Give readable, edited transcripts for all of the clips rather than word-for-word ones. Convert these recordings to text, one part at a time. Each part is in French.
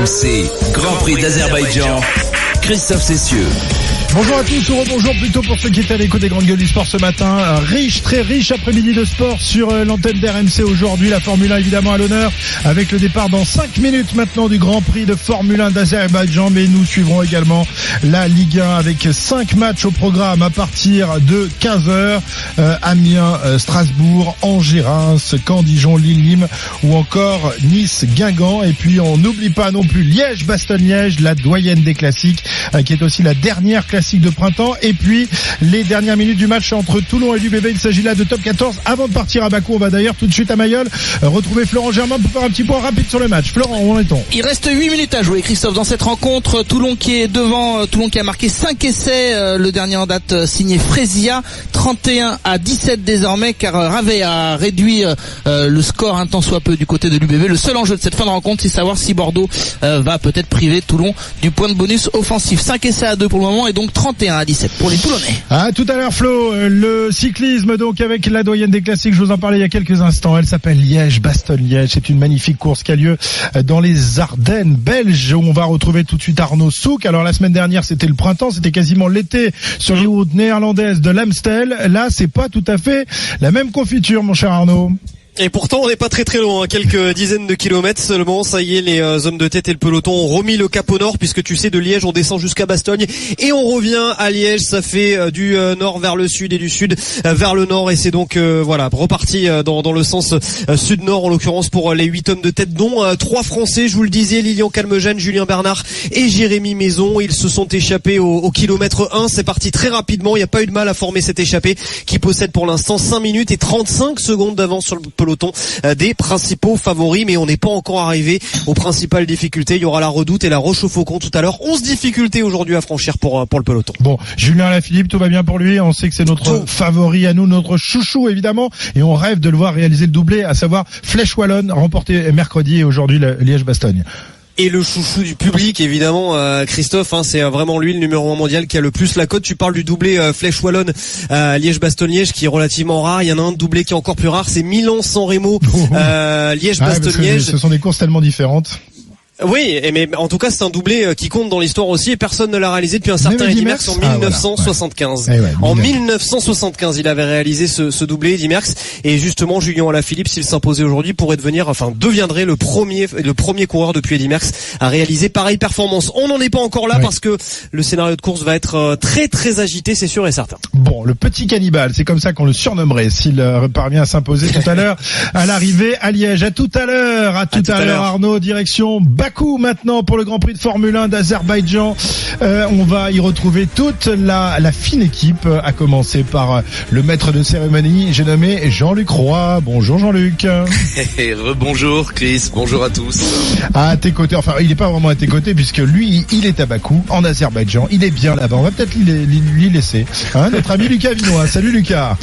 RMC, Grand Prix d'Azerbaïdjan, Christophe Cessieux. Bonjour à tous, ou bonjour plutôt pour ceux qui étaient à l'écoute des grandes gueules du sport ce matin. Riche, très riche après-midi de sport sur l'antenne d'RMC aujourd'hui. La Formule 1 évidemment à l'honneur avec le départ dans 5 minutes maintenant du Grand Prix de Formule 1 d'Azerbaïdjan. Mais nous suivrons également la Ligue 1 avec 5 matchs au programme à partir de 15h. Amiens, Strasbourg, Angers, Reims, Caen, Dijon, Lille, Nîmes ou encore Nice, Guingamp. Et puis on n'oublie pas non plus Liège, Bastogne-Liège, la doyenne des classiques qui est aussi la dernière classique de printemps. Et puis les dernières minutes du match entre Toulon et l'UBB. Il s'agit là de top 14 avant de partir à Bakou. On va d'ailleurs tout de suite à Mayol retrouver Florent Germain pour faire un petit point rapide sur le match. Florent, où en est-on? Il reste 8 minutes à jouer, Christophe, dans cette rencontre. Toulon qui est devant, Toulon qui a marqué 5 essais, le dernier en date signé Frezia, 31-17 désormais, car Ravet a réduit le score un tant soit peu du côté de l'UBB. Le seul enjeu de cette fin de rencontre, c'est savoir si Bordeaux va peut-être priver Toulon du point de bonus offensif. 5 essais à 2 pour le moment et donc 31-17 pour les Toulonnais. À tout à l'heure Flo, le cyclisme donc avec la doyenne des classiques, je vous en parlais il y a quelques instants, elle s'appelle Liège-Bastogne-Liège, c'est une magnifique course qui a lieu dans les Ardennes belges où on va retrouver tout de suite Arnaud Souk. Alors la semaine dernière c'était le printemps, c'était quasiment l'été sur les routes néerlandaises de l'Amstel, là c'est pas tout à fait la même confiture mon cher Arnaud. Et pourtant, on n'est pas très très loin, quelques dizaines de kilomètres seulement. Ça y est, les hommes de tête et le peloton ont remis le cap au nord, puisque tu sais, de Liège, on descend jusqu'à Bastogne et on revient à Liège. Ça fait du nord vers le sud et du sud vers le nord, et c'est donc voilà reparti dans le sens sud-nord en l'occurrence pour les 8 hommes de tête, dont 3 Français. Je vous le disais, Lilian Calmegène, Julien Bernard et Jérémy Maison. Ils se sont échappés au kilomètre 1. C'est parti très rapidement. Il n'y a pas eu de mal à former cette échappée qui possède pour l'instant 5 minutes et 35 secondes d'avance sur le peloton des principaux favoris, mais on n'est pas encore arrivé aux principales difficultés. Il y aura la Redoute et la Roche-au-Faucon tout à l'heure. 11 difficultés aujourd'hui à franchir pour le peloton. Bon, Julien Alaphilippe, tout va bien pour lui. On sait que c'est notre favori à nous, notre chouchou évidemment, et on rêve de le voir réaliser le doublé, à savoir Flèche Wallonne, remporté mercredi et aujourd'hui Liège-Bastogne. Et le chouchou du public, évidemment, Christophe, c'est vraiment lui le numéro 1 mondial qui a le plus la cote. Tu parles du doublé Flèche Wallonne Liège-Bastogne-Liège qui est relativement rare. Il y en a un doublé qui est encore plus rare, c'est Milan-San Remo Liège-Bastogne-Liège. Ce sont des courses tellement différentes. Oui, mais en tout cas c'est un doublé qui compte dans l'histoire aussi, et personne ne l'a réalisé depuis un certain Eddy Merckx en 1975. Voilà. En 1975, il avait réalisé ce doublé, Eddy Merckx, et justement Julien Alaphilippe, s'il s'imposait aujourd'hui, deviendrait le premier coureur depuis Eddy Merckx à réaliser pareille performance. On n'en est pas encore là parce que le scénario de course va être très très agité, c'est sûr et certain. Bon, le petit cannibale, c'est comme ça qu'on le surnommerait s'il parvient à s'imposer tout à l'heure à l'arrivée à Liège. À tout à l'heure Arnaud, direction Bakou maintenant pour le Grand Prix de Formule 1 d'Azerbaïdjan. On va y retrouver toute la fine équipe, à commencer par le maître de cérémonie, j'ai nommé Jean-Luc Roy. Bonjour Jean-Luc. Rebonjour Chris, bonjour à tous. À tes côtés, enfin il n'est pas vraiment à tes côtés puisque lui il est à Bakou en Azerbaïdjan, il est bien là-bas. On va peut-être lui laisser notre ami Lucas Vinois. Salut Lucas.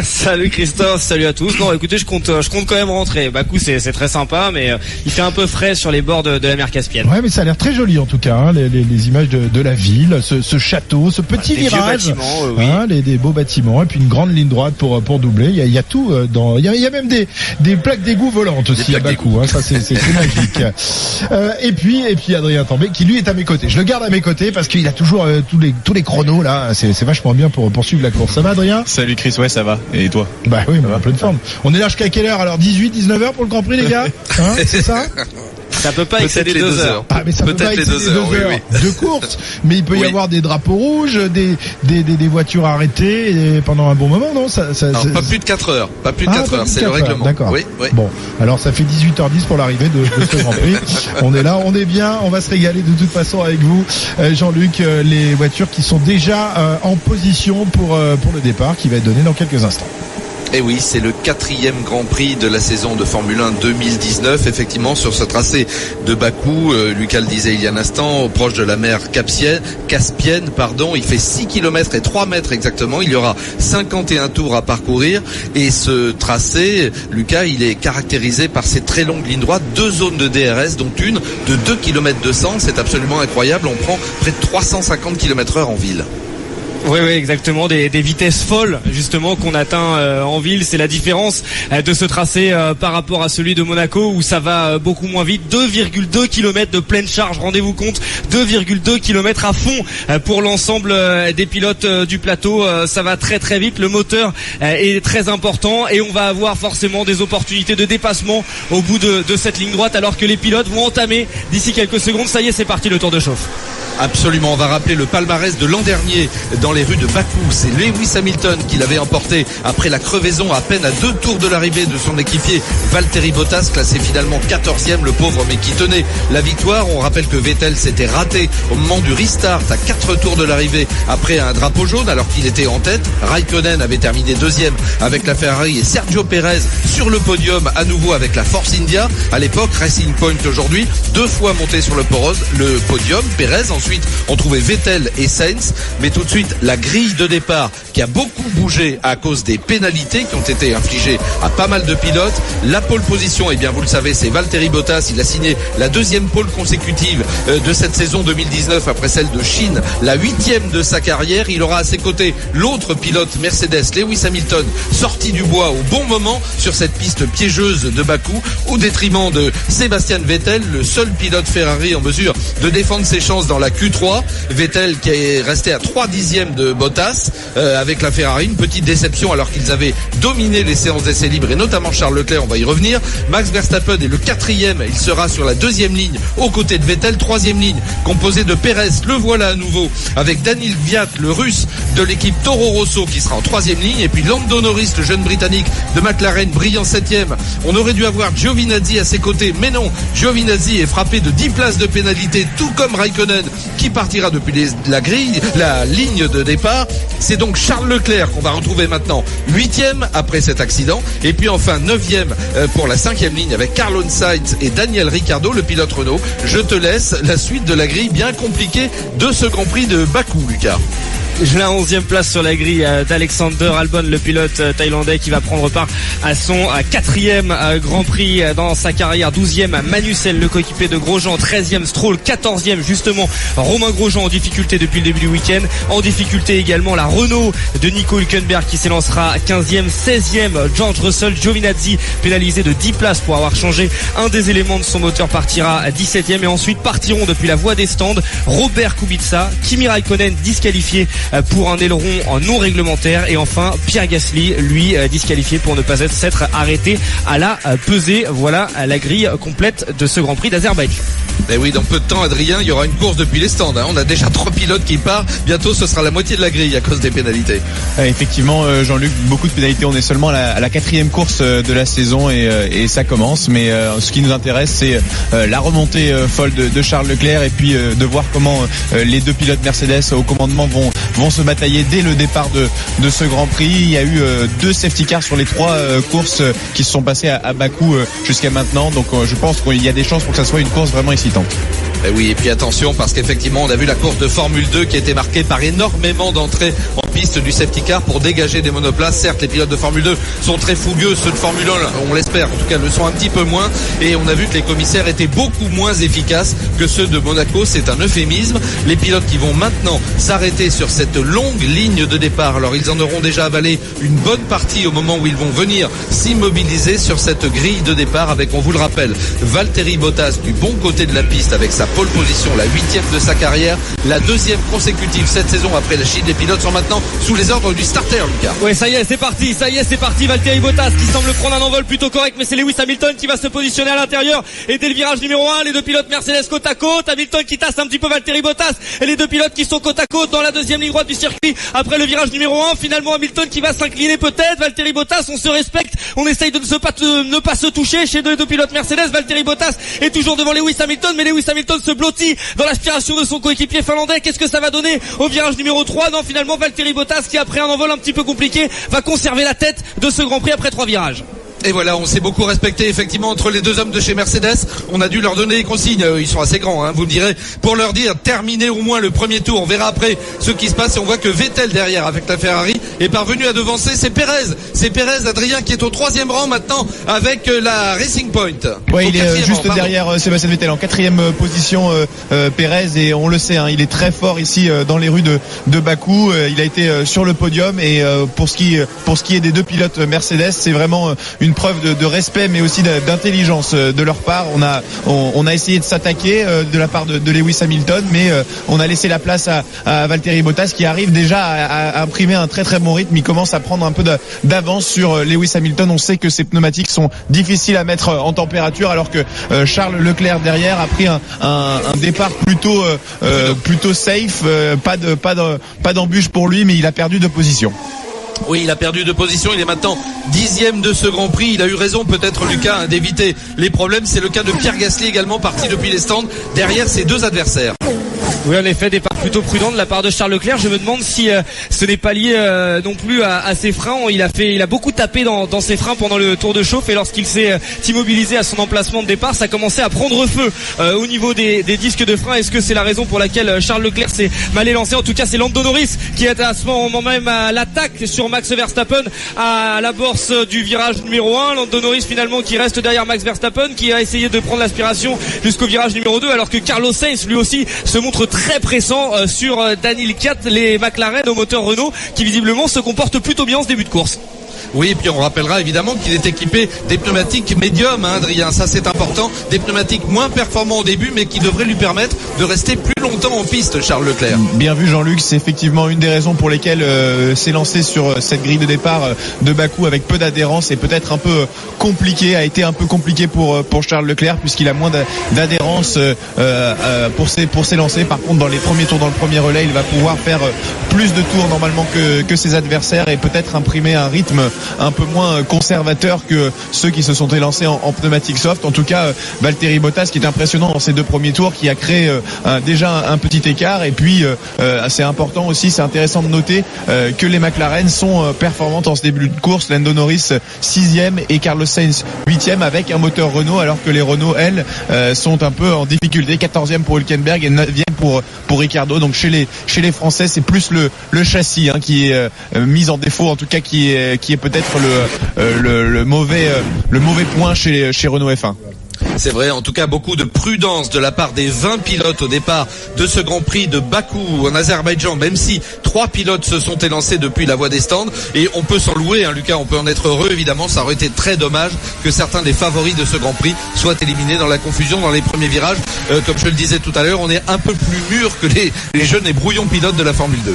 Salut Christophe, salut à tous. Non, écoutez, je compte quand même rentrer. Bakou, c'est très sympa, mais il fait un peu frais sur les bords de la mer Caspienne. Ouais, mais ça a l'air très joli en tout cas, les images de la ville, ce château, ce petit virage, des beaux bâtiments, et puis une grande ligne droite pour doubler. Il y a tout il y a même des plaques d'égout volantes aussi à Bakou. Ça c'est magique. Et puis Adrien Tambay qui lui est à mes côtés. Je le garde à mes côtés parce qu'il a toujours tous les chronos là. C'est vachement bien pour suivre la course. Ça va Adrien? Salut Chris, ouais ça va. Et toi? Bah oui, on est en pleine forme. On est là jusqu'à quelle heure alors? 19h pour le Grand Prix les gars? C'est ça? Ça peut pas excéder les 2 heures. Ah, mais ça peut pas excéder 2 heures de course. Mais il peut y avoir des drapeaux rouges, des voitures arrêtées pendant un bon moment, non? Non, pas plus de 4 heures. Pas plus de 4 heures, c'est le règlement. D'accord. Oui. Bon, alors ça fait 18h10 pour l'arrivée de ce Grand Prix. On est là, on est bien, on va se régaler de toute façon avec vous, Jean-Luc. Les voitures qui sont déjà en position pour le départ, qui va être donné dans quelques instants. Et oui, c'est le 4e Grand Prix de la saison de Formule 1 2019. Effectivement, sur ce tracé de Bakou, Lucas le disait il y a un instant, proche de la mer Caspienne, il fait 6 km et 3 mètres exactement. Il y aura 51 tours à parcourir. Et ce tracé, Lucas, il est caractérisé par ces très longues lignes droites, 2 zones de DRS, dont une de 2 km 200. C'est absolument incroyable. On prend près de 350 km/h en ville. Oui, exactement. Des vitesses folles, justement, qu'on atteint en ville. C'est la différence de ce tracé par rapport à celui de Monaco, où ça va beaucoup moins vite. 2,2 km de pleine charge, rendez-vous compte. 2,2 km à fond pour l'ensemble des pilotes du plateau. Ça va très très vite. Le moteur est très important et on va avoir forcément des opportunités de dépassement au bout de cette ligne droite, alors que les pilotes vont entamer d'ici quelques secondes. Ça y est, c'est parti, le tour de chauffe. Absolument, on va rappeler le palmarès de l'an dernier dans les rues de Bakou. C'est Lewis Hamilton qui l'avait emporté après la crevaison à peine à 2 tours de l'arrivée de son équipier Valtteri Bottas, classé finalement 14e, le pauvre, mais qui tenait la victoire. On rappelle que Vettel s'était raté au moment du restart à 4 tours de l'arrivée après un drapeau jaune alors qu'il était en tête. Raikkonen avait terminé 2e avec la Ferrari et Sergio Pérez sur le podium à nouveau avec la Force India. À l'époque, Racing Point aujourd'hui, 2 fois monté sur le podium. Pérez, ensuite on trouvait Vettel et Sainz, mais tout de suite la grille de départ qui a beaucoup bougé à cause des pénalités qui ont été infligées à pas mal de pilotes. La pole position, eh bien vous le savez, c'est Valtteri Bottas. Il a signé la 2e pole consécutive de cette saison 2019 après celle de Chine, la 8e de sa carrière. Il aura à ses côtés l'autre pilote Mercedes, Lewis Hamilton, sorti du bois au bon moment sur cette piste piégeuse de Bakou, au détriment de Sebastian Vettel, le seul pilote Ferrari en mesure de défendre ses chances dans la Q3. Vettel qui est resté à 3/10 de Bottas avec la Ferrari, une petite déception alors qu'ils avaient dominé les séances d'essais libres et notamment Charles Leclerc, on va y revenir. Max Verstappen est le 4e, il sera sur la 2e ligne aux côtés de Vettel. 3e ligne composée de Pérez, le voilà à nouveau avec Daniil Kvyat, le russe de l'équipe Toro Rosso, qui sera en 3e ligne, et puis Lando Norris, le jeune britannique de McLaren, brillant 7e. On aurait dû avoir Giovinazzi à ses côtés, mais non, Giovinazzi est frappé de 10 places de pénalité, tout comme Raikkonen qui partira depuis la ligne de départ. C'est donc Charles Leclerc qu'on va retrouver maintenant 8e après cet accident, et puis enfin 9e pour la 5e ligne avec Carlos Sainz et Daniel Ricciardo, le pilote Renault. Je te laisse la suite de la grille bien compliquée de ce Grand Prix de Bakou, Lucas. La 11e place sur la grille d'Alexander Albon, le pilote thaïlandais qui va prendre part à son 4e Grand Prix dans sa carrière. 12e Magnussen, le coéquipier de Grosjean. 13e Stroll. 14e justement Romain Grosjean, en difficulté depuis le début du week-end. En difficulté également la Renault de Nico Hülkenberg qui s'élancera 15e. 16e George Russell. Giovinazzi pénalisé de 10 places pour avoir changé un des éléments de son moteur, partira à 17e. Et ensuite partiront depuis la voie des stands Robert Kubica, Kimi Raikkonen disqualifié pour un aileron en non réglementaire, et enfin Pierre Gasly, lui disqualifié pour ne pas s'être arrêté à la pesée. Voilà la grille complète de ce Grand Prix d'Azerbaïdjan. Et oui, dans peu de temps, Adrien, il y aura une course depuis les stands. On a déjà 3 pilotes qui partent. Bientôt, ce sera la moitié de la grille à cause des pénalités. Effectivement, Jean-Luc, beaucoup de pénalités. On est seulement à la 4e course de la saison et ça commence. Mais ce qui nous intéresse, c'est la remontée folle de Charles Leclerc, et puis de voir comment les 2 pilotes Mercedes au commandement vont se batailler dès le départ de ce Grand Prix. Il y a eu 2 safety cars sur les 3 courses qui se sont passées à Bakou jusqu'à maintenant. Donc je pense qu'il y a des chances pour que ça soit une course vraiment excitante. Et oui, et puis attention, parce qu'effectivement on a vu la course de Formule 2 qui a été marquée par énormément d'entrées en piste du safety car pour dégager des monoplaces. Certes, les pilotes de Formule 2 sont très fougueux, ceux de Formule 1, on l'espère, en tout cas le sont un petit peu moins, et on a vu que les commissaires étaient beaucoup moins efficaces que ceux de Monaco. C'est un euphémisme. Les pilotes qui vont maintenant s'arrêter sur cette longue ligne de départ, alors ils en auront déjà avalé une bonne partie au moment où ils vont venir s'immobiliser sur cette grille de départ avec, on vous le rappelle, Valtteri Bottas du bon côté de la piste avec sa pole position, la 8e de sa carrière, la 2e consécutive cette saison après la Chine. Les pilotes sont maintenant sous les ordres du starter, Lucas. Ouais, ça y est, c'est parti. Valtteri Bottas qui semble prendre un envol plutôt correct, mais c'est Lewis Hamilton qui va se positionner à l'intérieur. Et dès le virage numéro 1, les 2 pilotes Mercedes côte à côte. Hamilton qui tasse un petit peu Valtteri Bottas, et les 2 pilotes qui sont côte à côte dans la 2e ligne droite du circuit après le virage numéro 1. Finalement, Hamilton qui va s'incliner peut-être. Valtteri Bottas, on se respecte, on essaye de ne pas se toucher chez les 2 pilotes Mercedes. Valtteri Bottas est toujours devant Lewis Hamilton, mais Lewis Hamilton se blottit dans l'aspiration de son coéquipier finlandais. Qu'est-ce que ça va donner au virage numéro 3? Non, finalement Valtteri Bottas, qui après un envol un petit peu compliqué, va conserver la tête de ce Grand Prix après 3 virages. Et voilà, on s'est beaucoup respecté effectivement entre les deux hommes de chez Mercedes. On a dû leur donner des consignes, ils sont assez grands, hein, vous me direz, pour leur dire terminez au moins le premier tour. On verra après ce qui se passe et on voit que Vettel derrière avec la Ferrari est parvenu à devancer. C'est Pérez, Adrien, qui est au 3e rang maintenant avec la Racing Point. Ouais, il est juste derrière Sébastien Vettel en 4e position, Pérez, et on le sait, hein, il est très fort ici dans les rues de Bakou. Il a été sur le podium et pour ce qui est des deux pilotes Mercedes, c'est vraiment une preuve de respect mais aussi d'intelligence de leur part. On a essayé de s'attaquer de la part de Lewis Hamilton, mais on a laissé la place à Valtteri Bottas qui arrive déjà à imprimer un très très bon rythme. Il commence à prendre un peu d'avance sur Lewis Hamilton. On sait que ces pneumatiques sont difficiles à mettre en température, alors que Charles Leclerc derrière a pris un départ plutôt safe, pas d'embûche pour lui, mais il a perdu de position. Oui, il a perdu de position, il est maintenant 10e de ce Grand Prix. Il a eu raison peut-être, Lucas, d'éviter les problèmes. C'est le cas de Pierre Gasly également, parti depuis les stands derrière ses deux adversaires. Oui, en effet, départ plutôt prudent de la part de Charles Leclerc. Je me demande si ce n'est pas lié non plus à ses freins. Il a beaucoup tapé dans ses freins pendant le tour de chauffe, et lorsqu'il s'est immobilisé à son emplacement de départ, ça a commencé à prendre feu au niveau des disques de frein. Est-ce que c'est la raison pour laquelle Charles Leclerc s'est mal élancé? En tout cas, c'est Lando Norris qui est à ce moment même à l'attaque sur Max Verstappen à la borse du virage numéro 1. Lando Norris finalement qui reste derrière Max Verstappen, qui a essayé de prendre l'aspiration jusqu'au virage numéro 2, alors que Carlos Sainz lui aussi se montre très pressant sur Daniel Ricciardo, les McLaren au moteur Renault, qui visiblement se comportent plutôt bien en ce début de course. Oui, et puis on rappellera évidemment qu'il est équipé des pneumatiques médium, hein, Adrien, ça c'est important, des pneumatiques moins performants au début mais qui devraient lui permettre de rester plus longtemps en piste, Charles Leclerc. Bien vu Jean-Luc, c'est effectivement une des raisons pour lesquelles s'est lancé sur cette grille de départ de Bakou avec peu d'adhérence et peut-être un peu compliqué, a été un peu compliqué pour Charles Leclerc puisqu'il a moins d'adhérence pour s'élancer. Par contre, dans les premiers tours, dans le premier relais, il va pouvoir faire plus de tours normalement que ses adversaires et peut-être imprimer un rythme un peu moins conservateur que ceux qui se sont élancés en pneumatique soft. En tout cas, Valtteri Bottas qui est impressionnant dans ses deux premiers tours, qui a créé déjà un petit écart. Et puis c'est important aussi, c'est intéressant de noter que les McLaren sont performantes en ce début de course. Lando Norris 6e et Carlos Sainz 8e avec un moteur Renault, alors que les Renault, elles, sont un peu en difficulté. 14e pour Hülkenberg et 9e pour Ricciardo. Donc chez les Français, c'est plus le châssis qui est mis en défaut, en tout cas qui est peut-être le mauvais point chez Renault F1. C'est vrai, en tout cas beaucoup de prudence de la part des 20 pilotes au départ de ce Grand Prix de Bakou en Azerbaïdjan, même si 3 pilotes se sont élancés depuis la voie des stands, et on peut s'en louer, hein, Lucas, on peut en être heureux évidemment. Ça aurait été très dommage que certains des favoris de ce Grand Prix soient éliminés dans la confusion dans les premiers virages. Comme je le disais tout à l'heure, on est un peu plus mûrs que les jeunes et brouillons pilotes de la Formule 2.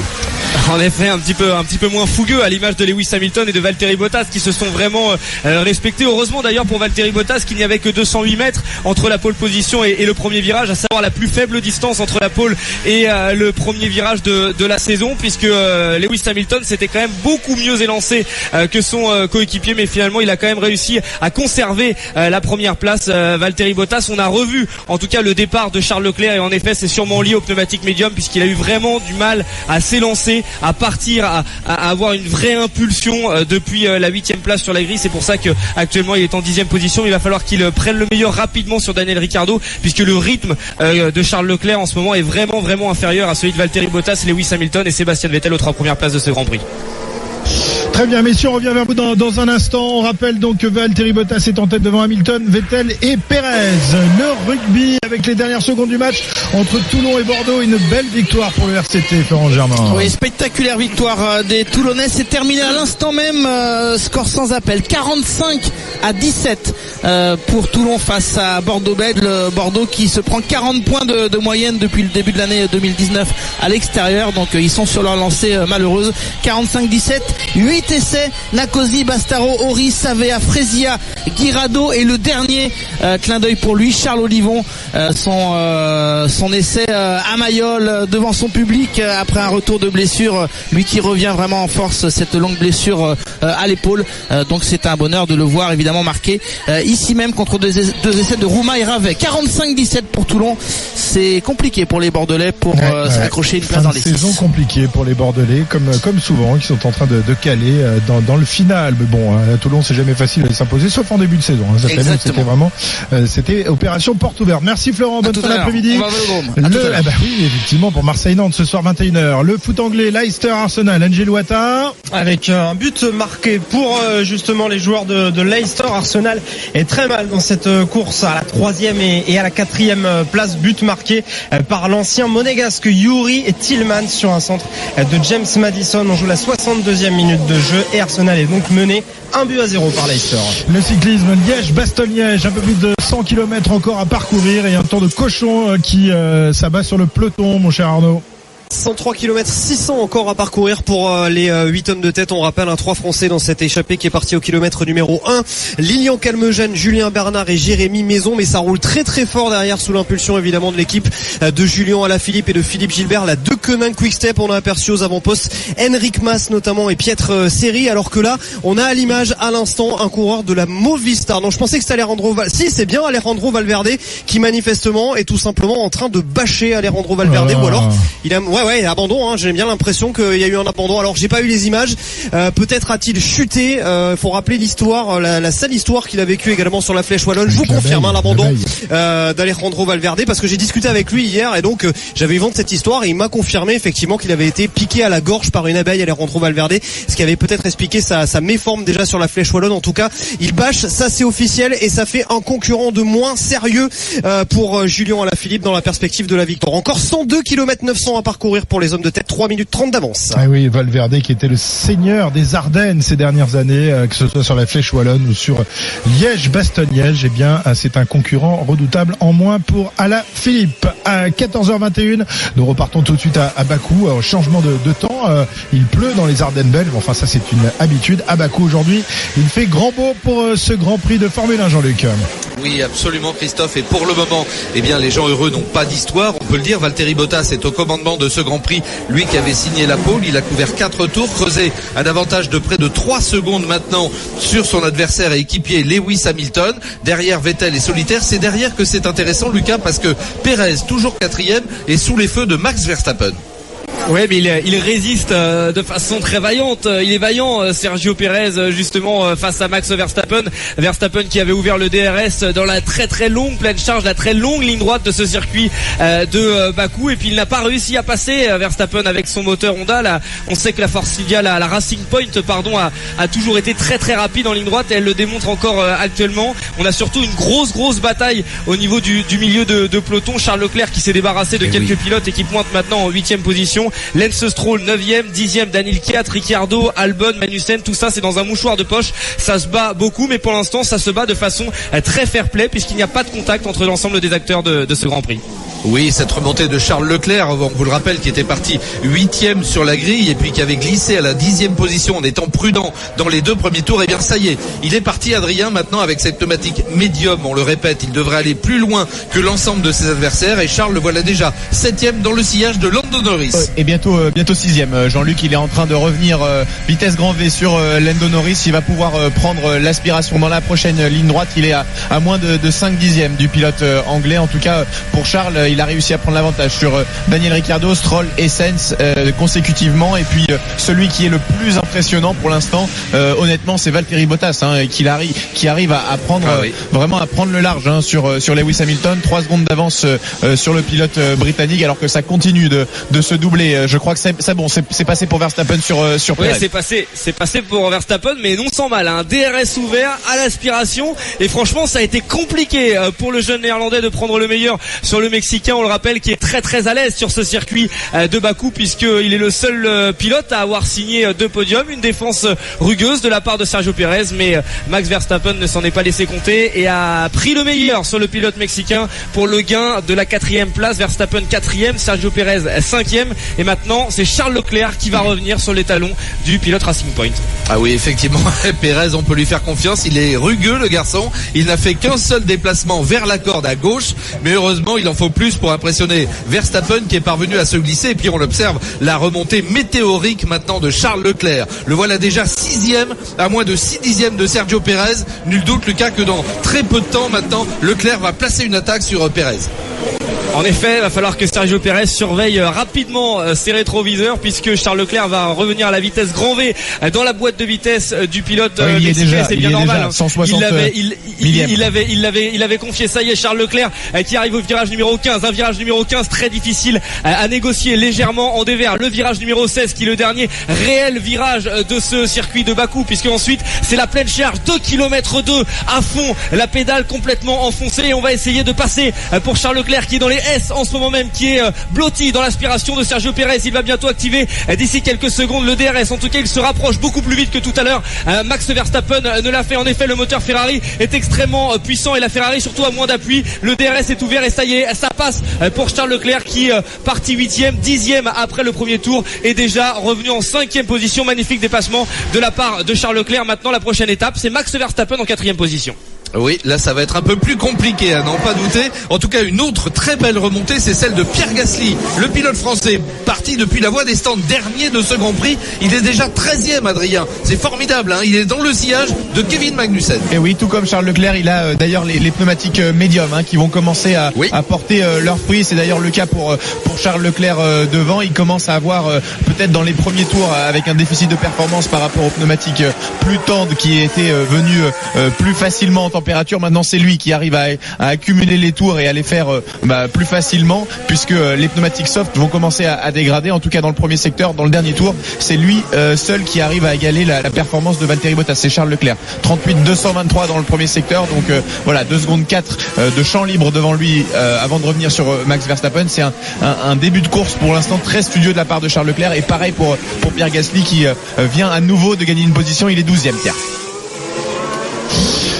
En effet, un petit peu moins fougueux, à l'image de Lewis Hamilton et de Valtteri Bottas, qui se sont vraiment respectés. Heureusement d'ailleurs pour Valtteri Bottas qu'il n'y avait que 208 mètres entre la pole position et le premier virage, à savoir la plus faible distance entre la pole et le premier virage de la saison, puisque Lewis Hamilton s'était quand même beaucoup mieux élancé que son coéquipier, mais finalement il a quand même réussi à conserver la première place. Valtteri Bottas, on a revu en tout cas le départ de Charles Leclerc, et en effet c'est sûrement lié au pneumatique médium, puisqu'il a eu vraiment du mal à s'élancer, à partir, à avoir une vraie impulsion depuis la 8e place sur la grille. C'est pour ça que actuellement il est en 10e position. Il va falloir qu'il prenne le meilleur rapidement sur Daniel Ricciardo, puisque le rythme de Charles Leclerc en ce moment est vraiment inférieur à celui de Valtteri Bottas, Lewis Hamilton et Sébastien Vettel aux 3 premières places de ce Grand Prix. Très bien, messieurs, on revient vers vous dans un instant. On rappelle donc que Valtteri Bottas est en tête devant Hamilton, Vettel et Pérez. Le rugby avec les dernières secondes du match entre Toulon et Bordeaux. Une belle victoire pour le RCT, Florent Germain. Oui, spectaculaire victoire des Toulonnais. C'est terminé à l'instant même. Score sans appel. 45-17 pour Toulon face à Bordeaux-Bègles. Bordeaux qui se prend 40 points de moyenne depuis le début de l'année 2019 à l'extérieur. Donc ils sont sur leur lancée malheureuse. 45-17. 8 essais, Nakosi, Bastaro, Ori, Savea, Frezia, Guirado, et le dernier clin d'œil pour lui, Charles Olivon, son essai à Mayol devant son public après un retour de blessure, lui qui revient vraiment en force, cette longue blessure à l'épaule. Donc c'est un bonheur de le voir évidemment marquer ici même contre deux essais de Rouma et Ravet. 45-17 pour Toulon. C'est compliqué pour les Bordelais pour s'accrocher une place dans les 6. Saison compliquée pour les Bordelais, comme souvent, qui sont en train de caler dans le final. Mais bon, à Toulon, c'est jamais facile de s'imposer, sauf en début de saison. Cette année, c'était vraiment, c'était opération porte ouverte. Merci Florent, bonne fin d'après-midi. Oui, effectivement, pour Marseille-Nantes ce soir 21h. Le foot anglais, Leicester-Arsenal, Angel Ouattara. Avec un but marqué pour justement les joueurs de Leicester. Arsenal est très mal dans cette course à la 3e et à la 4e place. But marqué par l'ancien monégasque Yuri Tillman sur un centre de James Maddison. On joue la 62e minute de jeu et Arsenal est donc mené 1-0 par Leicester. Le cyclisme, Liège-Bastogne-Liège, un peu plus de 100 km encore à parcourir et un temps de cochon qui s'abat sur le peloton, mon cher Arnaud. 103 km 600 encore à parcourir pour les 8 hommes de tête. On rappelle 3 Français dans cette échappée qui est partie au kilomètre numéro 1. Lilian Calmejane, Julien Bernard et Jérémy Maison, mais ça roule très très fort derrière sous l'impulsion évidemment de l'équipe de Julien Alaphilippe et de Philippe Gilbert. La deux Koenig Quick Step, on a aperçu aux avant-postes Henrik Mas notamment et Pietre Seri, alors que là on a à l'image à l'instant un coureur de la Movistar. Donc je pensais que c'était Alejandro c'est bien Alejandro Valverde qui manifestement est tout simplement en train de bâcher Alejandro Valverde ou alors il a abandon, j'ai bien l'impression qu'il y a eu un abandon. Alors j'ai pas eu les images, peut-être a-t-il chuté, faut rappeler l'histoire, la sale histoire qu'il a vécue également sur la Flèche Wallonne. Je vous confirme l'abandon d'Alejandro Valverde parce que j'ai discuté avec lui hier et donc j'avais eu vent de cette histoire et il m'a confirmé effectivement qu'il avait été piqué à la gorge par une abeille, Alejandro Valverde, ce qui avait peut-être expliqué sa méforme déjà sur la Flèche Wallonne. En tout cas il bâche, ça c'est officiel et ça fait un concurrent de moins sérieux pour Julien Alaphilippe dans la perspective de la victoire. Encore 102 km 900 à parcourir pour les hommes de tête, 3 minutes 30 d'avance. Ah oui, Valverde qui était le seigneur des Ardennes ces dernières années, que ce soit sur la Flèche Wallonne ou sur Liège-Bastogne-Liège, c'est un concurrent redoutable en moins pour Alaphilippe. À 14h21, nous repartons tout de suite à Bakou, changement de temps, il pleut dans les Ardennes belges, enfin ça c'est une habitude. À Bakou aujourd'hui, il fait grand beau pour ce Grand Prix de Formule 1, Jean-Luc. Oui, absolument Christophe, et pour le moment, les gens heureux n'ont pas d'histoire, on peut le dire. Valtteri Bottas est au commandement de ce Grand Prix, lui qui avait signé la pole, il a couvert 4 tours, creusé un avantage de près de 3 secondes maintenant sur son adversaire et équipier Lewis Hamilton. Derrière Vettel est solitaire, c'est derrière que c'est intéressant Lucas, parce que Perez, toujours 4e, est sous les feux de Max Verstappen. Ouais, mais il résiste de façon très vaillante. Il est vaillant, Sergio Pérez, justement face à Max Verstappen. Verstappen qui avait ouvert le DRS dans la très très longue pleine charge, la très longue ligne droite de ce circuit de Bakou. Et puis il n'a pas réussi à passer Verstappen avec son moteur Honda. Là, on sait que la Force India, la Racing Point, a toujours été très très rapide en ligne droite et elle le démontre encore actuellement. On a surtout une grosse bataille au niveau du milieu de peloton. Charles Leclerc qui s'est débarrassé de quelques pilotes et qui pointe maintenant en 8e position. Lance Stroll 9e, 10e Daniel Kiat, Ricciardo, Albon, Magnussen, tout ça c'est dans un mouchoir de poche. Ça se bat beaucoup, mais pour l'instant ça se bat de façon très fair play puisqu'il n'y a pas de contact entre l'ensemble des acteurs de ce Grand Prix. Oui, cette remontée de Charles Leclerc, on vous le rappelle, qui était parti 8e sur la grille et puis qui avait glissé à la 10e position en étant prudent dans les 2 premiers tours. Et bien ça y est, il est parti Adrien maintenant avec cette pneumatique médium, on le répète, il devrait aller plus loin que l'ensemble de ses adversaires et Charles le voilà déjà 7e dans le sillage de Lando Norris. Et bientôt 6e. Jean-Luc, il est en train de revenir vitesse grand V sur Lando Norris, il va pouvoir prendre l'aspiration dans la prochaine ligne droite. Il est à moins de 5 dixièmes du pilote anglais. En tout cas pour Charles, il a réussi à prendre l'avantage sur Daniel Ricciardo, Stroll et Sainz consécutivement. Et puis celui qui est le plus impressionnant pour l'instant, honnêtement, c'est Valtteri Bottas qui arrive à prendre vraiment à prendre le large sur Lewis Hamilton. 3 secondes d'avance sur le pilote britannique, alors que ça continue de se doubler. Je crois que c'est passé pour Verstappen sur Perez. Oui, c'est passé pour Verstappen, mais non sans mal. DRS ouvert à l'aspiration et franchement ça a été compliqué pour le jeune néerlandais de prendre le meilleur sur le Mexicain, on le rappelle, qui est très très à l'aise sur ce circuit de Bakou puisqu'il est le seul pilote à avoir signé 2 podiums. Une défense rugueuse de la part de Sergio Pérez, mais Max Verstappen ne s'en est pas laissé compter et a pris le meilleur sur le pilote mexicain pour le gain de la 4e place. Verstappen 4e, Sergio Pérez 5e et maintenant c'est Charles Leclerc qui va revenir sur les talons du pilote Racing Point. Ah oui, effectivement, Pérez, on peut lui faire confiance, il est rugueux le garçon, il n'a fait qu'un seul déplacement vers la corde à gauche, mais heureusement il en faut plus plus pour impressionner Verstappen qui est parvenu à se glisser. Et puis on l'observe, la remontée météorique maintenant de Charles Leclerc. Le voilà déjà 6e à moins de 6 dixièmes de Sergio Pérez. Nul doute, Lucas, que dans très peu de temps maintenant, Leclerc va placer une attaque sur Pérez. En effet, il va falloir que Sergio Pérez surveille rapidement ses rétroviseurs puisque Charles Leclerc va revenir à la vitesse grand V dans la boîte de vitesse du pilote mexicain. C'est bien normal. 160 il avait confié, ça y est, Charles Leclerc qui arrive au virage numéro 15. Un virage numéro 15 très difficile à négocier légèrement en dévers. Le virage numéro 16 qui est le dernier réel virage de ce circuit de Bakou, puisque ensuite c'est la pleine charge, 2 km 2 à fond, la pédale complètement enfoncée et on va essayer de passer pour Charles Leclerc qui est dans les S en ce moment même, qui est blotti dans l'aspiration de Sergio Pérez. Il va bientôt activer d'ici quelques secondes le DRS. En tout cas, il se rapproche beaucoup plus vite que tout à l'heure. Max Verstappen ne l'a fait. En effet, le moteur Ferrari est extrêmement puissant et la Ferrari surtout a moins d'appui. Le DRS est ouvert et ça y est, ça passe pour Charles Leclerc qui parti 8e, 10e après le premier tour est déjà revenu en 5e position. Magnifique dépassement de la part de Charles Leclerc. Maintenant, la prochaine étape, c'est Max Verstappen en 4e position. Oui, là ça va être un peu plus compliqué, à n'en pas douter. En tout cas, une autre très belle remontée, c'est celle de Pierre Gasly, le pilote français, parti depuis la voie des stands, dernier de ce Grand Prix. Il est déjà 13e, Adrien. C'est formidable, hein. Il est dans le sillage de Kevin Magnussen. Et oui, tout comme Charles Leclerc, il a d'ailleurs les pneumatiques médium qui vont commencer à porter leurs fruits. C'est d'ailleurs le cas pour Charles Leclerc devant. Il commence à avoir peut-être dans les premiers tours avec un déficit de performance par rapport aux pneumatiques plus tendres qui étaient venus plus facilement en température. Maintenant, c'est lui qui arrive à accumuler les tours et à les faire plus facilement, puisque les pneumatiques soft vont commencer à dégrader. En tout cas, dans le premier secteur, dans le dernier tour, c'est lui seul qui arrive à égaler la performance de Valtteri Bottas. C'est Charles Leclerc, 38,223 dans le premier secteur. Donc voilà, 2 secondes 4 de champ libre devant lui avant de revenir sur Max Verstappen. C'est un début de course pour l'instant très studieux de la part de Charles Leclerc, et pareil pour Pierre Gasly qui vient à nouveau de gagner une position. Il est 12e, Pierre.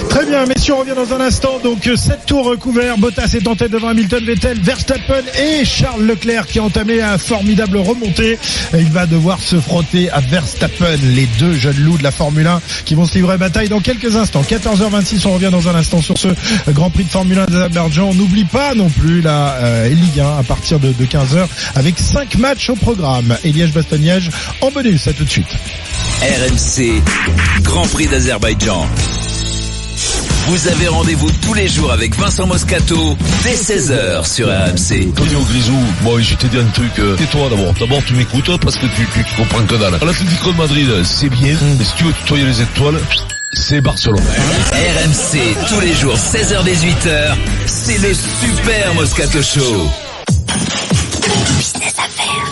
Très bien, messieurs, on revient dans un instant. Donc 7 tours couverts, Bottas est en tête devant Hamilton, Vettel, Verstappen et Charles Leclerc qui a entamé un formidable remontée. Il va devoir se frotter à Verstappen, les deux jeunes loups de la Formule 1 qui vont se livrer bataille dans quelques instants. 14h26, on revient dans un instant sur ce Grand Prix de Formule 1 d'Azerbaïdjan. On n'oublie pas non plus la Ligue 1 à partir de 15h avec 5 matchs au programme. Et Liège-Bastogne-Liège en bonus, à tout de suite. RMC, Grand Prix d'Azerbaïdjan. Vous avez rendez-vous tous les jours avec Vincent Moscato dès 16h sur RMC. Tonio Grisou, moi je t'ai dit un truc, tais-toi d'abord. D'abord tu m'écoutes parce que tu comprends que dalle. L'Atlético de Madrid, c'est bien, mais si tu veux tutoyer les étoiles, c'est Barcelone. RMC, tous les jours 16h-18h, c'est le Super Moscato Show. Business Affaires.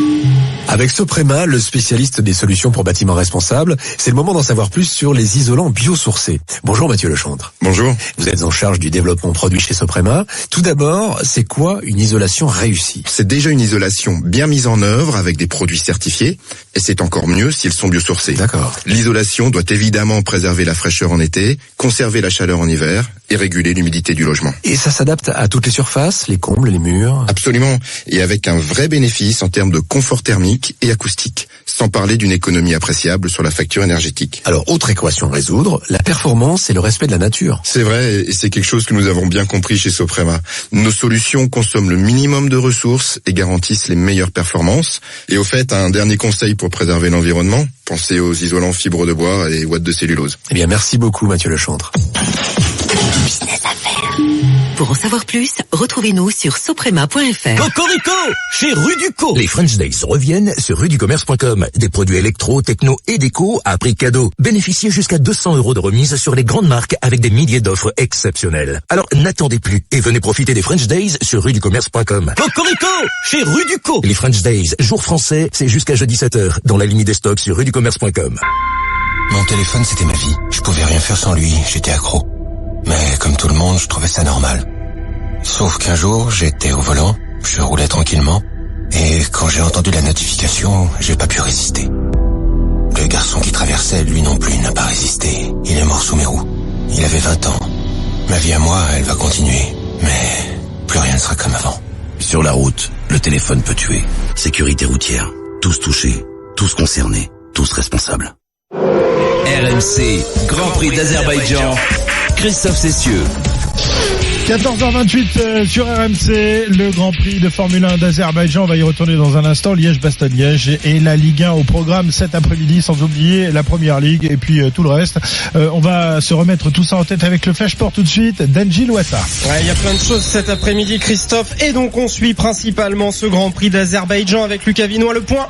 Avec Soprema, le spécialiste des solutions pour bâtiments responsables, c'est le moment d'en savoir plus sur les isolants biosourcés. Bonjour Mathieu Lechantre. Bonjour. Vous êtes en charge du développement produit chez Soprema. Tout d'abord, c'est quoi une isolation réussie? C'est déjà une isolation bien mise en œuvre avec des produits certifiés, et c'est encore mieux s'ils sont biosourcés. D'accord. L'isolation doit évidemment préserver la fraîcheur en été, conserver la chaleur en hiver et réguler l'humidité du logement. Et ça s'adapte à toutes les surfaces, les combles, les murs? Absolument, et avec un vrai bénéfice en termes de confort thermique et acoustique, sans parler d'une économie appréciable sur la facture énergétique. Alors, autre équation à résoudre, la performance et le respect de la nature. C'est vrai, et c'est quelque chose que nous avons bien compris chez Soprema. Nos solutions consomment le minimum de ressources et garantissent les meilleures performances. Et au fait, un dernier conseil pour préserver l'environnement, pensez aux isolants fibres de bois et ouates de cellulose. Eh bien, merci beaucoup Mathieu Lechantre. Business Affaires. Pour en savoir plus, retrouvez-nous sur soprema.fr. Cocorico, chez Ruduco. Les French Days reviennent sur ruducommerce.com. Des produits électro, techno et déco à prix cadeau. Bénéficiez jusqu'à 200 € de remise sur les grandes marques avec des milliers d'offres exceptionnelles. Alors n'attendez plus et venez profiter des French Days sur ruducommerce.com. Cocorico, chez Ruduco. Les French Days, jour français, c'est jusqu'à jeudi 7h dans la limite des stocks sur ruducommerce.com. Mon téléphone, c'était ma vie. Je pouvais rien faire sans lui, j'étais accro. Mais comme tout le monde, je trouvais ça normal. Sauf qu'un jour, j'étais au volant, je roulais tranquillement, et quand j'ai entendu la notification, j'ai pas pu résister. Le garçon qui traversait, lui non plus, n'a pas résisté. Il est mort sous mes roues. Il avait 20 ans. Ma vie à moi, elle va continuer, mais plus rien ne sera comme avant. Sur la route, le téléphone peut tuer. Sécurité routière. Tous touchés, tous concernés, tous responsables. RMC, Grand Prix d'Azerbaïdjan, Christophe Cessieux. 14h28 sur RMC, le Grand Prix de Formule 1 d'Azerbaïdjan. On va y retourner dans un instant. Liège-Bastogne-Liège et la Ligue 1 au programme cet après-midi, sans oublier la Première Ligue et puis tout le reste. On va se remettre tout ça en tête avec le Flash Sport tout de suite. Denji Louata. Ouais, il y a plein de choses cet après-midi, Christophe. Et donc on suit principalement ce Grand Prix d'Azerbaïdjan avec Lucas Vinois. Le point.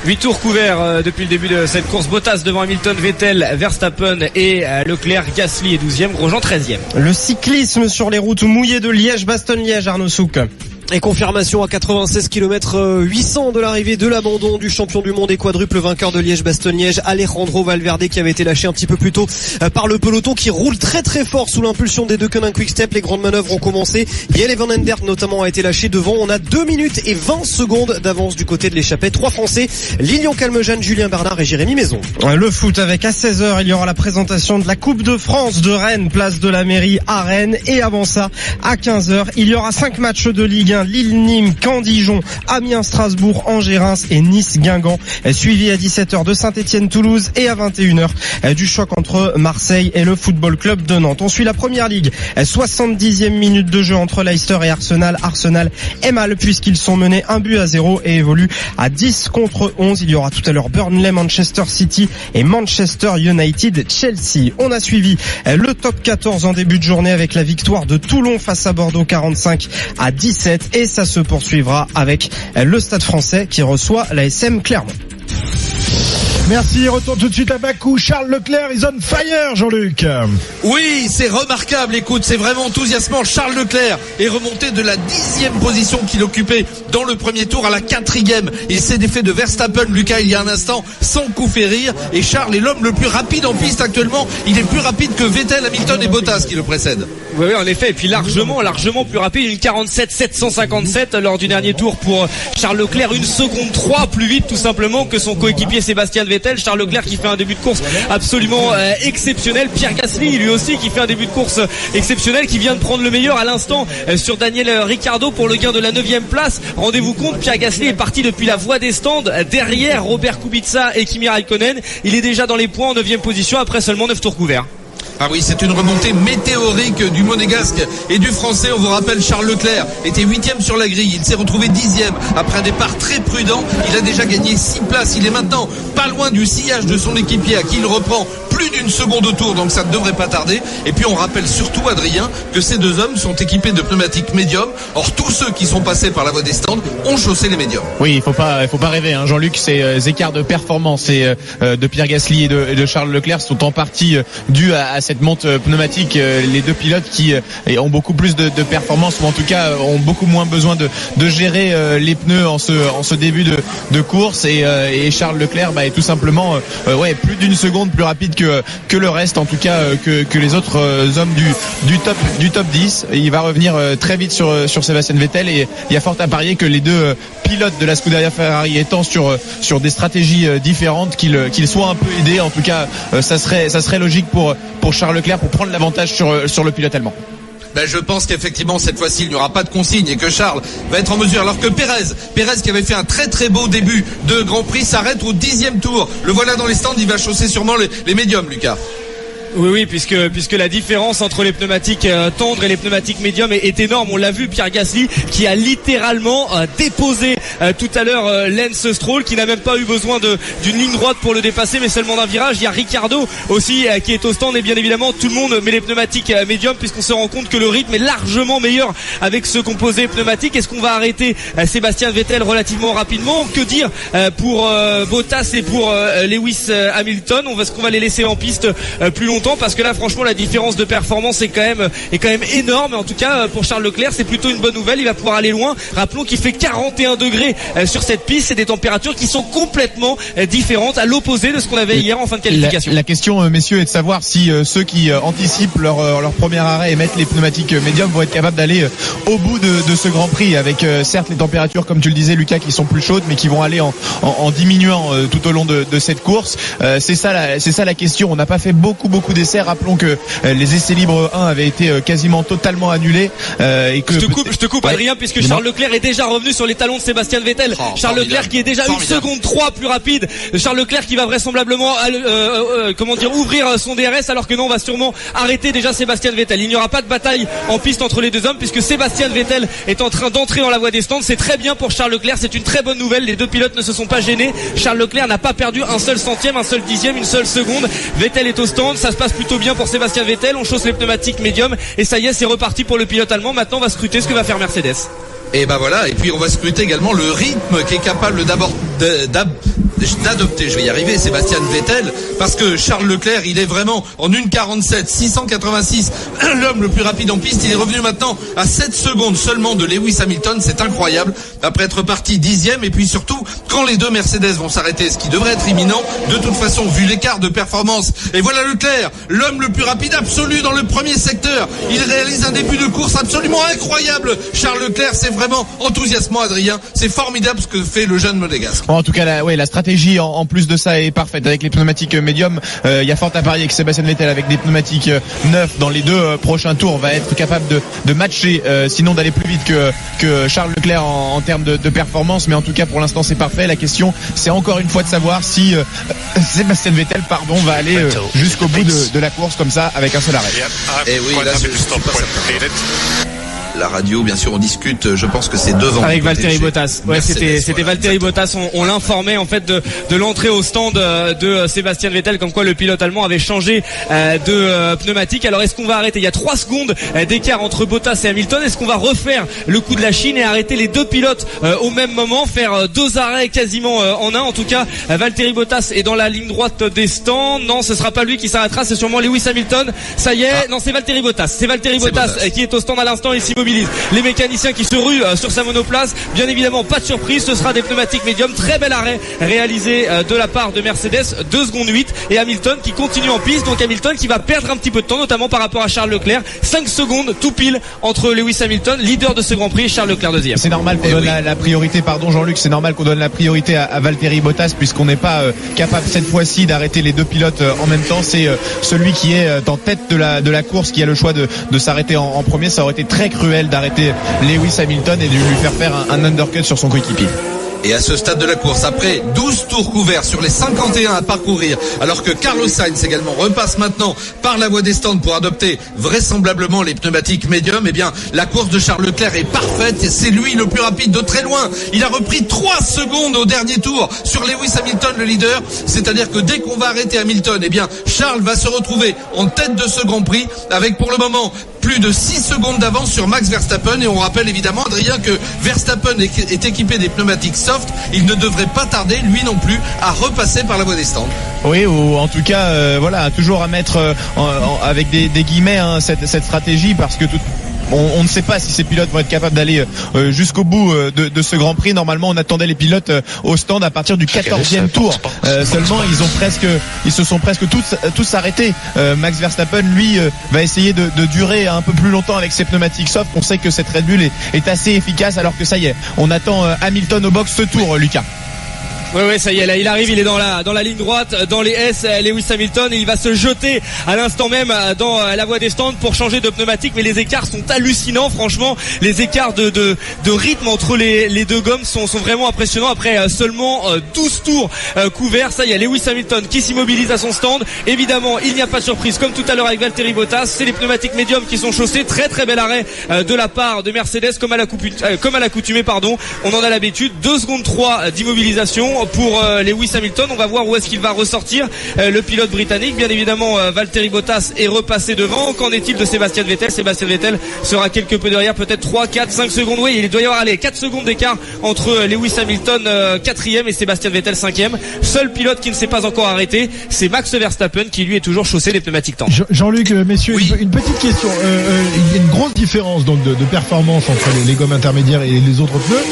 8 tours couverts depuis le début de cette course. Bottas devant Hamilton, Vettel, Verstappen et Leclerc. Gasly est 12e, Grosjean 13e. Le cyclisme sur les routes mouillées de Liège-Bastogne-Liège, Arnaud Souk. Et confirmation à 96 km 800 de l'arrivée de l'abandon du champion du monde et quadruple vainqueur de Liège-Bastogne-Liège, Alejandro Valverde, qui avait été lâché un petit peu plus tôt par le peloton, qui roule très très fort sous l'impulsion des deux Koenig Quick-Step. Les grandes manœuvres ont commencé. Jelle Van Endert notamment a été lâché devant. On a 2 minutes et 20 secondes d'avance du côté de l'échappée. 3 Français, Lilian Calmejane, Julien Bernard et Jérémy Maison. Le foot avec à 16h, il y aura la présentation de la Coupe de France de Rennes, place de la Mairie à Rennes. Et avant ça, à 15h, il y aura 5 matchs de Ligue 1. Lille, Nîmes, Caen, Dijon, Amiens, Strasbourg, Angers, Reims et Nice, Guingamp. Suivi à 17h de Saint-Etienne, Toulouse et à 21h du choc entre Marseille et le Football Club de Nantes. On suit la Première Ligue. 70e minute de jeu entre Leicester et Arsenal. Arsenal est mal puisqu'ils sont menés 1-0 et évoluent à 10 contre 11. Il y aura tout à l'heure Burnley, Manchester City et Manchester United, Chelsea. On a suivi le top 14 en début de journée avec la victoire de Toulon face à Bordeaux 45-17 et ça se poursuivra avec le Stade Français qui reçoit l'ASM Clermont. Merci, retour tout de suite à Bakou. Charles Leclerc is on fire, Jean-Luc. Oui, c'est remarquable, écoute, c'est vraiment enthousiasmant. Charles Leclerc est remonté de la 10e position qu'il occupait dans le premier tour à la 4e. Il s'est défait de Verstappen, Lucas, il y a un instant, sans coup férir. Et Charles est l'homme le plus rapide en piste actuellement. Il est plus rapide que Vettel, Hamilton et Bottas qui le précèdent. Oui, en effet, et puis largement plus rapide, une 47-757 lors du dernier tour pour Charles Leclerc, 1 seconde 3 plus vite tout simplement que son coéquipier Sébastien Vettel. Charles Leclerc qui fait un début de course absolument exceptionnel. Pierre Gasly lui aussi qui fait un début de course exceptionnel, qui vient de prendre le meilleur à l'instant sur Daniel Ricciardo pour le gain de la 9e place. Rendez-vous compte, Pierre Gasly est parti depuis la voie des stands derrière Robert Kubica et Kimi Räikkönen. Il est déjà dans les points en 9e position après seulement 9 tours couverts. Ah oui, c'est une remontée météorique du Monégasque et du Français. On vous rappelle, Charles Leclerc était 8e sur la grille. Il s'est retrouvé 10e après un départ très prudent. Il a déjà gagné 6 places. Il est maintenant pas loin du sillage de son équipier à qui il reprend plus d'une seconde au tour, donc ça ne devrait pas tarder. Et puis on rappelle surtout, Adrien, que ces deux hommes sont équipés de pneumatiques médium. Or tous ceux qui sont passés par la voie des stands ont chaussé les médiums. Oui, il faut pas rêver, hein. Jean-Luc, ces écarts de performance de Pierre Gasly et de Charles Leclerc sont en partie dus à cette monte pneumatique. Les deux pilotes qui ont beaucoup plus de performance, ou en tout cas ont beaucoup moins besoin de gérer les pneus en ce début de course. Et Charles Leclerc est tout simplement plus d'une seconde plus rapide que le reste, en tout cas que les autres hommes du top 10. Il va revenir très vite sur Sébastien Vettel, et il y a fort à parier que les deux pilotes de la Scuderia Ferrari étant sur des stratégies différentes, qu'ils soient un peu aidés. En tout cas, ça serait logique pour Charles Leclerc pour prendre l'avantage sur le pilote allemand. Je pense qu'effectivement cette fois-ci il n'y aura pas de consigne et que Charles va être en mesure, alors que Pérez qui avait fait un très très beau début de Grand Prix s'arrête au 10e tour. Le voilà dans les stands, il va chausser sûrement les médiums, Lucas. Oui, puisque la différence entre les pneumatiques tendres et les pneumatiques médiums est énorme. On l'a vu, Pierre Gasly qui a littéralement déposé tout à l'heure Lance Stroll, qui n'a même pas eu besoin d'une ligne droite pour le dépasser, mais seulement d'un virage. Il y a Ricciardo aussi qui est au stand, et bien évidemment tout le monde met les pneumatiques médiums, puisqu'on se rend compte que le rythme est largement meilleur avec ce composé pneumatique. Est-ce qu'on va arrêter Sébastien Vettel relativement rapidement? Que dire pour Bottas et pour Lewis Hamilton? Est-ce qu'on va les laisser en piste plus longtemps? Parce que là franchement la différence de performance est quand même énorme. En tout cas pour Charles Leclerc c'est plutôt une bonne nouvelle, il va pouvoir aller loin. Rappelons qu'il fait 41 degrés sur cette piste, c'est des températures qui sont complètement différentes, à l'opposé de ce qu'on avait hier en fin de qualification. La question, messieurs, est de savoir si ceux qui anticipent leur premier arrêt et mettent les pneumatiques médiums vont être capables d'aller au bout de ce Grand Prix, avec certes les températures, comme tu le disais Lucas, qui sont plus chaudes, mais qui vont aller en diminuant tout au long de cette course. C'est ça la question. On n'a pas fait beaucoup d'essais. Rappelons que les essais libres 1 avaient été quasiment totalement annulés, et que je te coupe Adrien, puisque Charles Leclerc est déjà revenu sur les talons de Sébastien Sébastien Vettel. Charles Leclerc qui est déjà 1 seconde 3 plus rapide. Charles Leclerc qui va vraisemblablement ouvrir son DRS, alors que non, on va sûrement arrêter déjà Sébastien Vettel. Il n'y aura pas de bataille en piste entre les deux hommes puisque Sébastien Vettel est en train d'entrer dans la voie des stands. C'est très bien pour Charles Leclerc, c'est une très bonne nouvelle. Les deux pilotes ne se sont pas gênés. Charles Leclerc n'a pas perdu un seul centième, un seul dixième, une seule seconde. Vettel est au stand, ça se passe plutôt bien pour Sébastien Vettel. On chausse les pneumatiques médium et ça y est, c'est reparti pour le pilote allemand. Maintenant, on va scruter ce que va faire Mercedes. Et ben voilà, et puis on va scruter également le rythme qu'est capable d'adopter, je vais y arriver, Sébastien Vettel, parce que Charles Leclerc, il est vraiment en 1,47, 686, l'homme le plus rapide en piste. Il est revenu maintenant à 7 secondes seulement de Lewis Hamilton, c'est incroyable, après être parti 10e. Et puis surtout, quand les deux Mercedes vont s'arrêter, ce qui devrait être imminent, de toute façon, vu l'écart de performance. Et voilà Leclerc, l'homme le plus rapide absolu dans le premier secteur. Il réalise un début de course absolument incroyable. Charles Leclerc, c'est vraiment enthousiasmant, Adrien. C'est formidable ce que fait le jeune monégasque. En tout cas, la stratégie en plus de ça est parfaite. Avec les pneumatiques médium, il y a fort à parier que Sébastien Vettel, avec des pneumatiques neufs dans les deux prochains tours, va être capable de matcher, sinon d'aller plus vite que Charles Leclerc en termes de performance. Mais en tout cas, pour l'instant, c'est parfait. La question, c'est encore une fois de savoir si Sébastien Vettel, va aller jusqu'au bout de la course comme ça, avec un seul arrêt. Et oui, là, la radio, bien sûr, on discute. Je pense que c'est devant. Avec Valtteri Bottas. Ouais, c'était Valtteri Bottas. On l'informait en fait de l'entrée au stand de Sébastien Vettel, comme quoi le pilote allemand avait changé de pneumatique. Alors est-ce qu'on va arrêter? Il y a 3 secondes d'écart entre Bottas et Hamilton. Est-ce qu'on va refaire le coup de la Chine et arrêter les deux pilotes au même moment, faire 2 arrêts quasiment en un? En tout cas, Valtteri Bottas est dans la ligne droite des stands. Non, ce sera pas lui qui s'arrêtera, c'est sûrement Lewis Hamilton. Ça y est, non, c'est Valtteri Bottas. C'est Valtteri Bottas qui est au stand à l'instant. Il s'immobilise. Les mécaniciens qui se ruent sur sa monoplace. Bien évidemment, pas de surprise, ce sera des pneumatiques médium. Très bel arrêt réalisé de la part de Mercedes, 2 secondes 8, et Hamilton qui continue en piste. Donc Hamilton qui va perdre un petit peu de temps, notamment par rapport à Charles Leclerc. 5 secondes tout pile entre Lewis Hamilton, leader de ce Grand Prix, et Charles Leclerc deuxième. C'est normal qu'on donne la priorité, pardon Jean-Luc, c'est normal qu'on donne la priorité à Valtteri Bottas, puisqu'on n'est pas capable cette fois-ci d'arrêter les deux pilotes en même temps. C'est celui qui est en tête de la course qui a le choix de s'arrêter en premier. Ça aurait été très cruel d'arrêter Lewis Hamilton et de lui faire faire un undercut sur son coéquipier. Et à ce stade de la course, après 12 tours couverts sur les 51 à parcourir, alors que Carlos Sainz également repasse maintenant par la voie des stands pour adopter vraisemblablement les pneumatiques médium, eh bien la course de Charles Leclerc est parfaite et c'est lui le plus rapide de très loin. Il a repris 3 secondes au dernier tour sur Lewis Hamilton, le leader. C'est-à-dire que dès qu'on va arrêter Hamilton, eh bien Charles va se retrouver en tête de ce Grand Prix avec pour le moment plus de 6 secondes d'avance sur Max Verstappen. Et on rappelle évidemment, Adrien, que Verstappen est équipé des pneumatiques soft. Il ne devrait pas tarder, lui non plus, à repasser par la voie des stands. Oui, ou en tout cas, toujours à mettre avec des guillemets cette stratégie, parce que on ne sait pas si ces pilotes vont être capables d'aller jusqu'au bout de ce Grand Prix. Normalement, on attendait les pilotes au stand à partir du 14e tour. Seulement, ils se sont presque tous arrêtés. Max Verstappen, lui, va essayer de durer un peu plus longtemps avec ses pneumatiques soft. On sait que cette Red Bull est assez efficace, alors que ça y est, on attend Hamilton au box ce tour, Lucas. Ouais, ça y est, là, il arrive, il est dans la ligne droite, dans les S, Lewis Hamilton, et il va se jeter à l'instant même dans la voie des stands pour changer de pneumatique. Mais les écarts sont hallucinants, franchement. Les écarts de rythme entre les deux gommes sont vraiment impressionnants. Après seulement 12 tours couverts, ça y est, Lewis Hamilton qui s'immobilise à son stand. Évidemment, il n'y a pas de surprise, comme tout à l'heure avec Valtteri Bottas, c'est les pneumatiques médiums qui sont chaussés. Très très bel arrêt de la part de Mercedes, comme à l'accoutumée, pardon. On en a l'habitude. 2 secondes 3 d'immobilisation pour Lewis Hamilton. On va voir où est-ce qu'il va ressortir, le pilote britannique. Bien évidemment, Valtteri Bottas est repassé devant. Qu'en est-il de Sébastien Vettel? Sébastien Vettel sera quelque peu derrière, peut-être 3, 4, 5 secondes. Oui, il doit y avoir 4 secondes d'écart entre Lewis Hamilton 4e et Sébastien Vettel 5e. Seul pilote qui ne s'est pas encore arrêté, c'est Max Verstappen, qui lui est toujours chaussé les pneumatiques tendres. Jean-Luc, messieurs, oui. Une petite question. Il y a une grosse différence donc de performance entre les gommes intermédiaires et les autres pneus.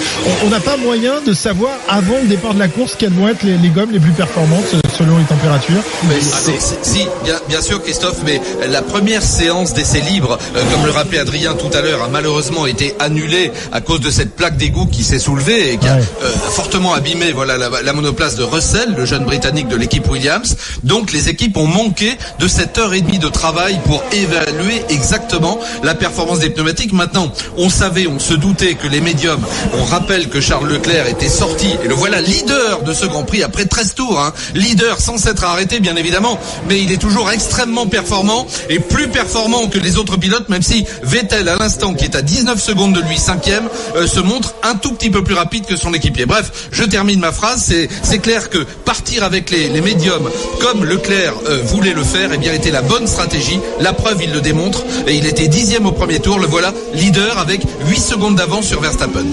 On n'a pas moyen de savoir avant le départ de la course course, quelles vont être les gommes les plus performantes selon les températures? Bien sûr Christophe, mais la première séance d'essai libre, comme le rappelait Adrien tout à l'heure, a malheureusement été annulée à cause de cette plaque d'égout qui s'est soulevée et qui a fortement abîmé la monoplace de Russell, le jeune Britannique de l'équipe Williams. Donc les équipes ont manqué de cette heure et demie de travail pour évaluer exactement la performance des pneumatiques. Maintenant, on se doutait que les médiums, on rappelle que Charles Leclerc était sorti, et le voilà leader de ce Grand Prix après 13 tours, leader sans s'être arrêté bien évidemment, mais il est toujours extrêmement performant et plus performant que les autres pilotes, même si Vettel à l'instant, qui est à 19 secondes de lui, 5e, se montre un tout petit peu plus rapide que son équipier. Bref, je termine ma phrase, c'est clair que partir avec les médiums comme Leclerc voulait le faire, eh bien était la bonne stratégie. La preuve, il le démontre, et il était 10e au premier tour, le voilà leader avec 8 secondes d'avance sur Verstappen.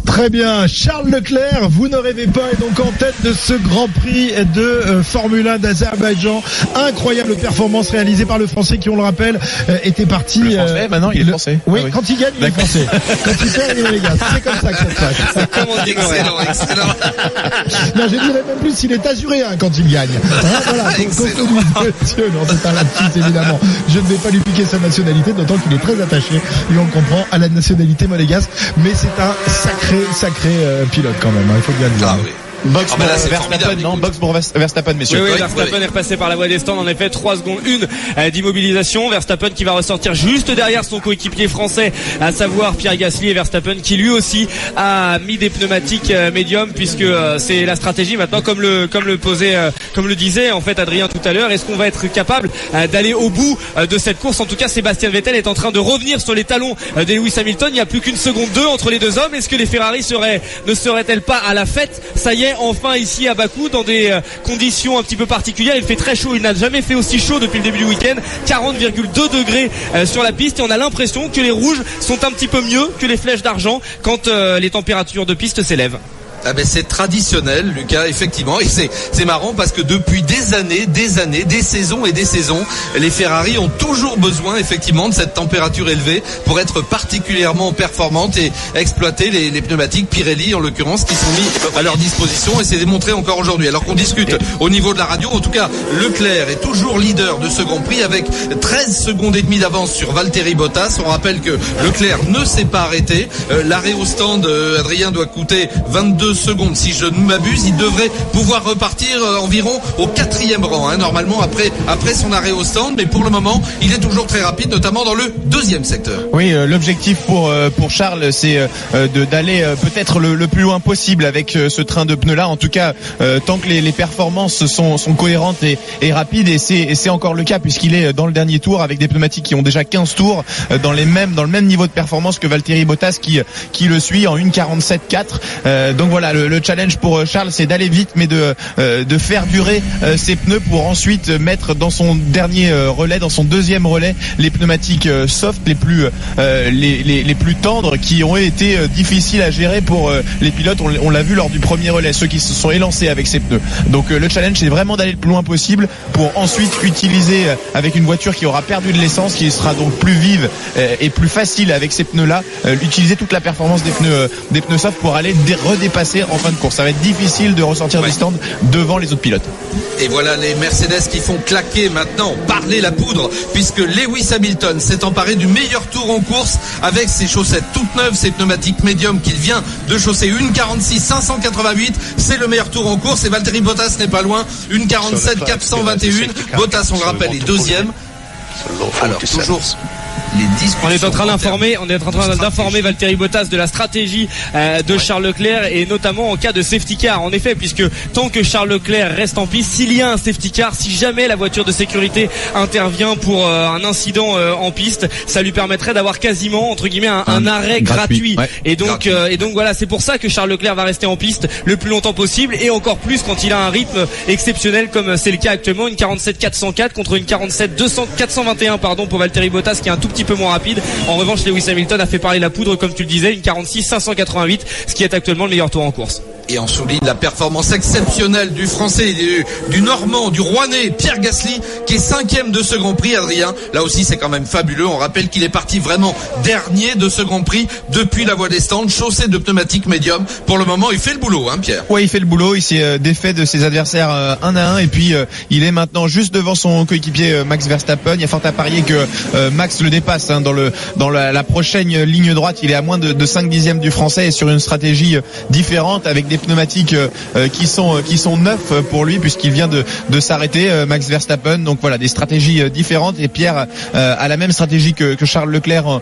Très bien, Charles Leclerc, vous ne rêvez pas, est donc en tête de ce Grand Prix de Formule 1 d'Azerbaïdjan. Incroyable performance réalisée par le Français qui, on le rappelle, était parti. Le Français, maintenant il est français. Oui, quand il gagne, il est français. Quand il perd, il est les gars. C'est comme ça que ça se passe. C'est comme on dit, excellent. Non, je dirais même plus s'il est azuréen quand il gagne. Voilà, monsieur, non, c'est un lapsus évidemment. Je ne vais pas lui piquer sa nationalité, d'autant qu'il est très attaché, et on le comprend, à la nationalité monégasque. Mais c'est un sacré pilote quand même, il faut bien le dire. Ah oui. Box pour Verstappen, non, box pour Verstappen, messieurs. Oui, Verstappen est repassé par la voie des stands, en effet, 3 secondes 1 d'immobilisation. Verstappen qui va ressortir juste derrière son coéquipier français, à savoir Pierre Gasly, et Verstappen qui lui aussi a mis des pneumatiques médium, puisque c'est la stratégie maintenant, comme le disait en fait Adrien tout à l'heure. Est-ce qu'on va être capable d'aller au bout de cette course? En tout cas, Sébastien Vettel est en train de revenir sur les talons de Lewis Hamilton. Il n'y a plus qu'une seconde 2 entre les deux hommes. Est-ce que les Ferrari ne seraient-elles pas à la fête? Ça y est, enfin ici à Bakou, dans des conditions un petit peu particulières. Il fait très chaud, il n'a jamais fait aussi chaud depuis le début du week-end. 40,2 degrés sur la piste, et on a l'impression que les rouges sont un petit peu mieux que les flèches d'argent quand les températures de piste s'élèvent. Ah ben c'est traditionnel, Lucas, effectivement, et c'est marrant parce que depuis des années, des saisons et des saisons, les Ferrari ont toujours besoin effectivement de cette température élevée pour être particulièrement performantes et exploiter les pneumatiques Pirelli en l'occurrence qui sont mis à leur disposition, et c'est démontré encore aujourd'hui. Alors qu'on discute au niveau de la radio, en tout cas Leclerc est toujours leader de ce Grand Prix avec 13 secondes et demie d'avance sur Valtteri Bottas. On rappelle que Leclerc ne s'est pas arrêté. L'arrêt au stand, Adrien, doit coûter 22 secondes si je ne m'abuse. Il devrait pouvoir repartir environ au 4e rang, normalement après son arrêt au stand, mais pour le moment il est toujours très rapide, notamment dans le 2e secteur. Oui, l'objectif pour Charles, c'est d'aller peut-être le plus loin possible avec ce train de pneus là. En tout cas, tant que les performances sont cohérentes et rapides, et c'est encore le cas puisqu'il est dans le dernier tour avec des pneumatiques qui ont déjà 15 tours dans le même niveau de performance que Valtteri Bottas qui le suit en 1:47.4. Donc voilà, le challenge pour Charles, c'est d'aller vite, mais de faire durer ses pneus pour ensuite mettre dans son dernier relais, dans son 2e relais, les pneumatiques soft les plus tendres, qui ont été difficiles à gérer pour les pilotes. On l'a vu lors du premier relais, ceux qui se sont élancés avec ces pneus. Donc le challenge, c'est vraiment d'aller le plus loin possible pour ensuite utiliser, avec une voiture qui aura perdu de l'essence, qui sera donc plus vive et plus facile avec ces pneus là, utiliser toute la performance des pneus soft pour aller redépasser en fin de course. Ça va être difficile de ressortir du stand devant les autres pilotes. Et voilà les Mercedes qui font claquer maintenant, parler la poudre, puisque Lewis Hamilton s'est emparé du meilleur tour en course avec ses chaussettes toutes neuves, ses pneumatiques médium qu'il vient de chausser. 1:46.588, c'est le meilleur tour en course, et Valtteri Bottas n'est pas loin. 1:47.421. Bottas, on le rappelle, est 2e. Alors toujours on est en train d'informer Valtteri Bottas de la stratégie de Charles Leclerc, et notamment en cas de safety car, en effet, puisque tant que Charles Leclerc reste en piste, s'il y a un safety car, si jamais la voiture de sécurité intervient pour un incident en piste, ça lui permettrait d'avoir quasiment entre guillemets un arrêt gratuit. Ouais. Et donc voilà, c'est pour ça que Charles Leclerc va rester en piste le plus longtemps possible, et encore plus quand il a un rythme exceptionnel comme c'est le cas actuellement. 1:47.404 contre 1:47.421 pour Valtteri Bottas, qui est un tout petit peu moins rapide. En revanche, Lewis Hamilton a fait parler la poudre, comme tu le disais, 1:46.588, ce qui est actuellement le meilleur tour en course. Et on souligne la performance exceptionnelle du Français, du Normand, du Rouennais, Pierre Gasly, qui est 5e de ce Grand Prix, Adrien. Là aussi, c'est quand même fabuleux. On rappelle qu'il est parti vraiment dernier de ce Grand Prix depuis la voie des stands, chaussé de pneumatiques médium. Pour le moment, il fait le boulot, hein, Pierre. Ouais, il fait le boulot. Il s'est défait de ses adversaires 1 à 1 et puis il est maintenant juste devant son coéquipier Max Verstappen. Il y a fort à parier que Max le dépasse dans la prochaine ligne droite. Il est à moins de 5 dixièmes du Français et sur une stratégie différente avec des pneumatiques qui sont neufs pour lui puisqu'il vient de s'arrêter, Max Verstappen. Donc voilà, des stratégies différentes et Pierre a la même stratégie que Charles Leclerc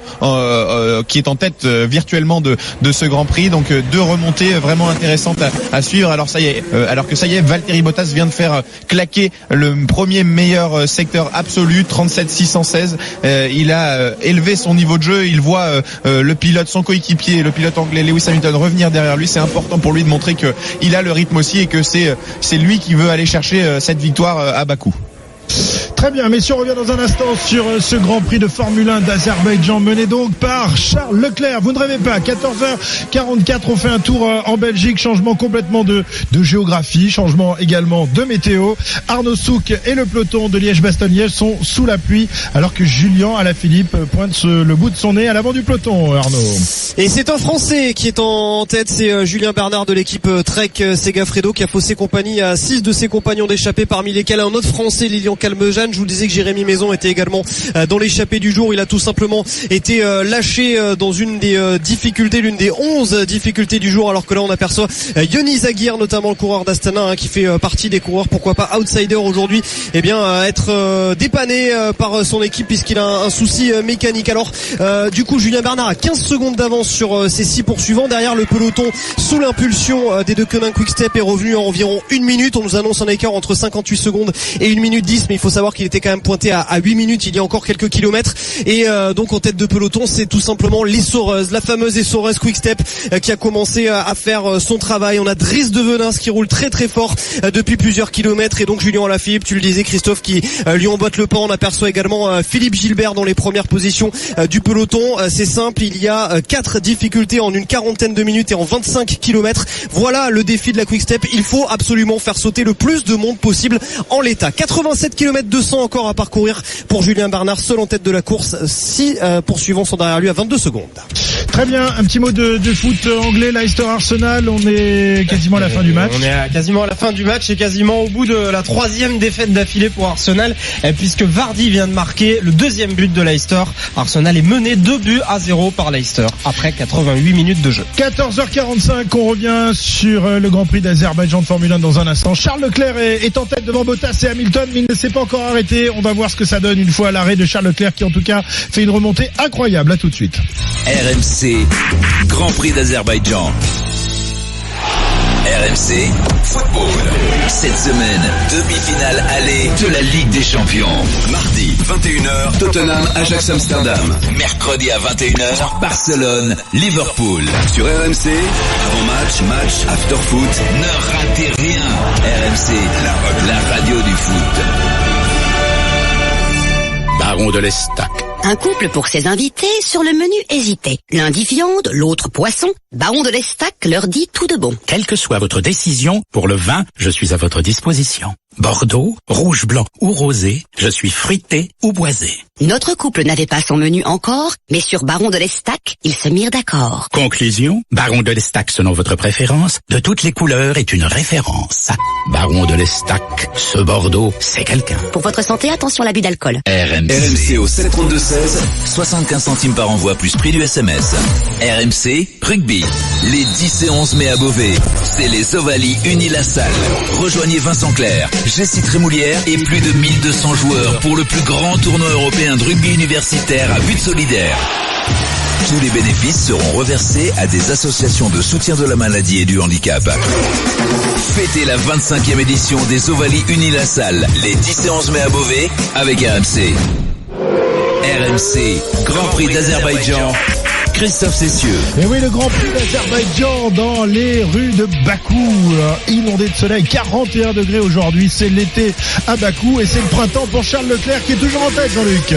qui est en tête virtuellement de ce Grand Prix. Donc deux remontées vraiment intéressantes à suivre. Alors que ça y est, Valtteri Bottas vient de faire claquer le premier meilleur secteur absolu, 37.616. Il a élevé son niveau de jeu. Il voit le pilote, son coéquipier, le pilote anglais Lewis Hamilton revenir derrière lui. C'est important pour lui de montrer que il a le rythme aussi et que c'est lui qui veut aller chercher cette victoire à Bakou. Très bien, messieurs, on revient dans un instant sur ce Grand Prix de Formule 1 d'Azerbaïdjan mené donc par Charles Leclerc. Vous ne rêvez pas, 14h44, on fait un tour en Belgique, changement complètement de géographie, changement également de météo. Arnaud Souk et le peloton de Liège-Bastogne-Liège sont sous la pluie alors que Julien Alaphilippe pointe le bout de son nez à l'avant du peloton, Arnaud. Et c'est un Français qui est en tête, c'est Julien Bernard de l'équipe Trek Segafredo qui a faussé compagnie à 6 de ses compagnons d'échappée, parmi lesquels un autre Français, Lilian Calmejane. Je vous disais que Jérémy Maison était également dans l'échappée du jour. Il a tout simplement été lâché dans une des difficultés, l'une des 11 difficultés du jour, alors que là on aperçoit Yoni Zaguir, notamment le coureur d'Astana, qui fait partie des coureurs, pourquoi pas outsider aujourd'hui, être dépanné par son équipe puisqu'il a un souci mécanique. Alors du coup Julien Bernard a 15 secondes d'avance sur ses 6 poursuivants. Derrière, le peloton sous l'impulsion des deux Koenig Quick-Step est revenu à environ 1 minute. On nous annonce un écart entre 58 secondes et 1 minute 10, mais il faut savoir qu'il était quand même pointé à 8 minutes il y a encore quelques kilomètres. Et donc en tête de peloton, c'est tout simplement l'Essoreuse, la fameuse Essoreuse Quick-Step qui a commencé à faire son travail. On a Driss de Venins qui roule très très fort depuis plusieurs kilomètres, et donc Julien Alaphilippe, tu le disais Christophe, qui lui emboîte le pas. On aperçoit également Philippe Gilbert dans les premières positions du peloton. C'est simple, il y a 4 difficultés en une quarantaine de minutes et en 25 kilomètres. Voilà le défi de la Quick-Step. Il faut absolument faire sauter le plus de monde possible en l'état. 87 km 200 encore à parcourir pour Julien Bernard, seul en tête de la course. 6 poursuivants sont derrière lui à 22 secondes. Très bien, un petit mot de foot anglais, Leicester Arsenal. On est quasiment à la fin du match. On est quasiment à la fin du match et quasiment au bout de la 3e défaite d'affilée pour Arsenal, puisque Vardy vient de marquer le 2e but de Leicester. Arsenal est mené 2-0 par Leicester après 88 minutes de jeu. 14h45, on revient sur le Grand Prix d'Azerbaïdjan de Formule 1 dans un instant. Charles Leclerc est en tête devant Bottas et Hamilton, mais il ne s'est pas encore arrêté. On va voir ce que ça donne une fois à l'arrêt de Charles Leclerc, qui en tout cas fait une remontée incroyable. À tout de suite. RMC, Grand Prix d'Azerbaïdjan. RMC Football. Cette semaine, demi-finale aller de la Ligue des Champions. Mardi, 21h, Tottenham, Ajax Amsterdam. Mercredi à 21h, Barcelone, Liverpool. Sur RMC, avant-match, after-foot. Ne ratez rien. RMC, la radio du foot. Baron de l'Estac. Un couple pour ses invités sur le menu hésité. L'un dit viande, l'autre poisson. Baron de l'Estac leur dit tout de bon. Quelle que soit votre décision, pour le vin, je suis à votre disposition. Bordeaux, rouge, blanc ou rosé, je suis fruité ou boisé. Notre couple n'avait pas son menu encore, mais sur Baron de l'Estac, ils se mirent d'accord. Conclusion, Baron de l'Estac selon votre préférence, de toutes les couleurs est une référence. Baron de l'Estac, ce Bordeaux, c'est quelqu'un. Pour votre santé, attention à l'abus d'alcool. RMC au 732-16, 75 centimes par envoi plus prix du SMS. RMC Rugby, les 10 et 11 mai à Beauvais, c'est les Ovalie Unilassal. Rejoignez Vincent Clerc, Jessie Trémoulière et plus de 1200 joueurs pour le plus grand tournoi européen de rugby universitaire à but solidaire. Tous les bénéfices seront reversés à des associations de soutien de la maladie et du handicap. Fêtez la 25e édition des Ovalie Unilassal, les 10 et 11 mai à Beauvais, avec RMC. RMC, Grand Prix d'Azerbaïdjan, Christophe Cessieux. Et oui, le Grand Prix d'Azerbaïdjan dans les rues de Bakou, inondé de soleil, 41 degrés aujourd'hui, c'est l'été à Bakou et c'est le printemps pour Charles Leclerc qui est toujours en tête, Jean-Luc.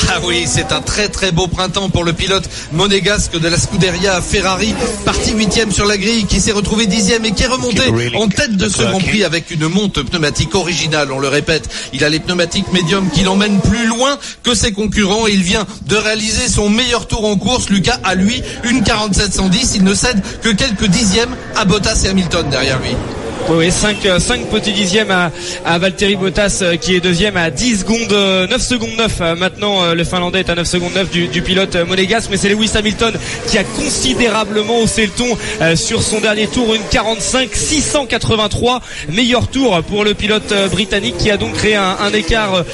Ah oui, c'est un très très beau printemps pour le pilote monégasque de la Scuderia Ferrari, parti 8e sur la grille, qui s'est retrouvé 10e et qui est remonté en tête de ce Grand Prix avec une monte pneumatique originale, on le répète. Il a les pneumatiques médium qui l'emmènent plus loin que ses concurrents et il vient de réaliser son meilleur tour en course. Lucas a lui une 47-110, il ne cède que quelques dixièmes à Bottas et Hamilton derrière lui. Oui, 5 petits dixièmes à Valtteri Bottas qui est deuxième à 10 secondes 9 secondes 9. Maintenant le Finlandais est à 9 secondes 9 du pilote monégasque, mais c'est Lewis Hamilton qui a considérablement haussé le ton sur son dernier tour, une 45-683, meilleur tour pour le pilote britannique qui a donc créé un écart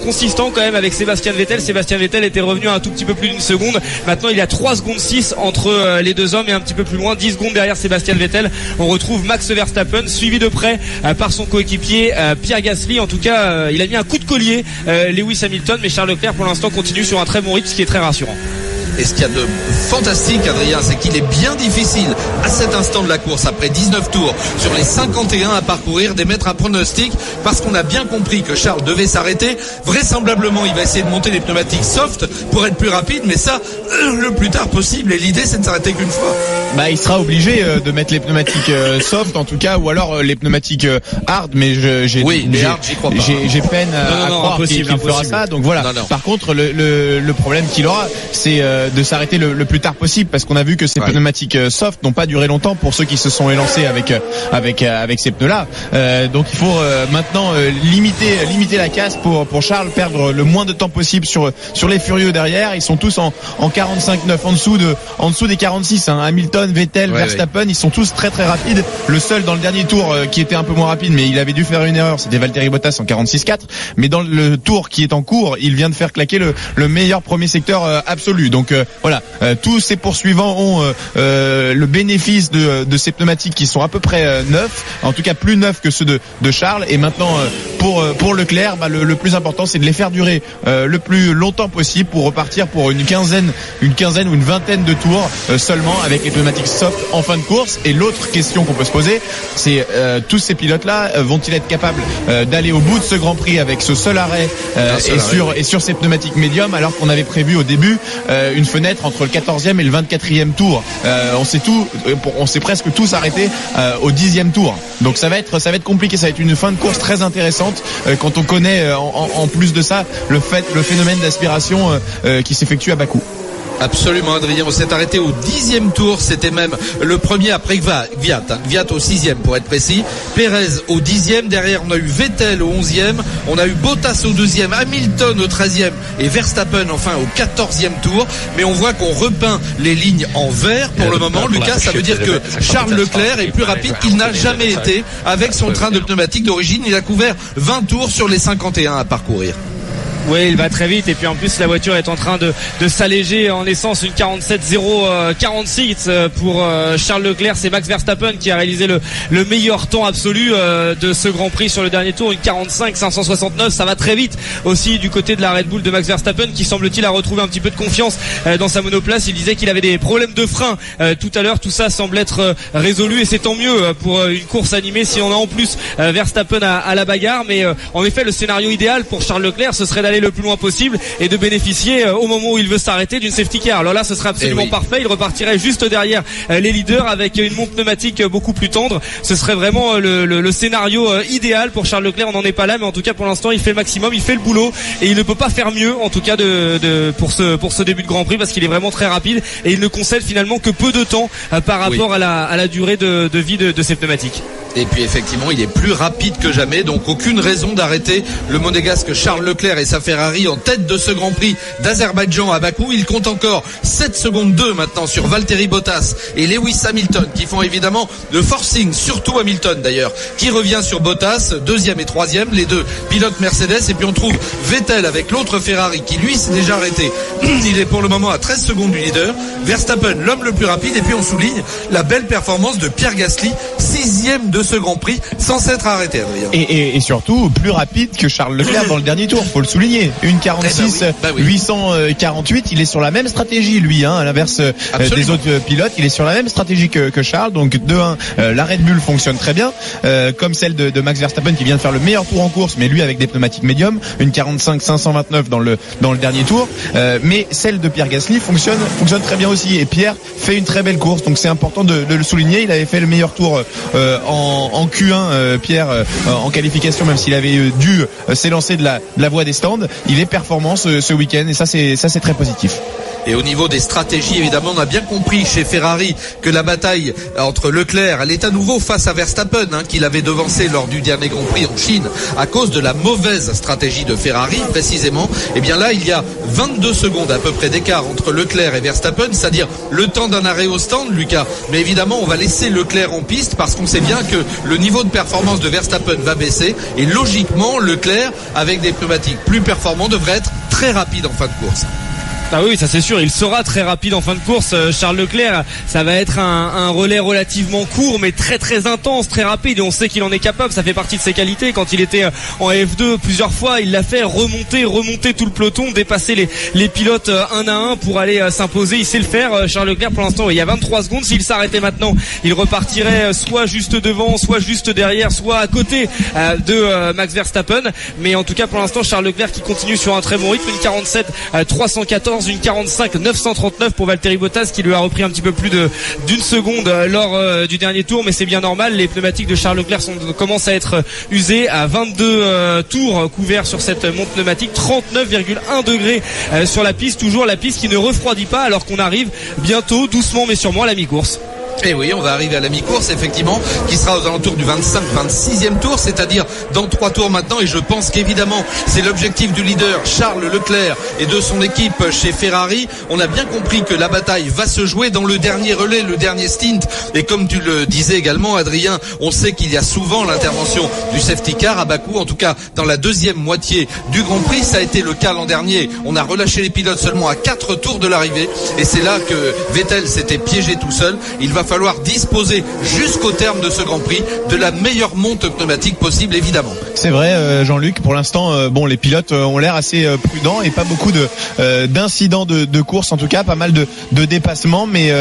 consistant quand même avec Sébastien Vettel. Sébastien Vettel était revenu à un tout petit peu plus d'une seconde. Maintenant il y a 3 secondes 6 entre les deux hommes et un petit peu plus loin, 10 secondes derrière Sébastien Vettel. On retrouve Max Verstappen suivi de près par son coéquipier Pierre Gasly. En tout cas il a mis un coup de collier Lewis Hamilton, mais Charles Leclerc pour l'instant continue sur un très bon rythme, ce qui est très rassurant. Et ce qu'il y a de fantastique, Adrien, c'est qu'il est bien difficile à cet instant de la course, après 19 tours sur les 51 à parcourir, d'émettre un pronostic, parce qu'on a bien compris que Charles devait s'arrêter. Vraisemblablement, il va essayer de monter les pneumatiques soft pour être plus rapide, mais ça, le plus tard possible. Et l'idée, c'est de s'arrêter qu'une fois. Bah, il sera obligé de mettre les pneumatiques soft, en tout cas, ou alors les pneumatiques hard, mais j'ai peine à croire qu'il fera ça. Donc voilà. Non. Par contre, le problème qu'il aura, c'est de s'arrêter le plus tard possible, parce qu'on a vu que ces pneumatiques soft n'ont pas duré longtemps pour ceux qui se sont élancés avec ces pneus-là. Donc il faut maintenant limiter la casse pour Charles, perdre le moins de temps possible sur les furieux derrière. Ils sont tous en 45-9, en dessous des 46. Hein. Hamilton, Vettel, Verstappen, ils sont tous très très rapides. Le seul dans le dernier tour qui était un peu moins rapide, mais il avait dû faire une erreur, c'était Valtteri Bottas en 46-4. Mais dans le tour qui est en cours, il vient de faire claquer le meilleur premier secteur absolu. Donc voilà, tous ces poursuivants ont le bénéfice de ces pneumatiques qui sont à peu près neufs, en tout cas plus neufs que ceux de Charles. Et maintenant pour Leclerc, le plus important c'est de les faire durer le plus longtemps possible pour repartir pour une quinzaine ou une vingtaine de tours seulement avec les pneumatiques soft en fin de course. Et l'autre question qu'on peut se poser, c'est tous ces pilotes-là vont-ils être capables d'aller au bout de ce Grand Prix avec ce seul arrêt et sur ces pneumatiques médium, alors qu'on avait prévu au début une fenêtre entre le 14e et le 24e tour. On s'est presque tous arrêtés au 10e tour. Donc ça va être compliqué, ça va être une fin de course très intéressante quand on connaît en plus de ça le phénomène d'aspiration qui s'effectue à Bakou. Absolument, Adrien, on s'est arrêté au 10e tour, c'était même le premier après Kvyat au 6e pour être précis, Pérez au 10e, derrière on a eu Vettel au 11e, on a eu Bottas au 2e, Hamilton au 13e et Verstappen enfin au 14e tour, mais on voit qu'on repeint les lignes en vert pour le moment. Lucas, ça veut dire que Charles Leclerc est plus rapide qu'il n'a jamais été avec son train de pneumatique d'origine. Il a couvert 20 tours sur les 51 à parcourir. Oui, il va très vite et puis en plus la voiture est en train de s'alléger en essence, une 47-0-46 pour Charles Leclerc. C'est Max Verstappen qui a réalisé le meilleur temps absolu de ce Grand Prix sur le dernier tour, une 45-569. Ça va très vite aussi du côté de la Red Bull de Max Verstappen qui semble-t-il a retrouvé un petit peu de confiance dans sa monoplace. Il disait qu'il avait des problèmes de frein tout à l'heure. Tout ça semble être résolu et c'est tant mieux pour une course animée si on a en plus Verstappen à la bagarre. Mais en effet le scénario idéal pour Charles Leclerc ce serait d'aller le plus loin possible et de bénéficier au moment où il veut s'arrêter d'une safety car. Alors là ce serait absolument parfait, il repartirait juste derrière les leaders avec une monte pneumatique beaucoup plus tendre. Ce serait vraiment le scénario idéal pour Charles Leclerc. On n'en est pas là, mais en tout cas pour l'instant il fait le maximum, il fait le boulot et il ne peut pas faire mieux en tout cas pour ce début de Grand Prix, parce qu'il est vraiment très rapide et il ne concède finalement que peu de temps par rapport à la durée de vie de ses pneumatiques. Et puis effectivement il est plus rapide que jamais, donc aucune raison d'arrêter le monégasque Charles Leclerc et sa Ferrari en tête de ce Grand Prix d'Azerbaïdjan à Bakou. Il compte encore 7 secondes 2 maintenant sur Valtteri Bottas et Lewis Hamilton qui font évidemment le forcing, surtout Hamilton d'ailleurs qui revient sur Bottas, 2e et 3e, les deux pilotes Mercedes. Et puis on trouve Vettel avec l'autre Ferrari qui lui s'est déjà arrêté, il est pour le moment à 13 secondes du leader. Verstappen l'homme le plus rapide, et puis on souligne la belle performance de Pierre Gasly, 6e de ce Grand Prix sans s'être arrêté, Adrien. Et surtout plus rapide que Charles Leclerc dans le dernier tour, faut le souligner. souligner. Une 46 848. Il est sur la même stratégie, lui, à l'inverse des autres pilotes. Il est sur la même stratégie que Charles. Donc 2-1, la Red Bull fonctionne très bien, comme celle de Max Verstappen qui vient de faire le meilleur tour en course, mais lui avec des pneumatiques médium, une 45 529 dans le dernier tour. Mais celle de Pierre Gasly fonctionne très bien aussi. Et Pierre fait une très belle course, donc c'est important de le souligner. Il avait fait le meilleur tour en Q1, Pierre, en qualification, même s'il avait dû s'élancer de la voie des stands. Il est performant ce week-end et ça c'est très positif. Et au niveau des stratégies, évidemment, on a bien compris chez Ferrari que la bataille entre Leclerc, elle est à nouveau face à Verstappen, qu'il avait devancé lors du dernier Grand Prix en Chine à cause de la mauvaise stratégie de Ferrari, précisément. Et bien là, il y a 22 secondes à peu près d'écart entre Leclerc et Verstappen, c'est-à-dire le temps d'un arrêt au stand, Lucas. Mais évidemment, on va laisser Leclerc en piste parce qu'on sait bien que le niveau de performance de Verstappen va baisser et logiquement, Leclerc, avec des pneumatiques plus performants, devrait être très rapide en fin de course. Ah oui, ça c'est sûr, il sera très rapide en fin de course. Charles Leclerc, ça va être un relais relativement court mais très très intense, très rapide, et on sait qu'il en est capable, ça fait partie de ses qualités. Quand il était en F2 plusieurs fois, il l'a fait remonter tout le peloton, dépasser les pilotes un à un pour aller s'imposer. Il sait le faire, Charles Leclerc. Pour l'instant, il y a 23 secondes, s'il s'arrêtait maintenant, il repartirait soit juste devant, soit juste derrière, soit à côté de Max Verstappen. Mais en tout cas, pour l'instant, Charles Leclerc qui continue sur un très bon rythme, une 47 314, une 45 939 pour Valtteri Bottas qui lui a repris un petit peu plus d'une seconde lors du dernier tour, mais c'est bien normal, les pneumatiques de Charles Leclerc commencent à être usées à 22 tours couverts sur cette montre pneumatique, 39,1 degrés sur la piste, toujours la piste qui ne refroidit pas alors qu'on arrive bientôt, doucement mais sûrement, à la mi-course. Et oui, on va arriver à la mi-course, effectivement, qui sera aux alentours du 25-26e tour, c'est-à-dire dans 3 tours maintenant. Et je pense qu'évidemment, c'est l'objectif du leader Charles Leclerc et de son équipe chez Ferrari. On a bien compris que la bataille va se jouer dans le dernier relais, le dernier stint. Et comme tu le disais également, Adrien, on sait qu'il y a souvent l'intervention du safety car à Bakou. En tout cas, dans la deuxième moitié du Grand Prix, ça a été le cas l'an dernier. On a relâché les pilotes seulement à 4 tours de l'arrivée. Et c'est là que Vettel s'était piégé tout seul. Il va falloir disposer jusqu'au terme de ce Grand Prix de la meilleure monte pneumatique possible, évidemment. C'est vrai, Jean-Luc, pour l'instant, les pilotes ont l'air assez prudents et pas beaucoup d'incidents de course, en tout cas, pas mal de dépassements, mais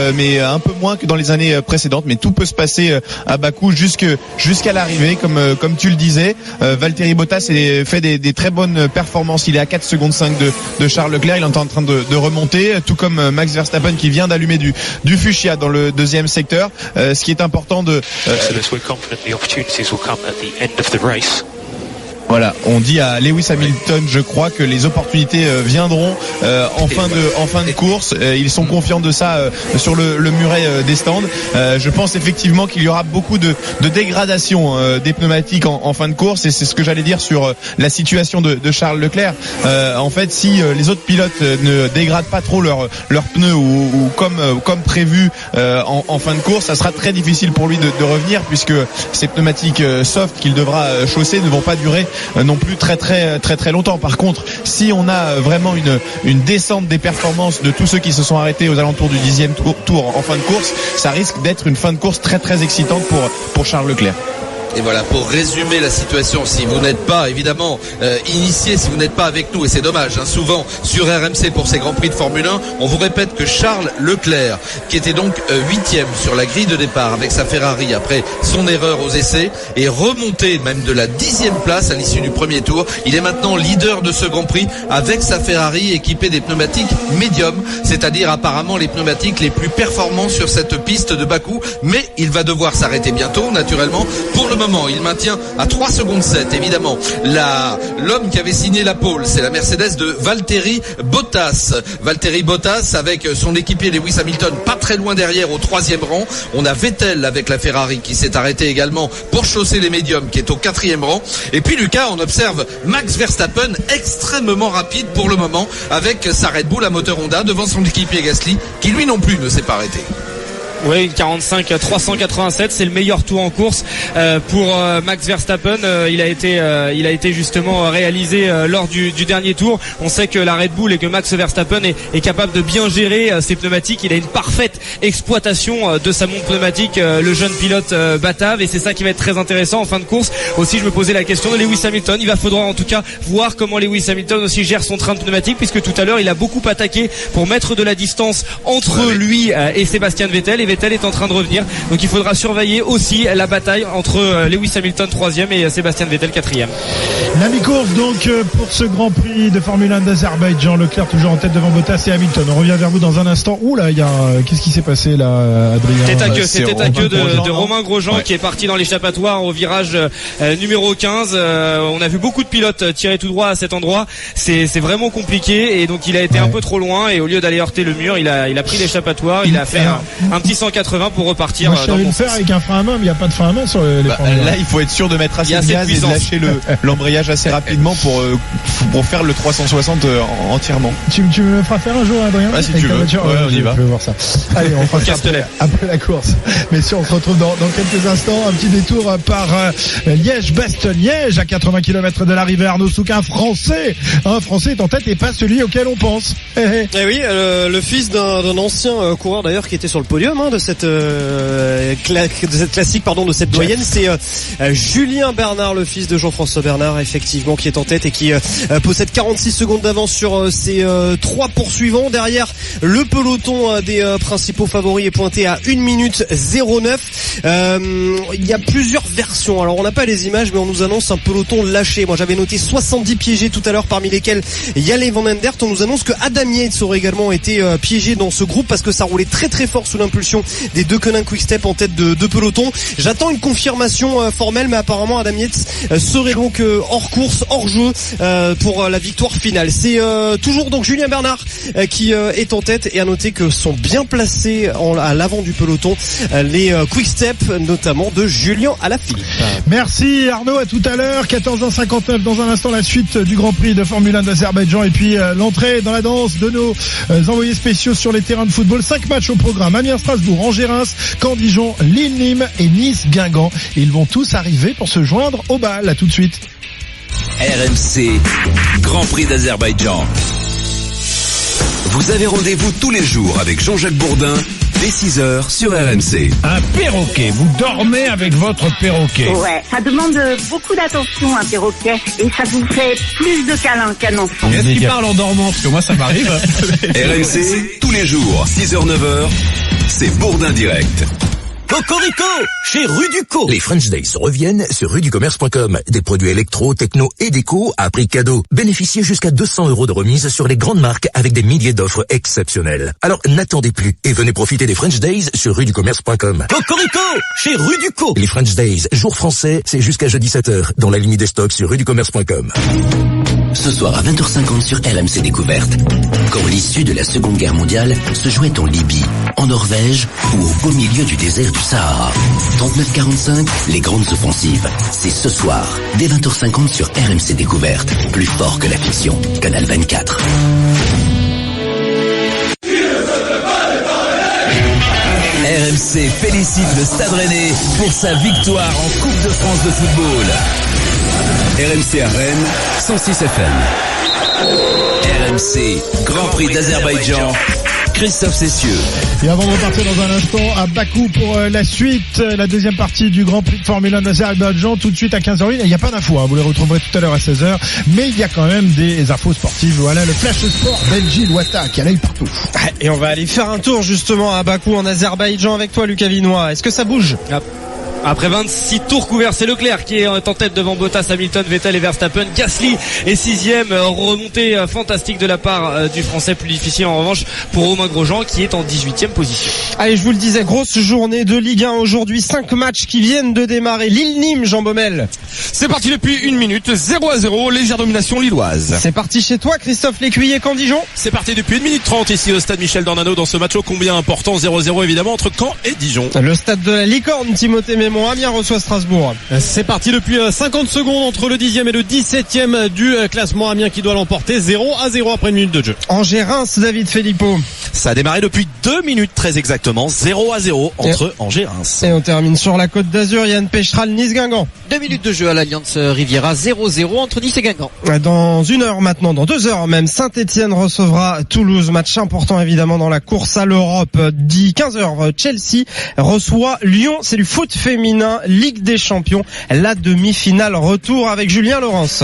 un peu moins que dans les années précédentes. Mais tout peut se passer à Bakou jusqu'à l'arrivée, comme tu le disais. Valtteri Bottas fait des très bonnes performances. Il est à 4 secondes 5 de Charles Leclerc. Il est en train de remonter, tout comme Max Verstappen qui vient d'allumer du fuchsia dans le deuxième secteur. Ce qui est important Voilà, on dit à Lewis Hamilton, je crois, que les opportunités viendront en fin de course. Ils sont confiants de ça sur le muret des stands. Je pense effectivement qu'il y aura beaucoup de dégradation des pneumatiques en fin de course, et c'est ce que j'allais dire sur la situation de Charles Leclerc. En fait, si les autres pilotes ne dégradent pas trop leurs pneus ou comme prévu en fin de course, ça sera très difficile pour lui de revenir, puisque ces pneumatiques soft qu'il devra chausser ne vont pas durer non plus très longtemps. Par contre, si on a vraiment une descente des performances de tous ceux qui se sont arrêtés aux alentours du 10e tour en fin de course, ça risque d'être une fin de course très excitante pour Charles Leclerc. Et voilà, pour résumer la situation, si vous n'êtes pas évidemment initié, si vous n'êtes pas avec nous, et c'est dommage, souvent sur RMC pour ces Grands Prix de Formule 1, on vous répète que Charles Leclerc, qui était donc 8e sur la grille de départ avec sa Ferrari après son erreur aux essais, est remonté même de la 10e place à l'issue du premier tour. Il est maintenant leader de ce Grand Prix avec sa Ferrari équipée des pneumatiques médium, c'est-à-dire apparemment les pneumatiques les plus performants sur cette piste de Bakou, mais il va devoir s'arrêter bientôt, naturellement. Pour le moment, il maintient à 3 secondes 7, évidemment. L'homme qui avait signé la pole, c'est la Mercedes de Valtteri Bottas. Valtteri Bottas avec son équipier Lewis Hamilton pas très loin derrière au 3e rang. On a Vettel avec la Ferrari qui s'est arrêté également pour chausser les médiums, qui est au 4e rang. Et puis Lucas, on observe Max Verstappen extrêmement rapide pour le moment avec sa Red Bull à moteur Honda devant son équipier Gasly qui lui non plus ne s'est pas arrêté. Oui, 387, c'est le meilleur tour en course pour Max Verstappen. Il a été justement réalisé lors du dernier tour. On sait que la Red Bull et que Max Verstappen est capable de bien gérer ses pneumatiques. Il a une parfaite exploitation de sa montre pneumatique, le jeune pilote batave, et c'est ça qui va être très intéressant en fin de course. Aussi, je me posais la question de Lewis Hamilton. Il va falloir en tout cas voir comment Lewis Hamilton aussi gère son train de pneumatique, puisque tout à l'heure il a beaucoup attaqué pour mettre de la distance entre lui et Sébastien Vettel, et Vettel est en train de revenir. Donc il faudra surveiller aussi la bataille entre Lewis Hamilton 3e et Sébastien Vettel 4e. La mi-course donc pour ce Grand Prix de Formule 1 d'Azerbaïdjan. Leclerc toujours en tête devant Bottas et Hamilton. On revient vers vous dans un instant. Ouh là, qu'est-ce qui s'est passé là, Adrien? C'était tête à queue de Romain Grosjean, qui est parti dans l'échappatoire au virage numéro 15. On a vu beaucoup de pilotes tirer tout droit à cet endroit. C'est vraiment compliqué, et donc il a été un peu trop loin, et au lieu d'aller heurter le mur, il a pris l'échappatoire. Il a fait un petit 180 pour repartir. Moi, je savais le faire avec un frein à main, mais il n'y a pas de frein à main sur les là, il faut être sûr de mettre assez de gaz et de lâcher l'embrayage assez rapidement pour faire le 360 entièrement. Tu me feras faire un jour, Adrien? Si tu veux. On y va. Je veux voir ça. Allez, on fera ça après la course. Mais si on se retrouve dans quelques instants, un petit détour par Liège-Bastogne-Liège à 80 km de l'arrivée. Arnaud Souk, un Français est en tête, et pas celui auquel on pense. Eh oui, le fils d'un ancien coureur d'ailleurs qui était sur le podium de cette classique, de cette doyenne, c'est Julien Bernard, le fils de Jean-François Bernard, effectivement, qui est en tête et qui possède 46 secondes d'avance sur ses 3 poursuivants. Derrière, le peloton des principaux favoris est pointé à 1 minute 09. Il y a plusieurs versions. Alors on n'a pas les images, mais on nous annonce un peloton lâché. Moi j'avais noté 70 piégés tout à l'heure, parmi lesquels Jelle Van Endert. On nous annonce que Adam Yates aurait également été piégé dans ce groupe, parce que ça roulait très très fort sous l'impulsion des deux Koenig Quick-Step en tête de peloton. J'attends une confirmation formelle, mais apparemment Adam Yates serait donc hors course, hors jeu pour la victoire finale. C'est toujours donc Julien Bernard qui est en tête, et à noter que sont bien placés à l'avant du peloton les Quick-Step, notamment de Julien Alaphilippe. Merci Arnaud, à tout à l'heure. 14h59, dans un instant la suite du Grand Prix de Formule 1 d'Azerbaïdjan, et puis l'entrée dans la danse de nos envoyés spéciaux sur les terrains de football. 5 matchs au programme: Amiens-Strasbourg, Angers-Reims, Caen-Dijon, Lille-Nîmes et Nice-Guingamp. Ils vont tous arriver pour se joindre au bal. À tout de suite. RMC, Grand Prix d'Azerbaïdjan. Vous avez rendez-vous tous les jours avec Jean-Jacques Bourdin dès 6h sur RMC. Un perroquet, vous dormez avec votre perroquet. Ouais, ça demande beaucoup d'attention, un perroquet, et ça vous fait plus de câlins qu'un enfant. Est-ce qu'il parle en dormant? Parce que moi ça m'arrive. RMC, tous les jours, 6h-9h, c'est Bourdin Direct. Cocorico, chez Rue du Co. Les French Days reviennent sur rueducommerce.com. Des produits électro, techno et déco à prix cadeau. Bénéficiez jusqu'à 200 € de remise sur les grandes marques avec des milliers d'offres exceptionnelles. Alors n'attendez plus et venez profiter des French Days sur rueducommerce.com. Cocorico, chez Rue du Co. Les French Days, jour français, c'est jusqu'à jeudi 7h dans la limite des stocks sur rueducommerce.com. Ce soir à 20h50 sur RMC Découverte. Quand l'issue de la Seconde Guerre mondiale se jouait en Libye, en Norvège ou au beau milieu du désert du Sahara. 39-45, les grandes offensives. C'est ce soir, dès 20h50 sur RMC Découverte. Plus fort que la fiction. Canal 24. RMC félicite le Stade Rennais pour sa victoire en Coupe de France de football. RMC à Rennes, 106 FM. RMC, Grand Prix d'Azerbaïdjan, Christophe Cessieux. Et avant de repartir dans un instant à Bakou pour la suite, la deuxième partie du Grand Prix de Formule 1 d'Azerbaïdjan, tout de suite à 15h01. Il n'y a pas d'infos, vous les retrouverez tout à l'heure à 16h, mais il y a quand même des infos sportives. Voilà le Flash Sport d'Elgil Ouattara qui a l'œil partout. Et on va aller faire un tour justement à Bakou en Azerbaïdjan avec toi, Lucas Vinois. Est-ce que ça bouge? Après 26 tours couverts, c'est Leclerc qui est en tête devant Bottas, Hamilton, Vettel et Verstappen. Gasly est 6ème, remontée fantastique de la part du Français. Plus difficile en revanche pour Romain Grosjean qui est en 18ème position. Allez, je vous le disais, grosse journée de Ligue 1 aujourd'hui. 5 matchs qui viennent de démarrer. Lille-Nîmes, Jean Baumel. C'est parti depuis 1 minute, 0-0, légère domination lilloise. C'est parti chez toi, Christophe Lécuyer, Caen-Dijon. C'est parti depuis 1 minute 30 ici au stade Michel Dornano dans ce match ô combien important, 0-0 évidemment entre Caen et Dijon. Le stade de la Licorne, Timothée Mémon. Clermont. Amiens reçoit Strasbourg. C'est parti depuis 50 secondes entre le 10e et le 17e du classement. Amiens qui doit l'emporter 0-0 après une minute de jeu. Angers-Reims, David Filippo. Ça a démarré depuis 2 minutes très exactement, 0-0 entre Angers et Reims. Et on termine sur la Côte d'Azur, Yann Pécheral, Nice-Guingamp. 2 minutes de jeu à l'Alliance Riviera, 0-0 entre Nice et Guingamp. Dans 1 heure maintenant, dans 2 heures même, Saint-Etienne recevra Toulouse. Match important évidemment dans la course à l'Europe. 15h, Chelsea reçoit Lyon. C'est du foot féminin, Ligue des Champions. La demi-finale retour avec Julien Laurence.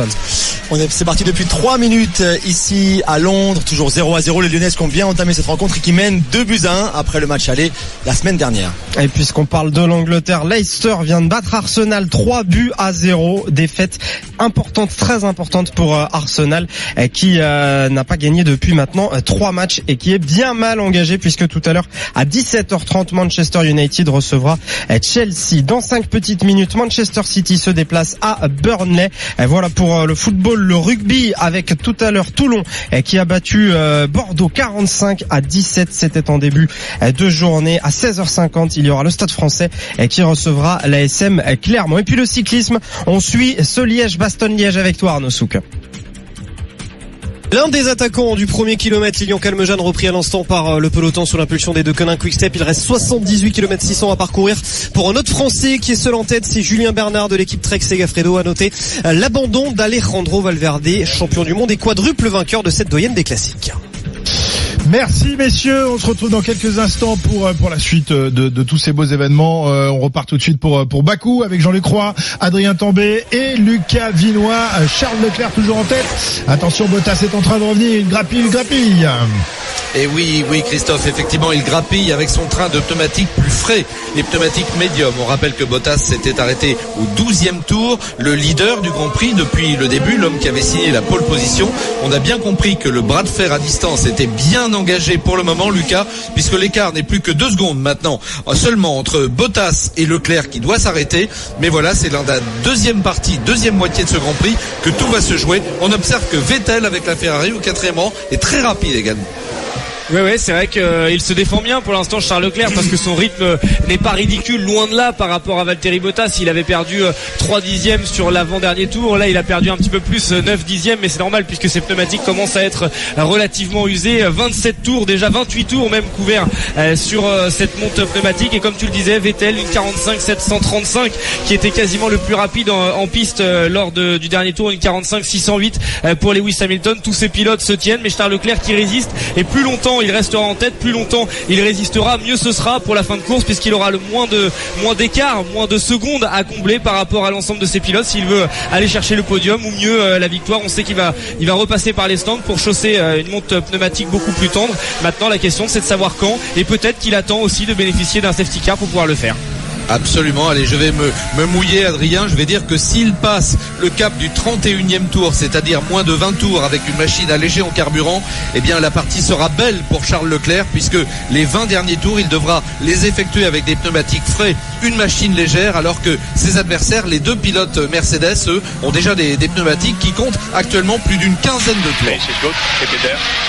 C'est parti depuis 3 minutes ici à Londres, toujours 0-0. Les Lyonnaises qui ont bien entamé cette rencontre et qui mènent 2-1 après le match aller la semaine dernière. Et puisqu'on parle de l'Angleterre, Leicester vient de battre Arsenal 3-0. Défaite importante, très importante pour Arsenal qui n'a pas gagné depuis maintenant 3 matchs et qui est bien mal engagé puisque tout à l'heure à 17h30 Manchester United recevra Chelsea. Dans 5 petites minutes, Manchester City se déplace à Burnley. Voilà pour le football. Le rugby avec tout à l'heure Toulon qui a battu Bordeaux 45-17. C'était en début de journée. À 16h50, il y aura le Stade Français qui recevra l'ASM Clermont. Et puis le cyclisme, on suit ce Liège-Bastogne-Liège avec toi Arnaud Souk. L'un des attaquants du premier kilomètre, Lilian Calmejane, repris à l'instant par le peloton sous l'impulsion des Deceuninck Quick-Step. Il reste 78 km 600 à parcourir pour un autre Français qui est seul en tête. C'est Julien Bernard de l'équipe Trek Segafredo. À noter l'abandon d'Alejandro Valverde, champion du monde et quadruple vainqueur de cette doyenne des classiques. Merci messieurs, on se retrouve dans quelques instants pour la suite de tous ces beaux événements. On repart tout de suite pour Bakou avec Jean-Luc Roy, Adrien Tambay et Lucas Vinoy. Charles Leclerc toujours en tête. Attention, Bottas est en train de revenir, il grappille. Et oui Christophe, effectivement il grappille avec son train de pneumatiques plus frais, les pneumatiques médium. On rappelle que Bottas s'était arrêté au 12e tour, le leader du Grand Prix depuis le début, l'homme qui avait signé la pole position. On a bien compris que le bras de fer à distance était bien engagé pour le moment, Lucas, puisque l'écart n'est plus que 2 secondes maintenant seulement entre Bottas et Leclerc qui doit s'arrêter. Mais voilà, c'est dans la deuxième moitié de ce Grand Prix que tout va se jouer. On observe que Vettel avec la Ferrari au 4e rang est très rapide également. Ouais, c'est vrai qu'il se défend bien pour l'instant Charles Leclerc parce que son rythme n'est pas ridicule, loin de là par rapport à Valtteri Bottas. Il avait perdu 3 dixièmes sur l'avant-dernier tour, là il a perdu un petit peu plus, 9 dixièmes, mais c'est normal puisque ses pneumatiques commencent à être relativement usées. 27 tours, déjà 28 tours même couverts sur cette monte pneumatique. Et comme tu le disais, Vettel, une 45-735 qui était quasiment le plus rapide en piste lors du dernier tour, une 45-608 pour Lewis Hamilton. Tous ces pilotes se tiennent, mais Charles Leclerc qui résiste, et plus longtemps il restera en tête, plus longtemps il résistera, mieux ce sera pour la fin de course puisqu'il aura le moins d'écart, moins de secondes à combler par rapport à l'ensemble de ses pilotes s'il veut aller chercher le podium ou mieux la victoire. On sait qu'il va repasser par les stands pour chausser une monte pneumatique beaucoup plus tendre. Maintenant la question c'est de savoir quand, et peut-être qu'il attend aussi de bénéficier d'un safety car pour pouvoir le faire. Absolument, allez, je vais me mouiller, Adrien. Je vais dire que s'il passe le cap du 31e tour, c'est-à-dire moins de 20 tours avec une machine allégée en carburant, eh bien la partie sera belle pour Charles Leclerc puisque les 20 derniers tours, il devra les effectuer avec des pneumatiques frais, une machine légère, alors que ses adversaires, les 2 pilotes Mercedes, eux, ont déjà des pneumatiques qui comptent actuellement plus d'une quinzaine de tours.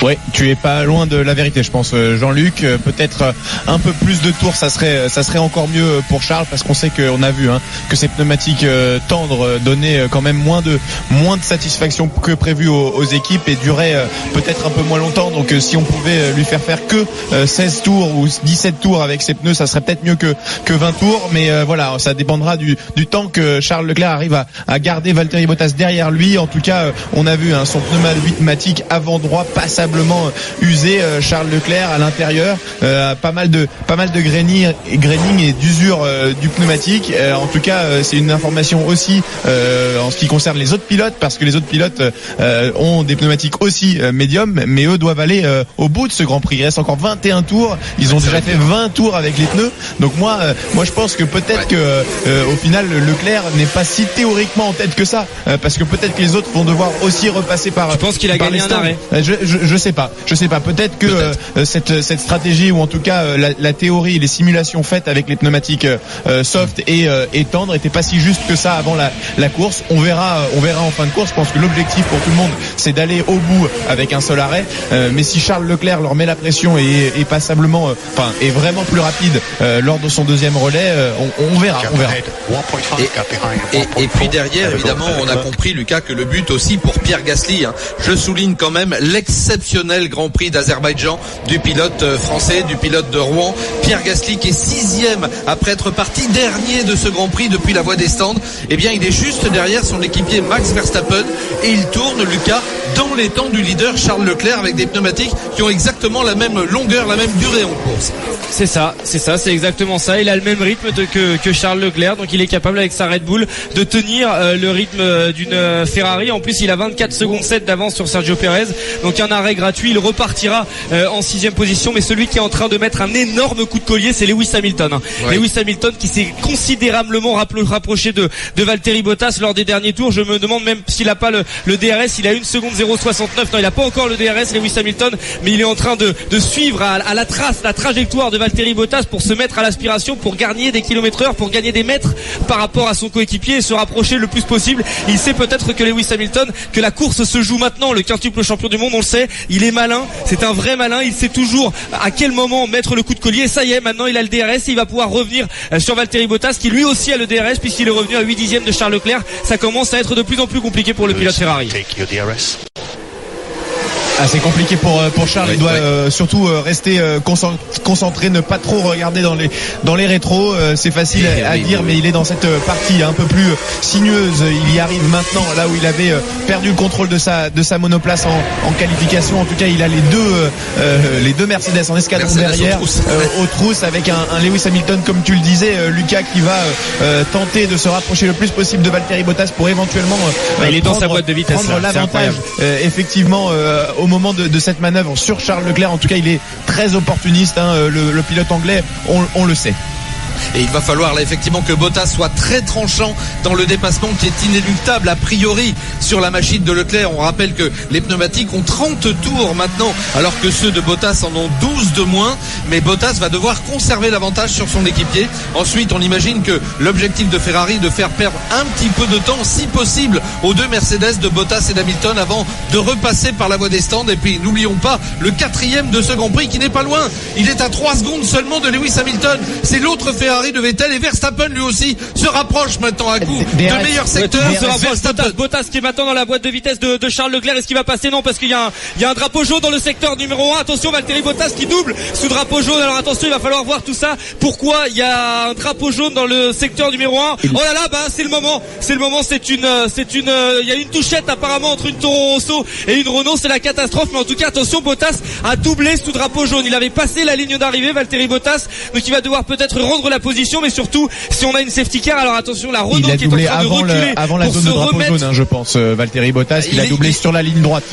Ouais, tu es pas loin de la vérité, je pense, Jean-Luc. Peut-être un peu plus de tours, ça serait encore mieux pour Charles, parce qu'on sait qu'on a vu que ces pneumatiques tendres donnaient quand même moins de satisfaction que prévu aux équipes et duraient peut-être un peu moins longtemps. Donc si on pouvait lui faire que 16 tours ou 17 tours avec ses pneus, ça serait peut-être mieux que 20 tours. Mais voilà, ça dépendra du temps que Charles Leclerc arrive à garder Valtteri Bottas derrière lui. En tout cas, on a vu son pneumatique avant droit passablement usé. Charles Leclerc à l'intérieur, pas mal de graining et d'usure du pneumatique. En tout cas, c'est une information aussi en ce qui concerne les autres pilotes, parce que les autres pilotes ont des pneumatiques aussi médium, mais eux doivent aller au bout de ce Grand Prix. Il reste encore 21 tours. Ils ont déjà fait 20 tours avec les pneus. Donc moi je pense que peut-être que au final Leclerc n'est pas si théoriquement en tête que ça, parce que peut-être que les autres vont devoir aussi repasser par. Je pense qu'il a gagné un arrêt. Je sais pas. Peut-être que cette stratégie, ou en tout cas la théorie, les simulations faites avec les pneumatiques soft et tendre, était pas si juste que ça avant la course. On verra en fin de course. Je pense que l'objectif pour tout le monde, c'est d'aller au bout avec un seul arrêt. Mais si Charles Leclerc leur met la pression et passablement, est vraiment plus rapide lors de son deuxième relais, on verra. Et puis derrière, évidemment, on a compris, Lucas, que le but aussi pour Pierre Gasly, je souligne quand même l'exceptionnel Grand Prix d'Azerbaïdjan du pilote français, du pilote de Rouen, Pierre Gasly, qui est 6e après être parti dernier de ce Grand Prix depuis la voie des stands. Eh bien, il est juste derrière son équipier Max Verstappen et il tourne, Lucas, dans les temps du leader Charles Leclerc avec des pneumatiques qui ont exactement la même longueur, la même durée en course. C'est ça, c'est exactement ça. Il a le même rythme que Charles Leclerc, donc il est capable avec sa Red Bull de tenir le rythme d'une Ferrari. En plus, il a 24 secondes 7 d'avance sur Sergio Perez, donc un arrêt gratuit. Il repartira en 6e position, mais celui qui est en train de mettre un énorme coup de collier, c'est Lewis Hamilton. Ouais. Lewis Hamilton qui s'est considérablement rapproché de Valtteri Bottas lors des derniers tours. Je me demande même s'il a pas le DRS. Il a 1 seconde 0,69. Non, il a pas encore le DRS, Lewis Hamilton, mais il est en train de suivre à la trajectoire de Valtteri Bottas pour se mettre à l'aspiration, pour gagner des kilomètres-heure, pour gagner des mètres par rapport à son coéquipier et se rapprocher le plus possible. Il sait peut-être que Lewis Hamilton, que la course se joue maintenant. Le quintuple champion du monde, on le sait, il est malin, c'est un vrai malin. Il sait toujours à quel moment mettre le coup de collier. Et ça y est, maintenant il a le DRS et il va pouvoir revenir sur Valtteri Bottas, qui lui aussi a le DRS puisqu'il est revenu à 8 dixièmes de Charles Leclerc. Ça commence à être de plus en plus compliqué pour le pilote Ferrari. C'est compliqué pour Charles. Il doit surtout rester concentré, ne pas trop regarder dans les rétros. C'est facile à dire, mais il est dans cette partie un peu plus sinueuse. Il y arrive maintenant, là où il avait perdu le contrôle de sa monoplace en qualification. En tout cas, il a les deux Mercedes en escadron derrière, aux trousses, avec un Lewis Hamilton, comme tu le disais, Lucas, qui va tenter de se rapprocher le plus possible de Valtteri Bottas pour éventuellement il est dans sa boîte de vitesse, prendre l'avantage effectivement au moment de cette manœuvre sur Charles Leclerc. En tout cas, il est très opportuniste, le pilote anglais, on le sait. Et il va falloir là effectivement que Bottas soit très tranchant dans le dépassement qui est inéluctable a priori sur la machine de Leclerc. On rappelle que les pneumatiques ont 30 tours maintenant alors que ceux de Bottas en ont 12 de moins, mais Bottas va devoir conserver l'avantage sur son équipier. Ensuite, on imagine que l'objectif de Ferrari de faire perdre un petit peu de temps si possible aux deux Mercedes de Bottas et d'Hamilton avant de repasser par la voie des stands. Et puis n'oublions pas le 4e de ce Grand Prix qui n'est pas loin, il est à 3 secondes seulement de Lewis Hamilton. C'est l'autre Ferrari de Vettel, et Verstappen lui aussi se rapproche maintenant à coup de meilleur secteur. Bottas qui est maintenant dans la boîte de vitesse de Charles Leclerc. Est-ce qu'il va passer? Non, parce qu'il y a un drapeau jaune dans le secteur numéro 1. Attention, Valtteri Bottas qui double sous drapeau jaune. Alors attention, il va falloir voir tout ça. Pourquoi il y a un drapeau jaune dans le secteur numéro 1? Oh là là, c'est le moment. Il y a une touchette apparemment entre une Toro Rosso et une Renault. C'est la catastrophe. Mais en tout cas, attention, Bottas a doublé sous drapeau jaune. Il avait passé la ligne d'arrivée, Valtteri Bottas. Donc il va devoir peut-être rendre la position, mais surtout si on a une safety car, alors attention, la Renault qui est en train de reculer avant la zone de drapeau jaune, je pense, Valtteri Bottas, il a doublé sur la ligne droite.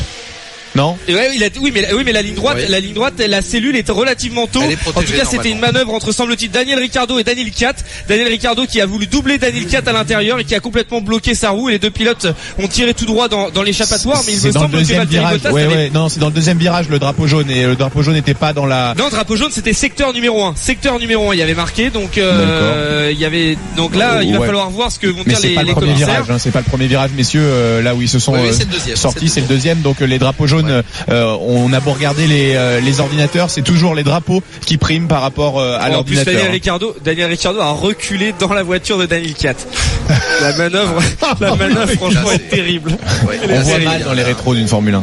Non? Oui, mais la ligne droite, la cellule est relativement tôt. En tout cas, c'était une manœuvre entre, semble-t-il, Daniel Ricciardo et Daniel Kiat. Daniel Ricciardo qui a voulu doubler Daniel Kiat à l'intérieur et qui a complètement bloqué sa roue. Et les deux pilotes ont tiré tout droit dans l'échappatoire, mais il me semble que Valtteri Bottas non, c'est dans le deuxième virage, le drapeau jaune, et le drapeau jaune n'était pas dans la... Non, le drapeau jaune, c'était secteur numéro 1. Secteur numéro 1, il y avait marqué, donc, il y avait, donc là, il va falloir voir ce que vont dire les commissaires. C'est pas le premier virage, messieurs, là où ils se sont sortis, c'est le deuxième, donc les drapeaux jaunes, on a beau regarder les ordinateurs, c'est toujours les drapeaux qui priment par rapport à l'ordinateur. Daniel Ricciardo a reculé dans la voiture de Daniel Kiat. La manœuvre franchement est terrible. On voit mal dans les rétros d'une Formule 1.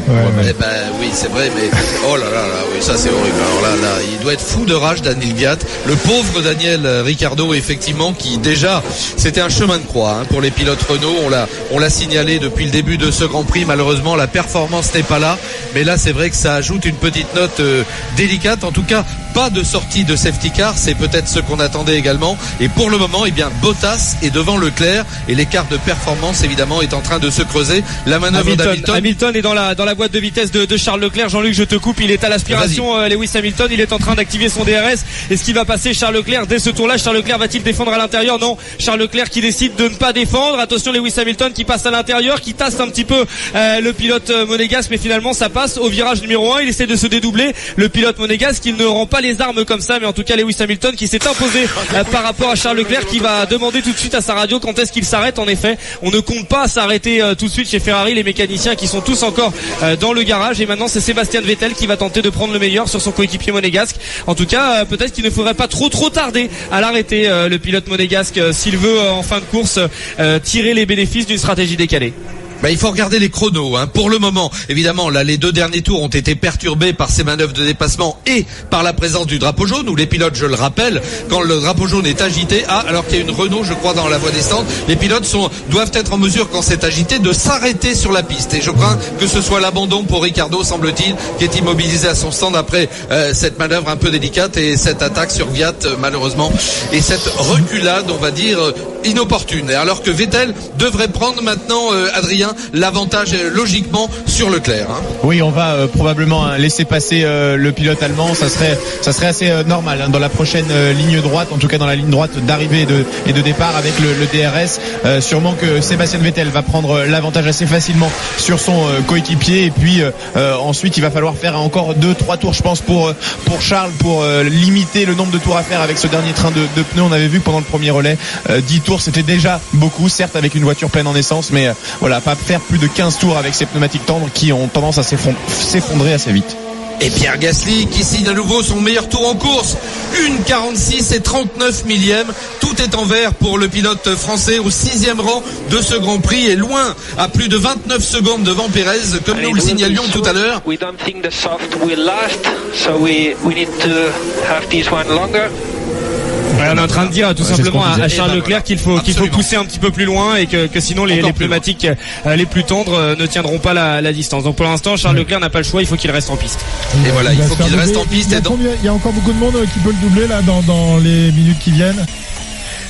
Oui, c'est vrai, mais oh là là, oui, ça c'est horrible. Alors là, il doit être fou de rage, Daniel Kiat, le pauvre Daniel Ricciardo, effectivement, qui déjà c'était un chemin de croix pour les pilotes Renault. On l'a signalé depuis le début de ce Grand Prix. Malheureusement, la performance n'est pas là, mais là c'est vrai que ça ajoute une petite note délicate. En tout cas, pas de sortie de safety car, c'est peut-être ce qu'on attendait également. Et pour le moment, Bottas est devant Leclerc Leclerc et l'écart de performance évidemment est en train de se creuser. La manœuvre d'Hamilton. Hamilton est dans la boîte de vitesse de Charles Leclerc. Jean-Luc, je te coupe, il est à l'aspiration. Lewis Hamilton, il est en train d'activer son DRS. Est-ce qu'il va passer Charles Leclerc dès ce tour-là? Charles Leclerc va-t-il défendre à l'intérieur? Non, Charles Leclerc qui décide de ne pas défendre. Attention, Lewis Hamilton qui passe à l'intérieur, qui tasse un petit peu le pilote monégasque, mais finalement ça passe au virage numéro 1. Il essaie de se dédoubler, le pilote monégasque, il ne rend pas les armes comme ça, mais en tout cas Lewis Hamilton qui s'est imposé par rapport à Charles Leclerc, qui va demander tout de suite à sa radio quand est-ce qu'il s'arrête. En effet, on ne compte pas s'arrêter tout de suite chez Ferrari, les mécaniciens qui sont tous encore dans le garage, et maintenant c'est Sébastien Vettel qui va tenter de prendre le meilleur sur son coéquipier monégasque. En tout cas, peut-être qu'il ne faudrait pas trop tarder à l'arrêter, le pilote monégasque, s'il veut en fin de course tirer les bénéfices d'une stratégie décalée. Il faut regarder les chronos. Pour le moment, évidemment, là, les 2 derniers tours ont été perturbés par ces manœuvres de dépassement et par la présence du drapeau jaune, où les pilotes, je le rappelle, quand le drapeau jaune est agité, alors qu'il y a une Renault, je crois, dans la voie descente, les pilotes doivent être en mesure, quand c'est agité, de s'arrêter sur la piste. Et je crains que ce soit l'abandon pour Ricciardo, semble-t-il, qui est immobilisé à son stand après cette manœuvre un peu délicate et cette attaque sur Viat, malheureusement, et cette reculade, on va dire, inopportune. Alors que Vettel devrait prendre maintenant, Adrien, l'avantage logiquement sur Leclerc. Oui, on va probablement laisser passer le pilote allemand. Ça serait assez normal dans la prochaine ligne droite, en tout cas dans la ligne droite d'arrivée et de départ avec le DRS. Sûrement que Sébastien Vettel va prendre l'avantage assez facilement sur son coéquipier, et puis ensuite il va falloir faire encore 2-3 tours, je pense, pour Charles, pour limiter le nombre de tours à faire avec ce dernier train de pneus. On avait vu pendant le premier relais 10 tours, c'était déjà beaucoup, certes avec une voiture pleine en essence, mais voilà, pas faire plus de 15 tours avec ces pneumatiques tendres qui ont tendance à s'effondrer assez vite. Et Pierre Gasly qui signe à nouveau son meilleur tour en course, 1,46 et 39 millièmes. Tout est en vert pour le pilote français au 6e rang de ce Grand Prix, et loin à plus de 29 secondes devant Pérez, comme nous le signalions tout à l'heure. We don't think the soft will last, so we need to have this one longer. On est en train de dire tout simplement à Charles Leclerc qu'il faut pousser un petit peu plus loin, et que sinon les pneumatiques les plus tendres ne tiendront pas la distance. Donc pour l'instant, Charles Leclerc n'a pas le choix, il faut qu'il reste en piste. Et voilà, il faut qu'il reste en piste. Il y a encore beaucoup de monde qui peut le doubler là dans les minutes qui viennent.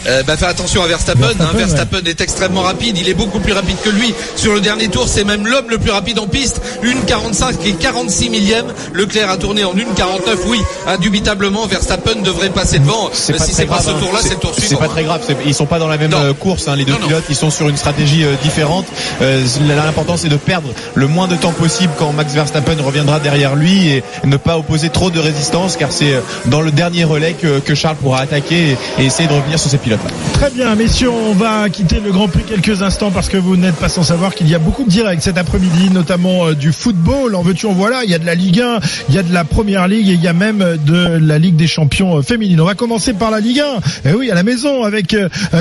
Fais attention à Verstappen. Verstappen est extrêmement rapide, il est beaucoup plus rapide que lui sur le dernier tour, c'est même l'homme le plus rapide en piste, 1,45 et 46 millièmes. Leclerc a tourné en 1,49. Oui, indubitablement Verstappen devrait passer devant. Si c'est pas ce tour-là, c'est le tour suivant. C'est pas très grave, ils sont pas dans la même course, les deux pilotes, ils sont sur une stratégie différente. L'important c'est de perdre le moins de temps possible quand Max Verstappen reviendra derrière lui, et ne pas opposer trop de résistance, car c'est dans le dernier relais que Charles pourra attaquer et essayer de revenir sur ses pilotes. Très bien, messieurs, on va quitter le Grand Prix quelques instants, parce que vous n'êtes pas sans savoir qu'il y a beaucoup de directs cet après-midi, notamment du football. En veux-tu, en voilà, il y a de la Ligue 1, il y a de la Première Ligue, et il y a même de la Ligue des Champions féminine. On va commencer par la Ligue 1, et oui, à la maison, avec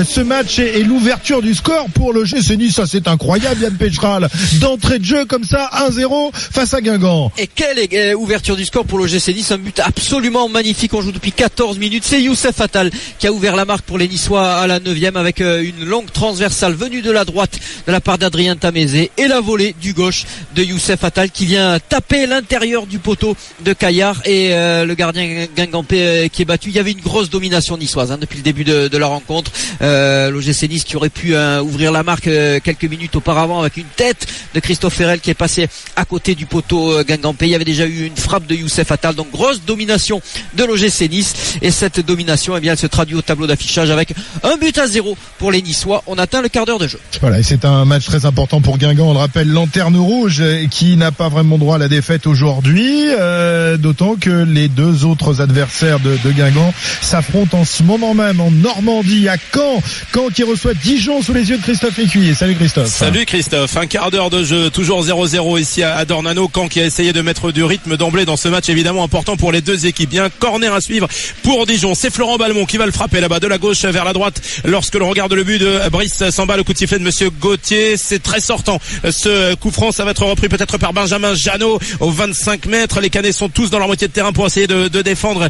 ce match et l'ouverture du score pour le l'OGC Nice. Ça, c'est incroyable, Yann Pécheral, d'entrée de jeu comme ça, 1-0 face à Guingamp. Et quelle ouverture du score pour l'OGC Nice, un but absolument magnifique. On joue depuis 14 minutes, c'est Youssef Attal qui a ouvert la marque pour les Niçois à la 9e, avec une longue transversale venue de la droite de la part d'Adrien Tamézé, et la volée du gauche de Youssef Attal qui vient taper l'intérieur du poteau de Caillard, et le gardien guingampais qui est battu. Il y avait une grosse domination niçoise depuis le début de la rencontre. L'OGC Nice qui aurait pu ouvrir la marque quelques minutes auparavant avec une tête de Christophe Ferrel qui est passé à côté du poteau guingampais. Il y avait déjà eu une frappe de Youssef Attal, donc grosse domination de l'OGC Nice, et cette domination, elle se traduit au tableau d'affichage avec 1-0 pour les Niçois. On atteint le quart d'heure de jeu. Voilà, et c'est un match très important pour Guingamp. On le rappelle, lanterne rouge qui n'a pas vraiment droit à la défaite aujourd'hui, d'autant que les deux autres adversaires de Guingamp s'affrontent en ce moment même en Normandie, à Caen. Caen qui reçoit Dijon sous les yeux de Christophe Écuyer. Salut Christophe. Salut Christophe. Un quart d'heure de jeu, toujours 0-0 ici à Dornano. Caen qui a essayé de mettre du rythme d'emblée dans ce match, évidemment important pour les deux équipes. Bien, corner à suivre pour Dijon. C'est Florent Balmont qui va le frapper là-bas de la gauche vers la droite. Lorsque l'on regarde le but de Brice Samba, le coup de sifflet de monsieur Gauthier, c'est très sortant. Ce coup franc, ça va être repris peut-être par Benjamin Janot au 25 mètres. Les Canets sont tous dans leur moitié de terrain pour essayer de défendre.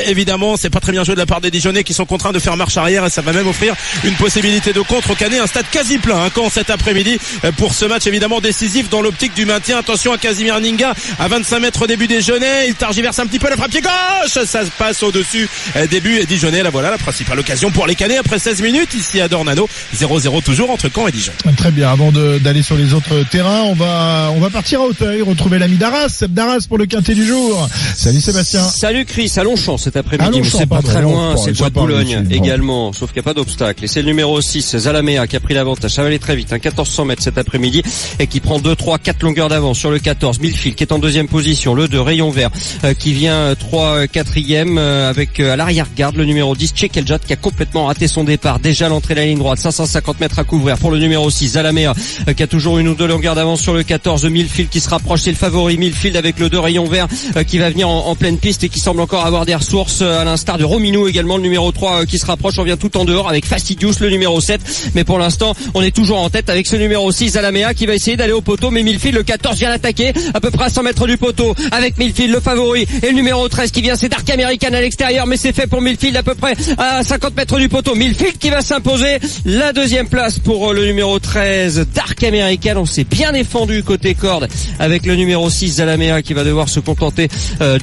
Évidemment, c'est pas très bien joué de la part des Dijonnais qui sont contraints de faire marche arrière, et ça va même offrir une possibilité de contre aux Canets. Un stade quasi plein, Caen cet après-midi pour ce match évidemment décisif dans l'optique du maintien. Attention à Casimir Ninga à 25 mètres début des Dijonnais. Il targiverse un petit peu, le frappe pied gauche, ça se passe au-dessus des buts Dijonnais. Là voilà la principale occasion pour les les Canets après 16 minutes ici à Dornano. 0-0 toujours entre Caen et Dijon. Très bien, avant d'aller sur les autres terrains, on va partir à Auteuil, retrouver l'ami d'Arras, Seb d'Arras pour le quintet du jour. Salut Sébastien. Salut Chris, à Longchamp cet après-midi, mais c'est pas très loin, c'est le Bois de Boulogne également, sauf qu'il n'y a pas d'obstacle. Et c'est le numéro 6, Zalamea, qui a pris l'avantage, ça va aller très vite, 1400 mètres cet après-midi, et qui prend 2, 3, 4 longueurs d'avance sur le 14, Millfield, qui est en deuxième position, le 2, Rayon Vert, qui vient 3, 4e, avec à l'arrière-garde, le numéro 10, Tchekeljat, qui a complètement raté son départ, déjà l'entrée de la ligne droite, 550 mètres à couvrir pour le numéro 6, Zalamea, qui a toujours une ou deux longueurs d'avance sur le 14, Millfield qui se rapproche, c'est le favori, Millfield avec le 2, Rayon Vert, qui va venir en pleine piste et qui semble encore avoir des ressources, à l'instar de Romino également, le numéro 3 qui se rapproche, on vient tout en dehors avec Fastidious, le numéro 7, mais pour l'instant on est toujours en tête avec ce numéro 6, Zalamea, qui va essayer d'aller au poteau, mais Millfield, le 14 vient l'attaquer à peu près à 100 mètres du poteau, avec Millfield le favori, et le numéro 13 qui vient, c'est Dark American à l'extérieur, mais c'est fait pour Millfield à peu près à 50 mètres du poteau, Millfield qui va s'imposer, la deuxième place pour le numéro 13, Dark American. On s'est bien défendu côté corde avec le numéro 6, Zalamea, qui va devoir se contenter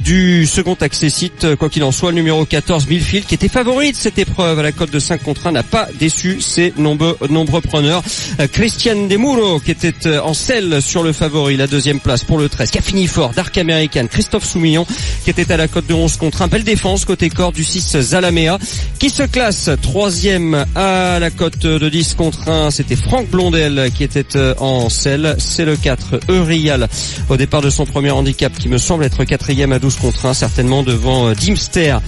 du second accessite. Quoi qu'il en soit, le numéro 14, Millfield, qui était favori de cette épreuve à la cote de 5 contre 1, n'a pas déçu ses nombreux preneurs. Christian Demuro, qui était en selle sur le favori, la deuxième place pour le 13, qui a fini fort, Dark American. Christophe Soumillon, qui était à la cote de 11 contre 1. Belle défense côté corde du 6, Zalamea, qui se classe troisième à la cote de 10 contre 1. C'était Franck Blondel qui était en selle. C'est le 4, Eurial, au départ de son premier handicap, qui me semble être 4e à 12 contre 1, certainement devant Dimster,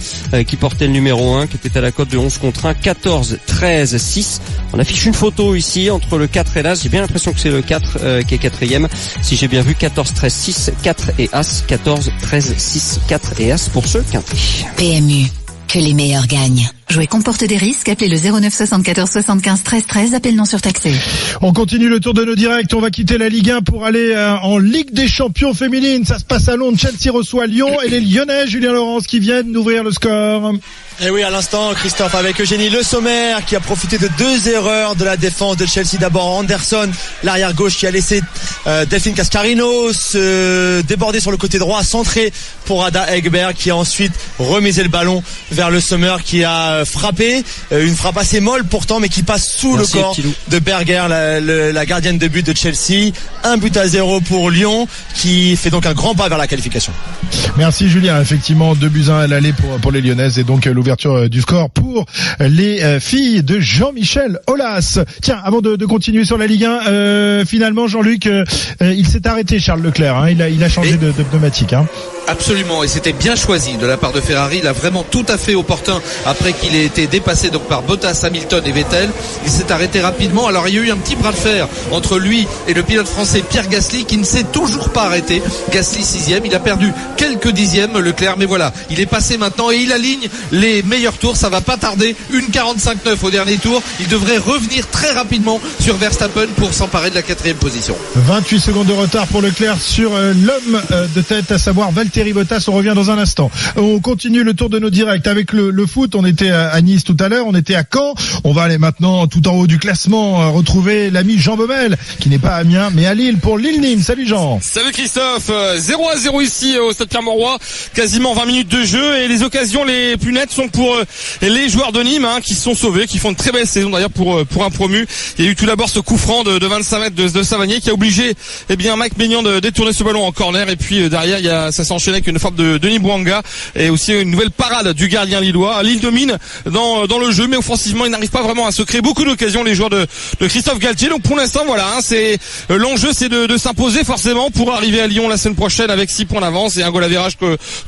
qui portait le numéro 1, qui était à la cote de 11 contre 1. 14, 13, 6. On affiche une photo ici entre le 4 et l'As. J'ai bien l'impression que c'est le 4 qui est 4e. Si j'ai bien vu, 14, 13, 6, 4 et As. 14, 13, 6, 4 et As pour ce quintet. PMU, que les meilleurs gagnent. Jouer comporte des risques, appelez le 09 74 75 13 13, appel non surtaxé. On continue le tour de nos directs, on va quitter la Ligue 1 pour aller en Ligue des Champions féminines. Ça se passe à Londres, Chelsea reçoit Lyon et les Lyonnais, Julien Laurence, qui viennent d'ouvrir le score. Et oui, à l'instant, Christophe, avec Eugénie Le Sommer, qui a profité de deux erreurs de la défense de Chelsea. D'abord Anderson, l'arrière gauche, qui a laissé Delphine Cascarino se déborder sur le côté droit, centré pour Ada Egberg, qui a ensuite remisé le ballon vers Le Sommer, qui a frappé, une frappe assez molle pourtant, mais qui passe sous le corps de Berger, la gardienne de but de Chelsea. 1-0 pour Lyon, qui fait donc un grand pas vers la qualification. Merci Julien, effectivement 2-1 à l'aller pour les Lyonnaises, et donc l'ouverture du score pour les filles de Jean-Michel Aulas. Tiens, avant de continuer sur la Ligue 1, finalement Jean-Luc, il s'est arrêté, Charles Leclerc, hein, il a changé de pneumatique. Hein. Absolument, et c'était bien choisi de la part de Ferrari. Il a vraiment tout à fait opportun après qu'il ait été dépassé donc par Bottas, Hamilton et Vettel. Il s'est arrêté rapidement. Alors il y a eu un petit bras de fer entre lui et le pilote français Pierre Gasly, qui ne s'est toujours pas arrêté. Gasly 6e, il a perdu quelques dixièmes Leclerc, mais voilà, il est passé maintenant et il aligne les meilleurs tours. Ça va pas tarder, une 45-9 au dernier tour. Il devrait revenir très rapidement sur Verstappen pour s'emparer de la 4e position. 28 secondes de retard pour Leclerc sur l'homme de tête, à savoir Valtteri Bottas. On revient dans un instant. On continue le tour de nos directs avec le foot. On était à Nice tout à l'heure, on était à Caen. On va aller maintenant tout en haut du classement retrouver l'ami Jean Baumel, qui n'est pas à Amiens mais à Lille, pour Lille-Nîmes. Salut Jean. Salut Christophe. 0-0 ici au Stade Pierre-Mauroy. Quasiment 20 minutes de jeu, et les occasions les plus nettes sont pour les joueurs de Nîmes, hein, qui se sont sauvés, qui font une très belle saison d'ailleurs pour un promu. Il y a eu tout d'abord ce coup franc de 25 mètres de Savanier, qui a obligé Mike Maignan de détourner ce ballon en corner, et puis derrière ça s'est enchaîné avec une frappe de Denis Bouanga et aussi une nouvelle parade du gardien lillois. Lille domine dans le jeu, mais offensivement il n'arrive pas vraiment à se créer beaucoup d'occasions, les joueurs de Christophe Galtier. Donc pour l'instant voilà, hein, c'est l'enjeu, c'est de s'imposer forcément pour arriver à Lyon la semaine prochaine avec 6 points d'avance et un goal average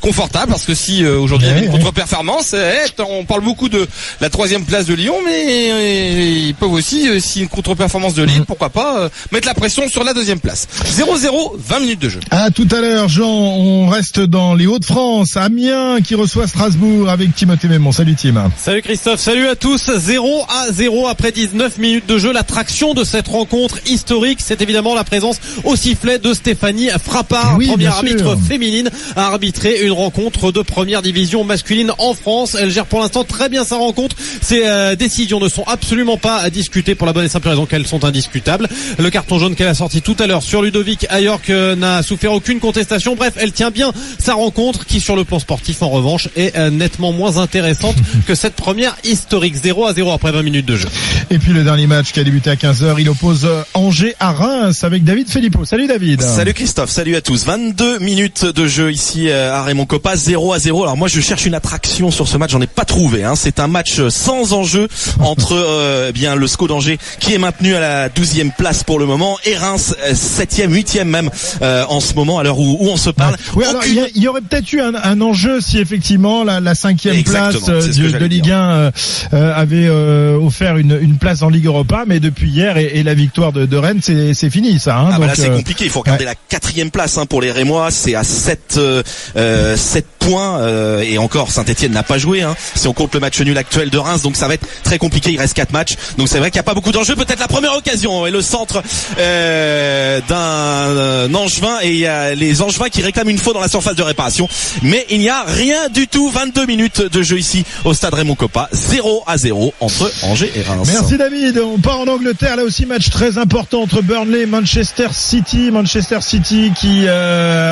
confortable, parce que si aujourd'hui il y avait une contre-performance, on parle beaucoup de la 3e place de Lyon, mais ils peuvent aussi, si une contre-performance de Lille, pourquoi pas mettre la pression sur la 2e place. 0-0, 20 minutes de jeu. À tout à l'heure Jean, on reste dans les Hauts-de-France, Amiens qui reçoit Strasbourg avec Timothée Mémon. Salut Tim. Salut Christophe, salut à tous. 0-0 après 19 minutes de jeu. L'attraction de cette rencontre historique, c'est évidemment la présence au sifflet de Stéphanie Frappard, première arbitre féminine à arbitrer une rencontre de première division masculine en France. Elle gère pour l'instant très bien sa rencontre. Ces décisions ne sont absolument pas discutées, pour la bonne et simple raison qu'elles sont indiscutables. Le carton jaune qu'elle a sorti tout à l'heure sur Ludovic Ayork n'a souffert aucune contestation. Bref, elle tient bien sa rencontre, qui sur le plan sportif en revanche est nettement moins intéressante que que cette première historique. 0-0 après 20 minutes de jeu. Et puis le dernier match qui a débuté à 15h, il oppose Angers à Reims avec David Filippo. Salut David. Salut Christophe, salut à tous. 22 minutes de jeu ici à Raymond Kopa, 0-0. Alors moi je cherche une attraction sur ce match, j'en ai pas trouvé. C'est un match sans enjeu entre bien le SCO d'Angers qui est maintenu à la 12e place pour le moment et Reims 7e, 8e même en ce moment à l'heure où on se parle. Oui, alors il y aurait peut-être eu un enjeu si effectivement la 5e place de Ligue 1 avait offert une place en Ligue Europa, mais depuis hier et la victoire de Rennes, c'est fini ça. Donc, là c'est compliqué, il faut regarder la 4e place pour les Rémois, c'est à 7 points et encore Saint-Etienne n'a pas joué si on compte le match nul actuel de Reims, donc ça va être très compliqué, il reste 4 matchs, donc c'est vrai qu'il n'y a pas beaucoup d'enjeux. Peut-être la première occasion et le centre d'un Angevin, et il y a les Angevins qui réclament une faute dans la surface de réparation, mais il n'y a rien du tout. 22 minutes de jeu ici au stade Raymond Kopa, 0-0 entre Angers et Reims. Merci David. On part en Angleterre, là aussi match très important entre Burnley et Manchester City qui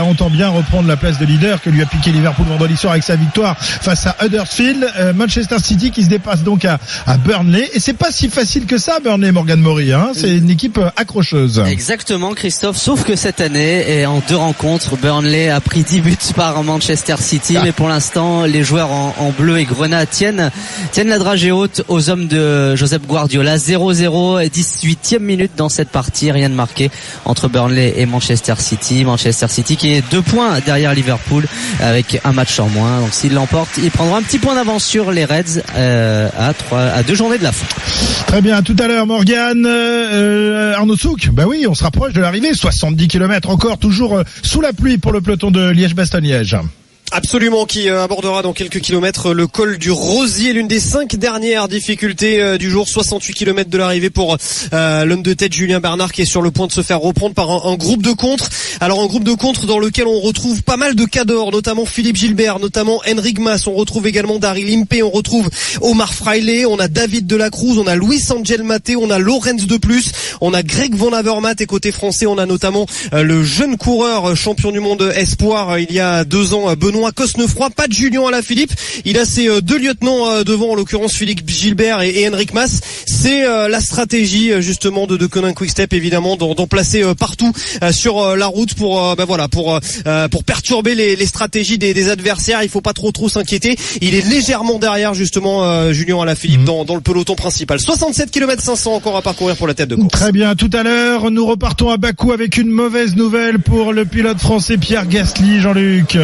entend bien reprendre la place de leader que lui a piqué Liverpool vendredi soir avec sa victoire face à Huddersfield. Manchester City qui se dépasse donc à Burnley, et c'est pas si facile que ça Burnley, Morgan Mori, c'est une équipe accrocheuse. Exactement Christophe, sauf que cette année et en 2 rencontres, Burnley a pris 10 buts par Manchester City, mais pour l'instant les joueurs en bleu et grenat tiennent la dragée haute aux hommes de Josep Guardiola. 0-0, 18e minute dans cette partie, rien de marqué entre Burnley et Manchester City. Manchester City qui est 2 points derrière Liverpool avec un match en moins, donc s'il l'emporte il prendra un petit point d'avance sur les Reds à 2 journées de la fin. Très bien, tout à l'heure Morgan, Arnaud Souk, oui, on se rapproche de l'arrivée, 70 km encore, toujours sous la pluie pour le peloton de Liège-Bastogne-Liège. Absolument, qui abordera dans quelques kilomètres le col du Rosier, l'une des 5 dernières difficultés du jour. 68 km de l'arrivée pour l'homme de tête Julien Bernard, qui est sur le point de se faire reprendre par un groupe de contre. Alors un groupe de contre dans lequel on retrouve pas mal de cadors, notamment Philippe Gilbert, notamment Henrik Mas, on retrouve également Daryl Impey, on retrouve Omar Fraile, on a David de la Cruz, on a Luis Angel Maté, on a Lorenz de Plus, on a Greg Van Avermaet, et côté français on a notamment le jeune coureur champion du monde espoir il y a 2 ans, Benoît Cosnefroy. Pas de Julien Alaphilippe, il a ses 2 lieutenants devant, en l'occurrence Philippe Gilbert et Henrik Mas. C'est la stratégie justement de Koenig Quick-Step, évidemment, d'en placer partout sur la route pour perturber les stratégies des adversaires. Il faut pas trop s'inquiéter, il est légèrement derrière justement Julien Alaphilippe dans le peloton principal. 67 km 500 encore à parcourir pour la tête de course. Très bien, tout à l'heure nous repartons à Bakou avec une mauvaise nouvelle pour le pilote français Pierre Gasly. Jean-Luc,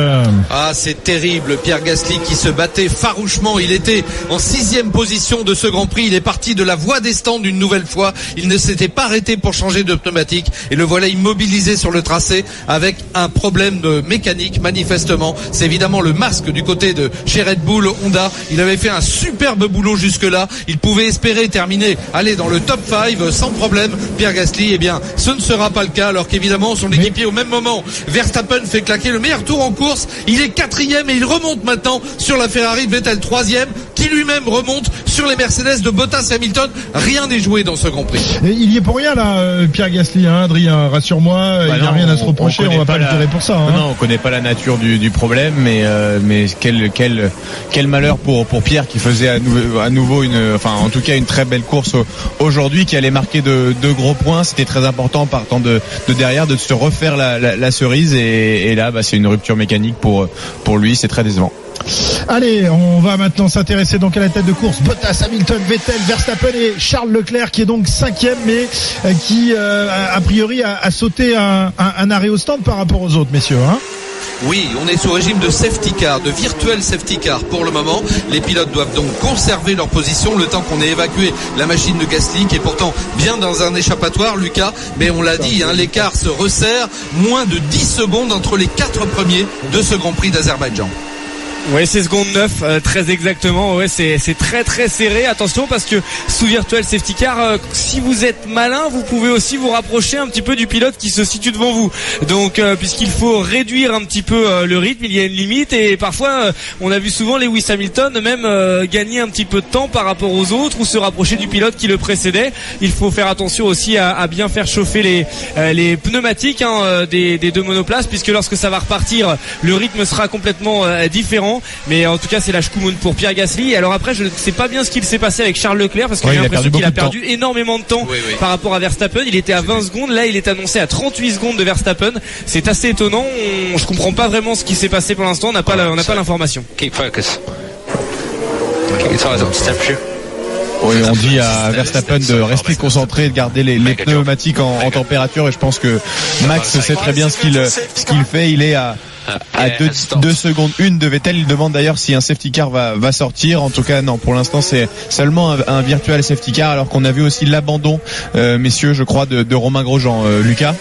c'est terrible, Pierre Gasly qui se battait farouchement, il était en 6e position de ce Grand Prix, il est parti de la voie des stands une nouvelle fois, il ne s'était pas arrêté pour changer de pneumatique et le voilà immobilisé sur le tracé avec un problème de mécanique manifestement. C'est évidemment le masque du côté de chez Red Bull Honda, il avait fait un superbe boulot jusque là, il pouvait espérer terminer, aller dans le top 5 sans problème. Pierre Gasly, ce ne sera pas le cas, alors qu'évidemment son équipier au même moment, Verstappen, fait claquer le meilleur tour en course, il est 4e et il remonte maintenant sur la Ferrari, Vettel 3e qui lui-même remonte sur les Mercedes de Bottas et Hamilton. Rien n'est joué dans ce Grand Prix. Et il y est pour rien là, Pierre Gasly, Adrien, rassure-moi, il n'y a rien à se reprocher, on va pas le tirer pour ça. Non, on connaît pas la nature du problème, mais quel malheur pour Pierre qui faisait à nouveau en tout cas une très belle course aujourd'hui, qui allait marquer de gros points. C'était très important partant de derrière de se refaire la cerise, et là c'est une rupture mécanique pour lui, c'est très décevant. Allez, on va maintenant s'intéresser donc à la tête de course. Bottas, Hamilton, Vettel, Verstappen et Charles Leclerc qui est donc 5e, mais qui a priori a sauté un arrêt au stand par rapport aux autres, messieurs. Oui, on est sous régime de safety car, de virtuel safety car pour le moment. Les pilotes doivent donc conserver leur position le temps qu'on ait évacué la machine de Gasly, qui est pourtant bien dans un échappatoire, Lucas. Mais on l'a dit, l'écart se resserre, moins de 10 secondes entre les 4 premiers de ce Grand Prix d'Azerbaïdjan. Ouais, c'est seconde 9, très exactement. Ouais, c'est très très serré. Attention, parce que sous virtuel safety car, si vous êtes malin, vous pouvez aussi vous rapprocher un petit peu du pilote qui se situe devant vous. Donc, puisqu'il faut réduire un petit peu le rythme, il y a une limite, et parfois, on a vu souvent Lewis Hamilton même gagner un petit peu de temps par rapport aux autres ou se rapprocher du pilote qui le précédait. Il faut faire attention aussi à bien faire chauffer les pneumatiques des 2 monoplaces, puisque lorsque ça va repartir, le rythme sera complètement différent. devant, mais en tout cas c'est la Schkumun pour Pierre Gasly. Alors après je ne sais pas bien ce qu'il s'est passé avec Charles Leclerc parce que j'ai l'impression qu'il a perdu énormément de temps par rapport à Verstappen. Il était à 20 secondes, là il est annoncé à 38 secondes de Verstappen. C'est assez étonnant, je comprends pas vraiment ce qui s'est passé pour l'instant, on n'a pas l'information. Keep focus. Keep your eyes on temperature. Oui, on dit à Verstappen de rester concentré, de garder les pneumatiques en température, et je pense que Max sait très bien ce qu'il fait. Il est à 2 secondes 1 de Vettel. Il demande d'ailleurs si un safety car va sortir. En tout cas, non, pour l'instant c'est seulement un virtual safety car, alors qu'on a vu aussi l'abandon, messieurs, je crois, de Romain Grosjean. Lucas.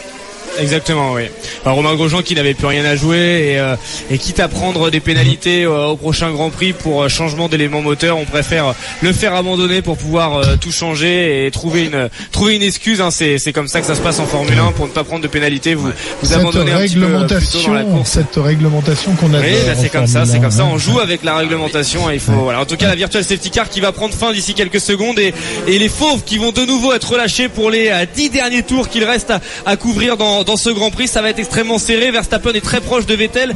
Exactement, oui. Alors, Romain Grosjean qui n'avait plus rien à jouer et quitte à prendre des pénalités au prochain Grand Prix pour changement d'éléments moteurs, on préfère le faire abandonner pour pouvoir tout changer et trouver une excuse. Hein. C'est comme ça que ça se passe en Formule 1, pour ne pas prendre de pénalités. Vous abandonnez un petit peu plus tôt dans la course. Cette réglementation qu'on a. Oui, c'est comme ça. On joue avec la réglementation et il faut. Voilà. En tout cas, la virtual safety car qui va prendre fin d'ici quelques secondes et les fauves qui vont de nouveau être relâchés pour les 10 derniers tours qu'il reste à couvrir dans ce Grand Prix. Ça va être extrêmement serré. Verstappen est très proche de Vettel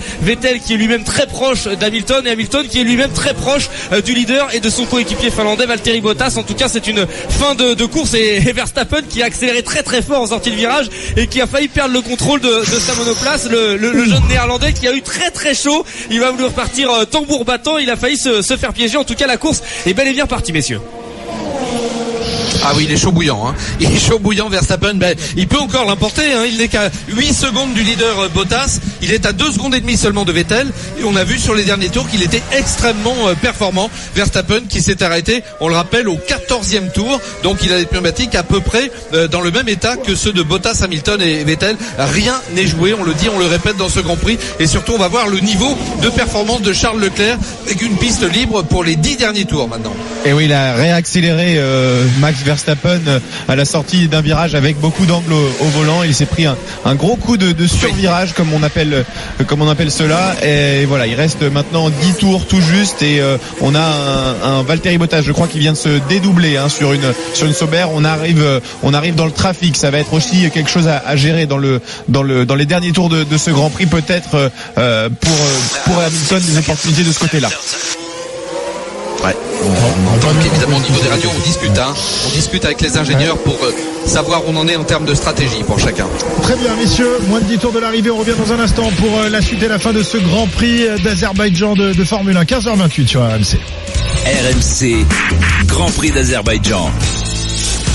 qui est lui-même très proche d'Hamilton, et Hamilton qui est lui-même très proche du leader et de son coéquipier finlandais Valtteri Bottas. En tout cas, c'est une fin de course et Verstappen qui a accéléré très très fort en sortie de virage et qui a failli perdre le contrôle de sa monoplace. Le jeune néerlandais qui a eu très très chaud, il va vouloir partir tambour battant, il a failli se faire piéger. En tout cas, la course est bel et bien partie, messieurs. Ah oui, il est chaud bouillant, hein. Il est chaud bouillant, Verstappen. Il peut encore l'emporter, hein. Il n'est qu'à 8 secondes du leader Bottas. Il est à 2 secondes et demie seulement de Vettel. Et on a vu sur les derniers tours qu'il était extrêmement performant. Verstappen qui s'est arrêté, on le rappelle, au 14e tour. Donc il a des pneumatiques à peu près dans le même état que ceux de Bottas, Hamilton et Vettel. Rien n'est joué, on le dit, on le répète dans ce Grand Prix. Et surtout, on va voir le niveau de performance de Charles Leclerc avec une piste libre pour les 10 derniers tours maintenant. Et oui, il a réaccéléré Max Verstappen à la sortie d'un virage avec beaucoup d'angle au volant. Il s'est pris un gros coup de survirage, comme on appelle cela. Et voilà, il reste maintenant 10 tours tout juste, et on a un Valtteri Bottas, je crois, qui vient de se dédoubler sur une Sauber. On arrive dans le trafic. Ça va être aussi quelque chose à gérer dans les derniers tours de ce Grand Prix, peut-être pour Hamilton, des opportunités de ce côté-là. Ouais. Donc évidemment, au niveau des radios, on discute avec les ingénieurs pour savoir où on en est en termes de stratégie pour chacun. Très bien, messieurs, moins de 10 tours de l'arrivée, on revient dans un instant pour la suite et la fin de ce Grand Prix d'Azerbaïdjan de Formule 1, 15h28 sur RMC. RMC, Grand Prix d'Azerbaïdjan.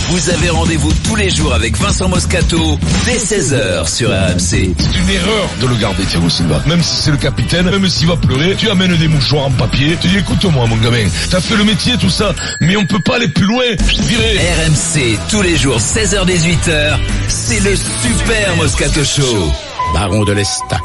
Vous avez rendez-vous tous les jours avec Vincent Moscato dès 16h sur RMC. C'est une erreur de le garder, Thiago Silva. Même si c'est le capitaine, même s'il va pleurer, tu amènes des mouchoirs en papier. Tu dis, écoute-moi, mon gamin, t'as fait le métier, tout ça, mais on peut pas aller plus loin. Je dirais. RMC, tous les jours, 16h-18h, c'est le Super Moscato Show. Baron de l'Estac.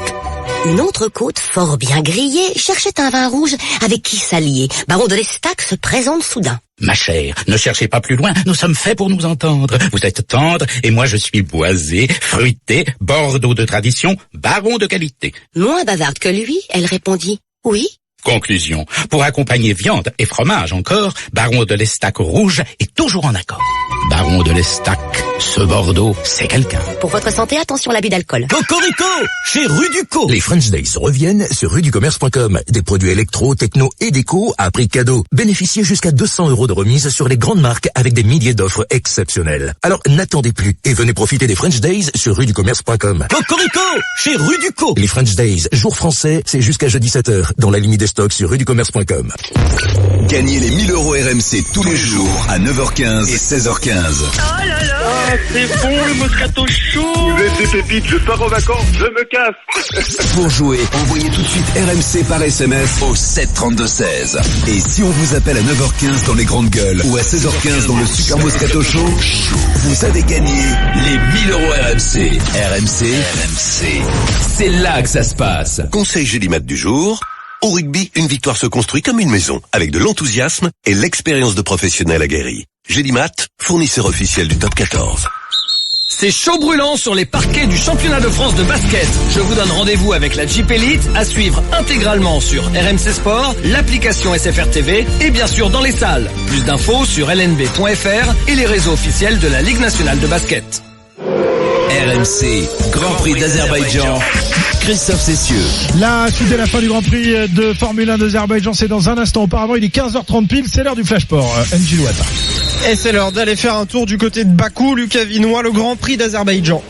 Une autre côte fort bien grillée cherchait un vin rouge avec qui s'allier. Baron de l'Estac se présente soudain. Ma chère, ne cherchez pas plus loin, nous sommes faits pour nous entendre. Vous êtes tendre et moi je suis boisé, fruité, Bordeaux de tradition, baron de qualité. Moins bavarde que lui, elle répondit « Oui ». Conclusion, pour accompagner viande et fromage encore, Baron de l'Estac rouge est toujours en accord. Baron de l'Estac, ce Bordeaux, c'est quelqu'un. Pour votre santé, attention à l'abus d'alcool. Cocorico, chez Rue Ducos. Les French Days reviennent sur ruducommerce.com. Des produits électro, techno et déco à prix cadeau. Bénéficiez jusqu'à 200 € de remise sur les grandes marques avec des milliers d'offres exceptionnelles. Alors n'attendez plus et venez profiter des French Days sur ruducommerce.com. Cocorico, chez Rue Ducos. Les French Days, jour français, c'est jusqu'à jeudi 7h dans la limite des stocks sur ruducommerce.com. Gagnez les 1000 € RMC tous les jours à 9h15 et 16h15. Oh là là, c'est bon le Moscato Show. Vous êtes des pépites, je pars en vacances, je me casse. Pour jouer, envoyez tout de suite RMC par SMS au 732-16. Et si on vous appelle à 9h15 dans les grandes gueules ou à 16h15 dans le Super Moscato Show, vous avez gagné les 1000 € RMC. RMC, c'est là que ça se passe. Conseil Gélimat du jour. Au rugby, une victoire se construit comme une maison, avec de l'enthousiasme et l'expérience de professionnels aguerris. Gélimat, fournisseur officiel du top 14. C'est chaud brûlant sur les parquets du championnat de France de basket. Je vous donne rendez-vous avec la Jeep Elite à suivre intégralement sur RMC Sport, l'application SFR TV et bien sûr dans les salles. Plus d'infos sur lnb.fr et les réseaux officiels de la Ligue nationale de basket. RMC. RMC, Grand Prix d'Azerbaïdjan, Christophe Cessieux. La suite et la fin du Grand Prix de Formule 1 d'Azerbaïdjan, c'est dans un instant. Auparavant, il est 15h30 pile, c'est l'heure du Flash Sport. NJ Louata. Et c'est l'heure d'aller faire un tour du côté de Bakou, Lucas Vinois, le Grand Prix d'Azerbaïdjan.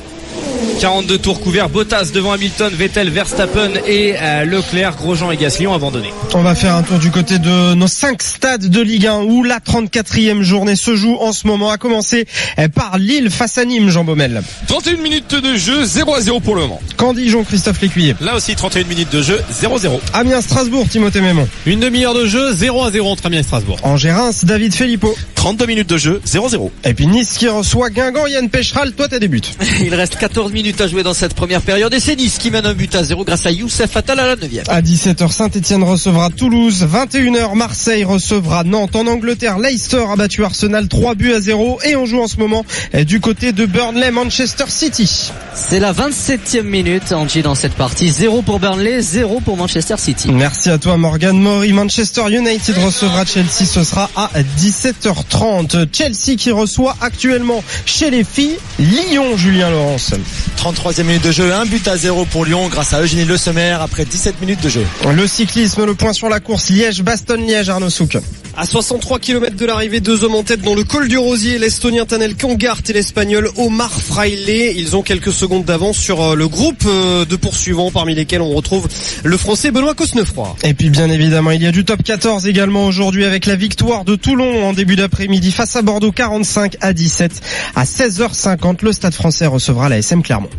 42 tours couverts, Bottas devant Hamilton, Vettel, Verstappen et Leclerc, Grosjean et Gasly ont abandonné. On va faire un tour du côté de nos 5 stades de Ligue 1 où la 34e journée se joue en ce moment, à commencer par Lille face à Nîmes, Jean Baumel. 31 minutes de jeu, 0-0 pour le moment. Caen-Dijon, Christophe Lécuyer. Là aussi 31 minutes de jeu, 0-0. Amiens-Strasbourg, Timothée Mémon. Une demi-heure de jeu, 0-0 entre Amiens et Strasbourg. Angers-Reims, David Filippo. 32 minutes de jeu, 0-0. Et puis Nice qui reçoit Guingamp, Yann Pécheral, toi t'as des buts. Il reste 14 minutes à jouer dans cette première période et c'est Nice qui mène un but à 0 grâce à Youssef Attal à la 9e. À 17h, Saint-Etienne recevra Toulouse. 21h, Marseille recevra Nantes. En Angleterre, Leicester a battu Arsenal 3-0 et on joue en ce moment du côté de Burnley, Manchester City. C'est la 27e minute, Angie, dans cette partie. 0 pour Burnley, 0 pour Manchester City. Merci à toi, Morgan Mori. Manchester United recevra Chelsea. Ce sera à 17h30. Chelsea qui reçoit actuellement chez les filles Lyon, Julien Laurence. 33e minute de jeu, 1-0 pour Lyon grâce à Eugénie Le Sommer après 17 minutes de jeu. Le cyclisme, le point sur la course, Liège-Bastogne-Liège, Arnaud Souk. À 63 km de l'arrivée, 2 hommes en tête dans le col du Rosier, l'Estonien Tanel Kangart et l'Espagnol Omar Fraile. Ils ont quelques secondes d'avance sur le groupe de poursuivants, parmi lesquels on retrouve le Français Benoît Cosnefroy. Et puis bien évidemment, il y a du top 14 également aujourd'hui avec la victoire de Toulon en début d'après-midi face à Bordeaux, 45-17. À 16h50, le Stade Français recevra la SM Clermont.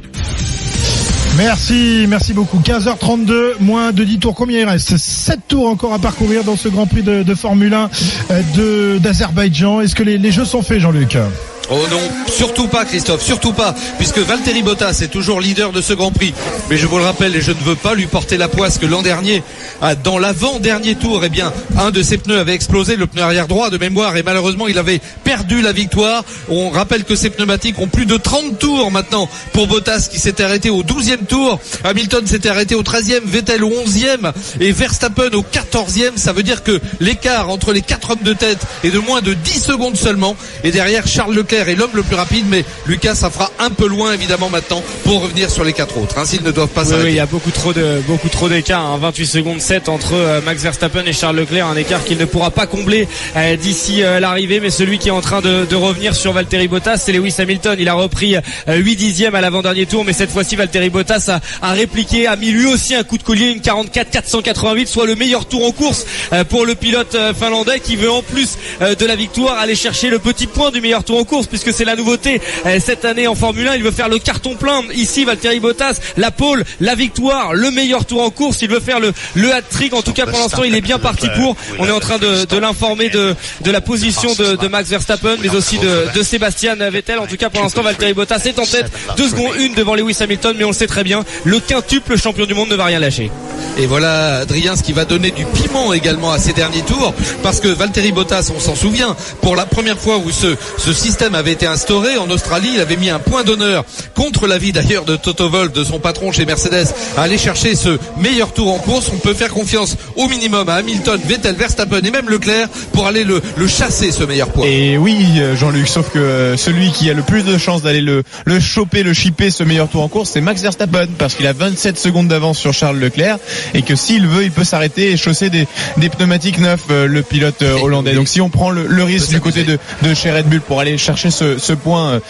Merci beaucoup. 15h32, moins de 10 tours. Combien il reste? 7 tours encore à parcourir dans ce Grand Prix de Formule 1 d'Azerbaïdjan. Est-ce que les jeux sont faits, Jean-Luc? Oh non, surtout pas Christophe, surtout pas, puisque Valtteri Bottas est toujours leader de ce Grand Prix. Mais je vous le rappelle, et je ne veux pas lui porter la poisse, que l'an dernier, dans l'avant-dernier tour, eh bien, un de ses pneus avait explosé, le pneu arrière droit de mémoire, et malheureusement il avait perdu la victoire. On rappelle que ces pneumatiques ont plus de 30 tours maintenant pour Bottas qui s'était arrêté au 12e tour. Hamilton s'était arrêté au 13e, Vettel au 11e et Verstappen au 14e. Ça veut dire que l'écart entre les 4 hommes de tête est de moins de 10 secondes seulement. Et derrière, Charles Leclerc est l'homme le plus rapide, mais Lucas, ça fera un peu loin évidemment maintenant pour revenir sur les 4 autres, s'ils ne doivent pas s'arrêter. Oui, il y a beaucoup trop d'écart, 28 secondes 7 entre Max Verstappen et Charles Leclerc, un écart qu'il ne pourra pas combler d'ici l'arrivée, mais celui qui est en train de revenir sur Valtteri Bottas, c'est Lewis Hamilton. Il a repris 8 dixièmes à l'avant-dernier tour, mais cette fois-ci Valtteri Bottas a répliqué, a mis lui aussi un coup de collier, une 44-488, soit le meilleur tour en course pour le pilote finlandais qui veut en plus de la victoire aller chercher le petit point du meilleur tour en course, puisque c'est la nouveauté cette année en Formule 1. Il veut faire le carton plein ici, Valtteri Bottas, la pole, la victoire, le meilleur tour en course. Il veut faire le hat-trick. En tout cas, pour l'instant, il est bien parti pour. On est en train de l'informer de la position de Max Verstappen, mais aussi de Sébastien Vettel. En tout cas, pour l'instant, Valtteri Bottas est en tête, 2 secondes 1 devant Lewis Hamilton, mais on le sait très bien, le quintuple champion du monde ne va rien lâcher. Et voilà, Adrien, ce qui va donner du piment également à ces derniers tours, parce que Valtteri Bottas, on s'en souvient, pour la première fois où ce système avait été instauré en Australie, il avait mis un point d'honneur, contre l'avis d'ailleurs de Toto Wolff, de son patron chez Mercedes, à aller chercher ce meilleur tour en course. On peut faire confiance au minimum à Hamilton, Vettel, Verstappen et même Leclerc pour aller le chasser, ce meilleur point. Et oui, Jean-Luc, sauf que celui qui a le plus de chances d'aller le choper, le chipper, ce meilleur tour en course, c'est Max Verstappen, parce qu'il a 27 secondes d'avance sur Charles Leclerc, et que s'il veut, il peut s'arrêter et chausser des pneumatiques neufs, le pilote hollandais. Donc si on prend le risque du côté de chez Red Bull pour aller chercher ce point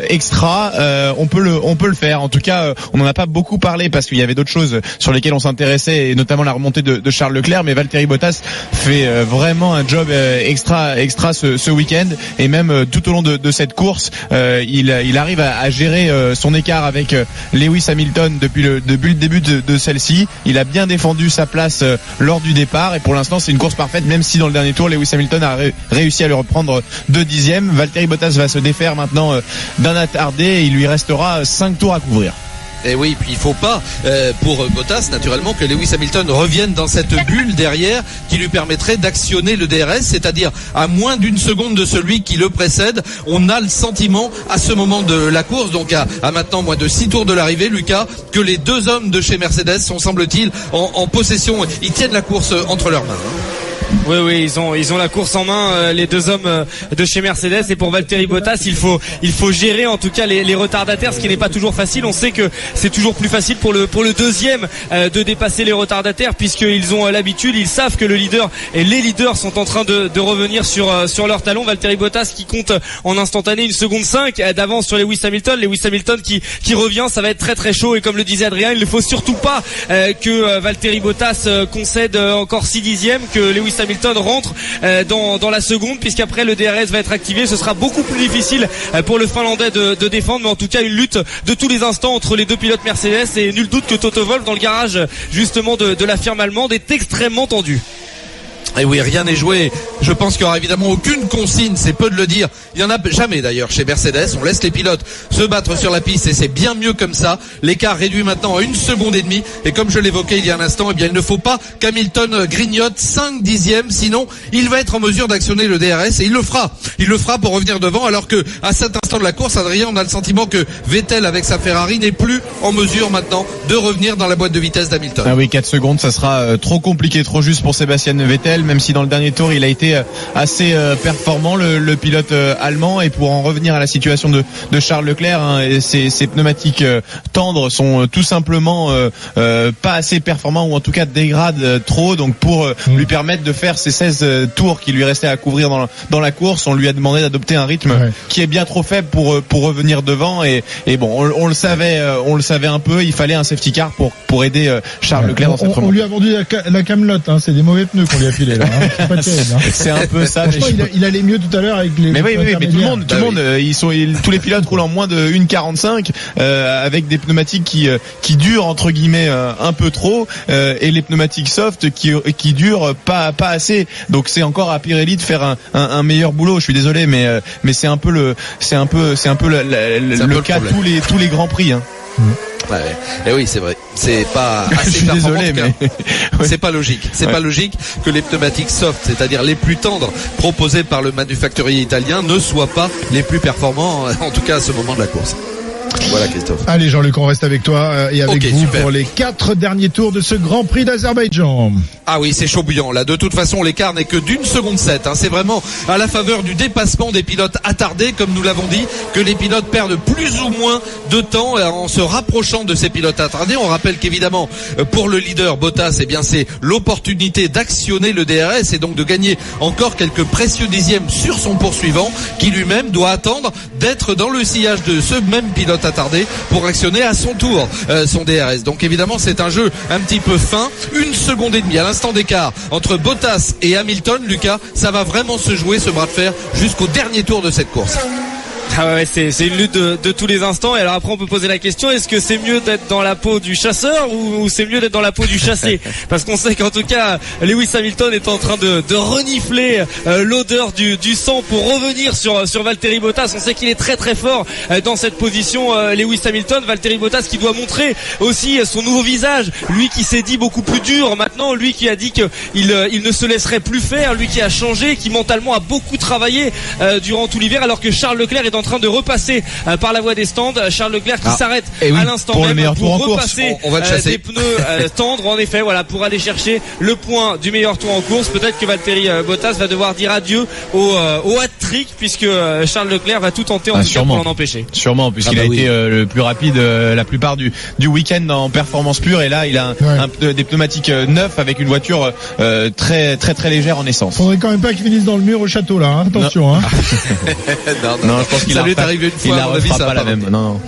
extra, on peut le faire. En tout cas, on n'en a pas beaucoup parlé parce qu'il y avait d'autres choses sur lesquelles on s'intéressait, et notamment la remontée de Charles Leclerc, mais Valtteri Bottas fait vraiment un job extra ce week-end, et même tout au long de cette course, il arrive à gérer son écart avec Lewis Hamilton depuis le début de celle-ci. Il a bien défendu sa place lors du départ, et pour l'instant c'est une course parfaite, même si dans le dernier tour Lewis Hamilton a réussi à le reprendre 2 dixièmes. Valtteri Bottas va se défaire maintenant d'un attardé, et il lui restera 5 tours à couvrir. Et oui, puis il faut pas pour Bottas naturellement que Lewis Hamilton revienne dans cette bulle derrière qui lui permettrait d'actionner le DRS, c'est-à-dire à moins d'une seconde de celui qui le précède. On a le sentiment à ce moment de la course, donc à maintenant moins de 6 tours de l'arrivée, Lucas, que les 2 hommes de chez Mercedes sont, semble-t-il, en possession. Ils tiennent la course entre leurs mains. Oui, ils ont la course en main, les deux hommes de chez Mercedes. Et pour Valtteri Bottas, il faut gérer en tout cas les retardataires, ce qui n'est pas toujours facile. On sait que c'est toujours plus facile pour le deuxième de dépasser les retardataires, puisqu'ils ont l'habitude, ils savent que les leaders sont en train de revenir sur leur talon. Valtteri Bottas qui compte en instantané 1 seconde 5 d'avance sur Lewis Hamilton. Lewis Hamilton qui revient, ça va être très très chaud. Et comme le disait Adrien, il ne faut surtout pas que Valtteri Bottas concède encore 6 dixièmes, que Lewis Hamilton rentre dans la seconde, puisqu'après le DRS va être activé. Ce sera beaucoup plus difficile pour le Finlandais de défendre, mais en tout cas une lutte de tous les instants entre les deux pilotes Mercedes, et nul doute que Toto Wolff dans le garage justement de la firme allemande est extrêmement tendu. Et oui, rien n'est joué. Je pense qu'il n'y aura évidemment aucune consigne, c'est peu de le dire. Il n'y en a jamais d'ailleurs chez Mercedes. On laisse les pilotes se battre sur la piste et c'est bien mieux comme ça. L'écart réduit maintenant à 1 seconde et demie. Et comme je l'évoquais il y a un instant, eh bien il ne faut pas qu'Hamilton grignote 5 dixièmes, sinon il va être en mesure d'actionner le DRS, et il le fera. Il le fera pour revenir devant, alors que à cet instant de la course, Adrien, on a le sentiment que Vettel avec sa Ferrari n'est plus en mesure maintenant de revenir dans la boîte de vitesse d'Hamilton. Ah oui, 4 secondes, ça sera trop compliqué, trop juste pour Sébastien Vettel, même si dans le dernier tour il a été assez performant, le pilote allemand. Et pour en revenir à la situation de Charles Leclerc, ses pneumatiques tendres sont tout simplement pas assez performants, ou en tout cas dégradent trop. Donc pour lui permettre de faire ces 16 tours qui lui restaient à couvrir dans la course, on lui a demandé d'adopter un rythme qui est bien trop faible pour revenir devant. Et bon, on le savait un peu, il fallait un safety car pour aider Charles Leclerc dans cette remontée. On lui a vendu la camelote, c'est des mauvais pneus qu'on lui a filé là. C'est pas terrible. C'est un peu ça. Il allait mieux tout à l'heure avec les. Mais oui, mais tout le monde, tous les pilotes roulent en moins de 1,45 avec des pneumatiques qui durent entre guillemets un peu trop, et les pneumatiques soft qui durent pas assez. Donc c'est encore à Pirelli de faire un meilleur boulot. Je suis désolé, mais c'est un peu le cas tous les grands prix. Ouais. Et oui, c'est vrai. C'est pas assez performant. Désolé, mais c'est pas logique. C'est pas logique que les pneumatiques soft, c'est-à-dire les plus tendres proposés par le manufacturier italien, ne soient pas les plus performants, en tout cas à ce moment de la course. Voilà, Christophe. Allez, Jean-Luc, on reste avec toi et avec vous super. Pour les 4 derniers tours de ce Grand Prix d'Azerbaïdjan. Ah oui, c'est chaud bouillant là. De toute façon, l'écart n'est que d'1 seconde 7. C'est vraiment à la faveur du dépassement des pilotes attardés, comme nous l'avons dit, que les pilotes perdent plus ou moins de temps en se rapprochant de ces pilotes attardés. On rappelle qu'évidemment, pour le leader Bottas, eh bien c'est l'opportunité d'actionner le DRS et donc de gagner encore quelques précieux dixièmes sur son poursuivant, qui lui-même doit attendre d'être dans le sillage de ce même pilote attardé pour actionner à son tour son DRS. Donc évidemment, c'est un jeu un petit peu fin. 1 seconde et demie à l'instant d'écart entre Bottas et Hamilton. Lucas, ça va vraiment se jouer, ce bras de fer, jusqu'au dernier tour de cette course. Ah ouais, c'est une lutte de tous les instants. Et alors après, on peut poser la question, est-ce que c'est mieux d'être dans la peau du chasseur ou c'est mieux d'être dans la peau du chassé? Parce qu'on sait qu'en tout cas, Lewis Hamilton est en train de renifler l'odeur du sang pour revenir sur Valtteri Bottas. On sait qu'il est très très fort dans cette position, Lewis Hamilton. Valtteri Bottas qui doit montrer aussi son nouveau visage, lui qui s'est dit beaucoup plus dur maintenant, lui qui a dit qu'il ne se laisserait plus faire, lui qui a changé, qui mentalement a beaucoup travaillé durant tout l'hiver, alors que Charles Leclerc est en train de repasser par la voie des stands. Charles Leclerc qui s'arrête à l'instant même pour repasser des pneus tendres, en effet, voilà, pour aller chercher le point du meilleur tour en course. Peut-être que Valtteri Bottas va devoir dire adieu au hat-trick, puisque Charles Leclerc va tout tenter en tout cas pour l'en empêcher. Sûrement, puisqu'il a été le plus rapide la plupart du week-end en performance pure, et là il a des pneumatiques neufs avec une voiture très très très légère en essence. Faudrait quand même pas qu'il finisse dans le mur au château là, attention. Non, je pense qu'il est arrivé une fois. Il la refera pas la même. Non,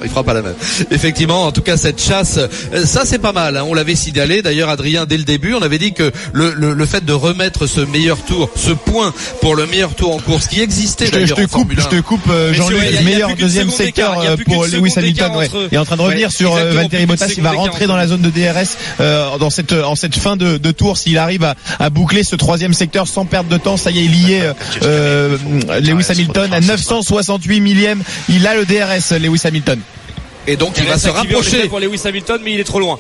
il fera pas la même. Effectivement, en tout cas, cette chasse, ça c'est pas mal. On l'avait signalé. D'ailleurs, Adrien, dès le début, on avait dit que le fait de remettre ce meilleur tour, ce point pour le meilleur tour en course qui existait d'ailleurs en Formule 1. Je te coupe, Jean-Luc. Meilleur deuxième secteur pour Lewis Hamilton. Il est en train de revenir sur Valtteri Bottas. Il va rentrer dans la zone de DRS en cette fin de tour. S'il arrive à boucler ce troisième secteur sans perdre de temps, ça y est, il y est. Lewis Hamilton à 968 millièmes. Il a le DRS, Lewis Hamilton. Et donc il va se rapprocher pour Lewis Hamilton, mais il est trop loin.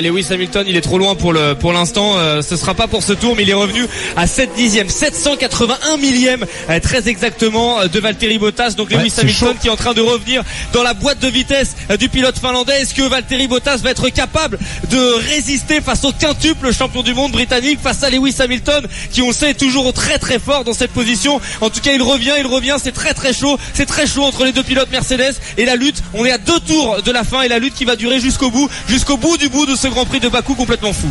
Lewis Hamilton, il est trop loin pour l'instant. Ce sera pas pour ce tour, mais il est revenu à 7 dixièmes, 781 millièmes, très exactement, de Valtteri Bottas. Donc Lewis Hamilton qui est en train de revenir dans la boîte de vitesse du pilote finlandais. Est-ce que Valtteri Bottas va être capable de résister face au quintuple champion du monde britannique, face à Lewis Hamilton, qui on le sait est toujours très très fort dans cette position. En tout cas, il revient. C'est très très chaud. C'est très chaud entre les deux pilotes Mercedes, et la lutte, on est à 2 tours de la fin, et la lutte qui va durer jusqu'au bout du bout de ce Grand Prix de Bakou complètement fou.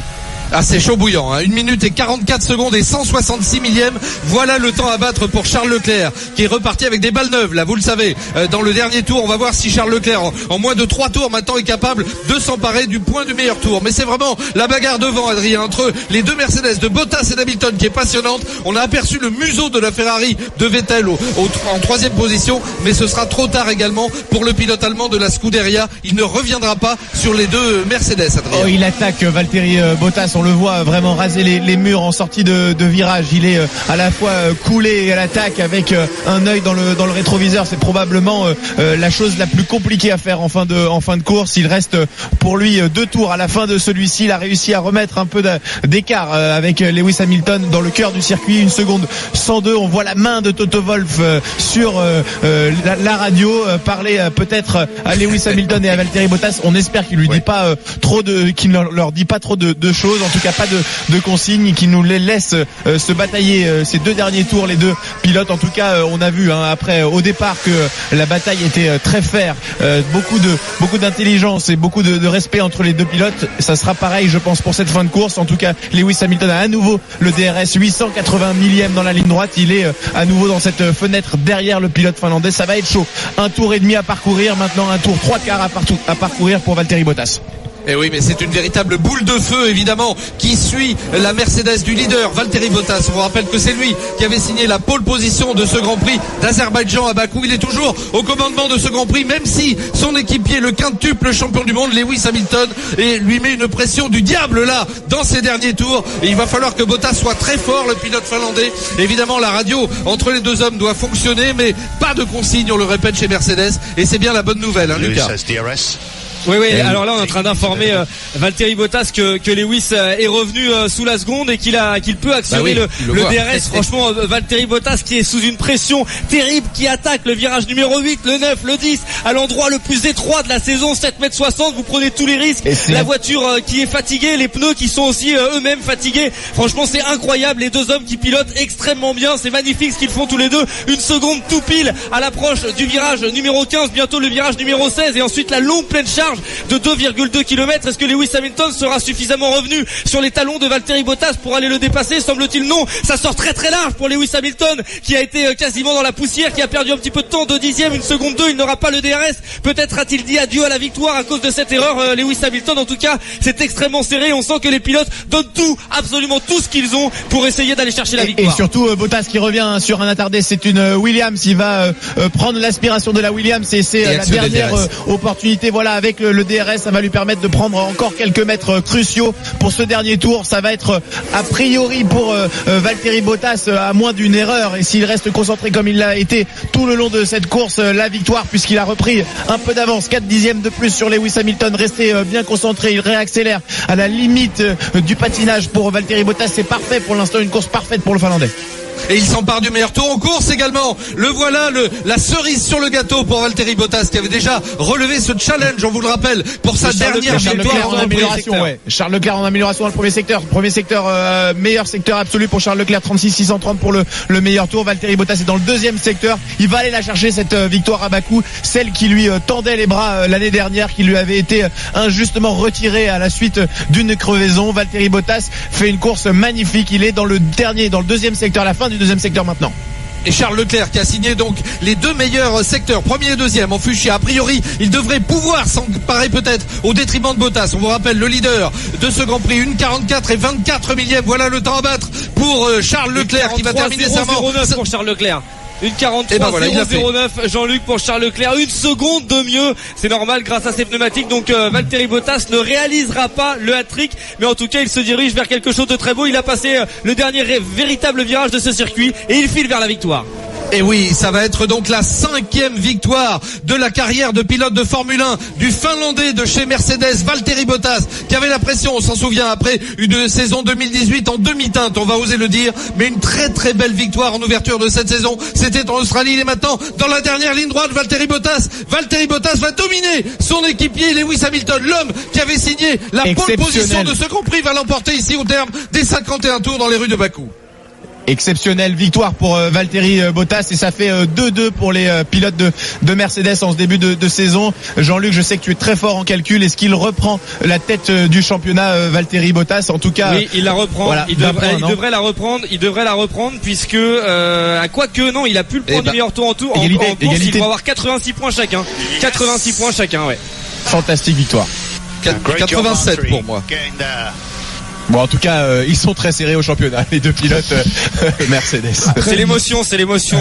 Ah, c'est chaud bouillant, hein. 1 minute et 44 secondes et 166 millièmes. Voilà le temps à battre pour Charles Leclerc, qui est reparti avec des balles neuves, là, vous le savez. Dans le dernier tour, on va voir si Charles Leclerc, en moins de 3 tours maintenant, est capable de s'emparer du point du meilleur tour. Mais c'est vraiment la bagarre devant, Adrien, entre les deux Mercedes de Bottas et d'Hamilton, qui est passionnante. On a aperçu le museau de la Ferrari de Vettel en 3e position, mais ce sera trop tard également pour le pilote allemand de la Scuderia. Il ne reviendra pas sur les deux Mercedes, Adrien. Oh, il attaque Valtteri Bottas. On le voit vraiment raser les murs en sortie de virage. Il est à la fois coulé à l'attaque avec un œil dans le rétroviseur. C'est probablement la chose la plus compliquée à faire en fin de course. Il reste pour lui 2 tours à la fin de celui-ci. Il a réussi à remettre un peu d'écart avec Lewis Hamilton dans le cœur du circuit. 1 seconde 102. On voit la main de Toto Wolff sur la radio parler peut-être à Lewis Hamilton et à Valtteri Bottas. On espère qu'il lui dit pas qu'il ne leur dit pas trop de choses. En tout cas, pas de consignes, qui nous les laisse se batailler ces 2 derniers tours, les deux pilotes. En tout cas, on a vu après au départ que la bataille était très fair, beaucoup d'intelligence et beaucoup de respect entre les deux pilotes. Ça sera pareil, je pense, pour cette fin de course. En tout cas, Lewis Hamilton a à nouveau le DRS, 880 millièmes dans la ligne droite. Il est à nouveau dans cette fenêtre derrière le pilote finlandais. Ça va être chaud. 1 tour et demi à parcourir maintenant, 1 tour 3/4 à parcourir pour Valtteri Bottas. Et oui, mais c'est une véritable boule de feu, évidemment, qui suit la Mercedes du leader, Valtteri Bottas. On vous rappelle que c'est lui qui avait signé la pole position de ce Grand Prix d'Azerbaïdjan à Bakou. Il est toujours au commandement de ce Grand Prix, même si son équipier, le quintuple champion du monde, Lewis Hamilton, lui met une pression du diable, là, dans ces derniers tours. Et il va falloir que Bottas soit très fort, le pilote finlandais. Évidemment, la radio entre les deux hommes doit fonctionner, mais pas de consigne, on le répète, chez Mercedes. Et c'est bien la bonne nouvelle, hein, Lucas. Oui, alors là on est en train d'informer Valtteri Bottas que Lewis est revenu sous la seconde et qu'il peut actionner le DRS. Franchement, Valtteri Bottas qui est sous une pression terrible, qui attaque le virage numéro 8, le 9, le 10, à l'endroit le plus étroit de la saison, 7,60 m. Vous prenez tous les risques. La voiture qui est fatiguée, les pneus qui sont aussi eux-mêmes fatigués. Franchement, c'est incroyable. Les deux hommes qui pilotent extrêmement bien. C'est magnifique ce qu'ils font tous les deux. 1 seconde tout pile à l'approche du virage numéro 15, bientôt le virage numéro 16, et ensuite la longue pleine charge de 2,2 km. Est-ce que Lewis Hamilton sera suffisamment revenu sur les talons de Valtteri Bottas pour aller le dépasser? Semble-t-il non. Ça sort très très large pour Lewis Hamilton, qui a été quasiment dans la poussière, qui a perdu un petit peu de temps, 2 dixièmes, 1 seconde 2. Il n'aura pas le DRS. Peut-être a-t-il dit adieu à la victoire à cause de cette erreur, Lewis Hamilton. En tout cas, c'est extrêmement serré. On sent que les pilotes donnent tout, absolument tout ce qu'ils ont pour essayer d'aller chercher la victoire. Et surtout Bottas qui revient sur un attardé. C'est une Williams. Il va prendre l'aspiration de la Williams, et c'est la dernière opportunité. Voilà, avec le DRS, ça va lui permettre de prendre encore quelques mètres cruciaux pour ce dernier tour. Ça va être a priori pour Valtteri Bottas, à moins d'une erreur, et s'il reste concentré comme il l'a été tout le long de cette course, la victoire, puisqu'il a repris un peu d'avance, 4 dixièmes de plus sur Lewis Hamilton. Resté bien concentré, il réaccélère à la limite du patinage pour Valtteri Bottas. C'est parfait pour l'instant, une course parfaite pour le Finlandais. Et il s'empare du meilleur tour en course également. Le voilà, la cerise sur le gâteau pour Valtteri Bottas, qui avait déjà relevé ce challenge, on vous le rappelle, pour sa dernière victoire en amélioration. Charles Leclerc en amélioration dans le premier secteur. Meilleur secteur absolu pour Charles Leclerc, 36,630 pour le meilleur tour. Valtteri Bottas est dans le deuxième secteur. Il va aller la chercher, cette victoire à Bakou, celle qui lui tendait les bras l'année dernière, qui lui avait été injustement retirée à la suite d'une crevaison. Valtteri Bottas fait une course magnifique. Il est dans le deuxième secteur, à la fin du deuxième secteur maintenant. Et Charles Leclerc qui a signé donc les 2 meilleurs secteurs, premier et deuxième en fuchsia. A priori, il devrait pouvoir s'emparer peut-être au détriment de Bottas. On vous rappelle le leader de ce Grand Prix, 1,44 et 24 millièmes. Voilà le temps à battre pour Charles Leclerc, qui va terminer sa mort. Pour Charles Leclerc. 1,43,009 Jean-Luc pour Charles Leclerc, 1 seconde de mieux, c'est normal grâce à ses pneumatiques. Donc Valtteri Bottas ne réalisera pas le hat-trick, mais en tout cas il se dirige vers quelque chose de très beau. Il a passé le dernier véritable virage de ce circuit et il file vers la victoire. Et oui, ça va être donc la 5e victoire de la carrière de pilote de Formule 1 du Finlandais de chez Mercedes, Valtteri Bottas, qui avait la pression, on s'en souvient, après une saison 2018 en demi-teinte, on va oser le dire, mais une très très belle victoire en ouverture de cette saison. C'était en Australie, il est maintenant dans la dernière ligne droite, Valtteri Bottas va dominer son équipier Lewis Hamilton, l'homme qui avait signé la pole position de ce Grand Prix, va l'emporter ici au terme des 51 tours dans les rues de Bakou. Exceptionnelle victoire pour Valtteri Bottas et ça fait 2-2 pour les pilotes de Mercedes en ce début de saison. Jean-Luc, je sais que tu es très fort en calcul. Est-ce qu'il reprend la tête du championnat, Valtteri Bottas? En tout cas, oui, il la reprend. Voilà, il devrait la reprendre. Il devrait la reprendre puisque quoique non, il a pu le prendre du meilleur tour en course. Il doit avoir 86 points chacun. 86 points chacun, ouais. Fantastique victoire. 87 pour moi. Bon, en tout cas, ils sont très serrés au championnat, les deux pilotes Mercedes. C'est l'émotion,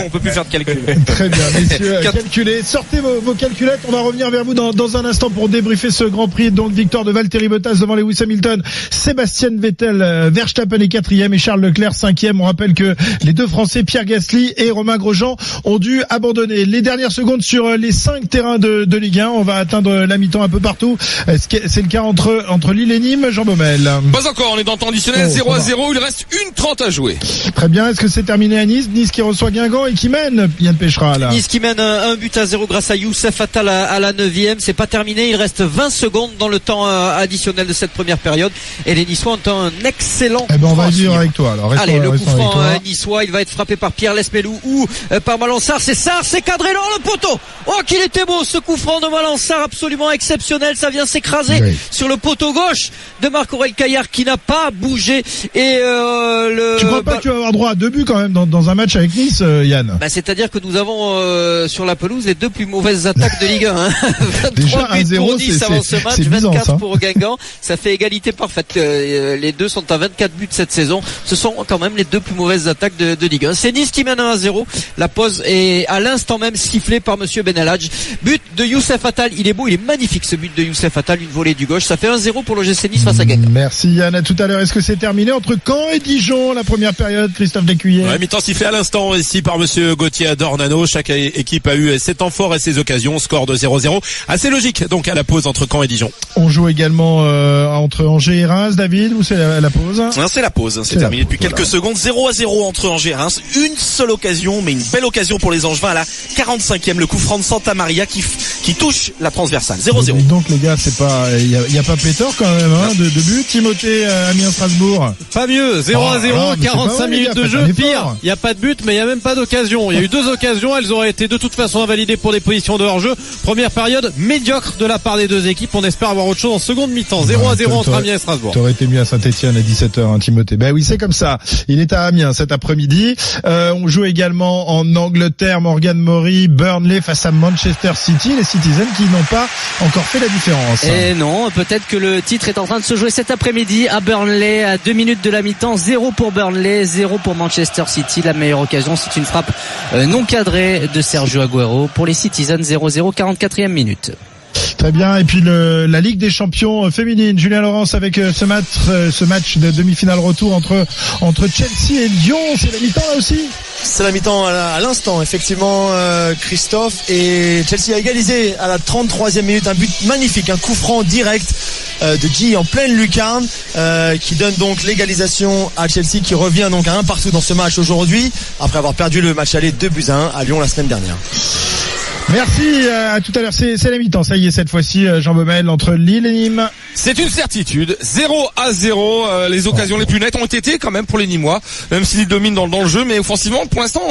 on peut plus faire de calcul. Très bien, messieurs, calculez. Sortez vos calculettes, on va revenir vers vous dans un instant pour débriefer ce Grand Prix. Donc, victoire de Valtteri Bottas devant Lewis Hamilton, Sébastien Vettel, Verstappen est 4e et Charles Leclerc 5e. On rappelle que les deux Français, Pierre Gasly et Romain Grosjean, ont dû abandonner les dernières secondes sur les 5 terrains de Ligue 1. On va atteindre la mi-temps un peu partout. C'est le cas entre Lille et Nîmes, Jean Baumel. Pas encore. On est dans le temps additionnel, 0-0, il reste 1:30 à jouer. Très bien, est-ce que c'est terminé à Nice? Nice qui reçoit Guingamp et qui mène, Yann Péchera là. Nice qui mène 1-0 grâce à Youssef Attal à la 9e. C'est pas terminé, il reste 20 secondes dans le temps additionnel de cette première période et les Niçois ont un excellent on va vivre avec toi alors. Allez, le coup franc niçois, il va être frappé par Pierre Lesmelou ou par Malansar. C'est cadré dans le poteau. Oh, qu'il était beau ce coup franc de Malansar, absolument exceptionnel. Ça vient s'écraser sur le poteau gauche de Marc-Aurèle Caillard qui n'a pas bougé et Tu crois pas que tu vas avoir droit à 2 buts quand même dans un match avec Nice, Yann? C'est-à-dire que nous avons sur la pelouse les 2 plus mauvaises attaques de Ligue 1. 23 Déjà, buts pour Nice avant ce match, 24 pour Guingamp. Ça fait égalité parfaite. Les deux sont à 24 buts cette saison. Ce sont quand même les 2 plus mauvaises attaques de Ligue 1. C'est Nice qui mène 1-0. La pause est à l'instant même sifflée par monsieur Benelhadj. But de Youssef Attal. Il est beau, il est magnifique ce but de Youssef Attal. Une volée du gauche. Ça fait 1-0 pour l'OGC Nice face à Guingamp. Merci Yann. À tout à l'heure. Est-ce que c'est terminé entre Caen et Dijon, la première période, Christophe Descuillers? Ouais, mi-temps sifflé à l'instant ici par monsieur Gauthier Adornano. Chaque équipe a eu ses temps forts et ses occasions. Score de 0-0. Assez logique donc à la pause entre Caen et Dijon. On joue également entre Angers et Reims, David, ou c'est la pause? Non, c'est la pause. C'est terminé depuis quelques secondes. 0-0 entre Angers et Reims. Une seule occasion, mais une belle occasion pour les Angevins à la 45e. Le coup franc de Santa Maria qui touche la transversale. 0-0. Donc les gars, c'est pas, il y a pas pléthore quand même, de but. Timothée, Amiens-Strasbourg. Pas mieux, 0-0, 45 minutes de jeu. Pire, il n'y a pas de but, mais il n'y a même pas d'occasion. Il y a eu 2 occasions, elles auraient été de toute façon invalidées pour des positions de hors-jeu. Première période médiocre de la part des deux équipes. On espère avoir autre chose en seconde mi-temps. 0-0 entre Amiens et Strasbourg. T'aurais été mieux à Saint-Etienne à 17h, Timothée. Ben oui, c'est comme ça. Il est à Amiens cet après-midi. On joue également en Angleterre, Morgan Murray, Burnley face à Manchester City. Les Citizens qui n'ont pas encore fait la différence. Et non, peut-être que le titre est en train de se jouer cet après-midi à Burnley, à 2 minutes de la mi-temps. 0 pour Burnley, 0 pour Manchester City. La meilleure occasion, c'est une frappe non cadrée de Sergio Aguero pour les Citizens. 0-0, 44e minute. Très bien. Et puis la Ligue des Champions féminine, Julien Laurence avec ce match de demi-finale retour entre Chelsea et Lyon. C'est la mi-temps là aussi? C'est la mi-temps à l'instant, effectivement, Christophe. Et Chelsea a égalisé à la 33e minute un but magnifique, un coup franc direct de Guy en pleine lucarne, qui donne donc l'égalisation à Chelsea, qui revient donc à 1 partout dans ce match aujourd'hui, après avoir perdu le match aller 2-1 à Lyon la semaine dernière. Merci, à tout à l'heure. C'est la mi-temps, ça y est, cette fois-ci, Jean Baumel, entre Lille et Nîmes. C'est une certitude, 0-0. Les occasions les plus nettes ont été quand même pour les Nîmois, même s'ils dominent dans le jeu, mais offensivement, pour l'instant,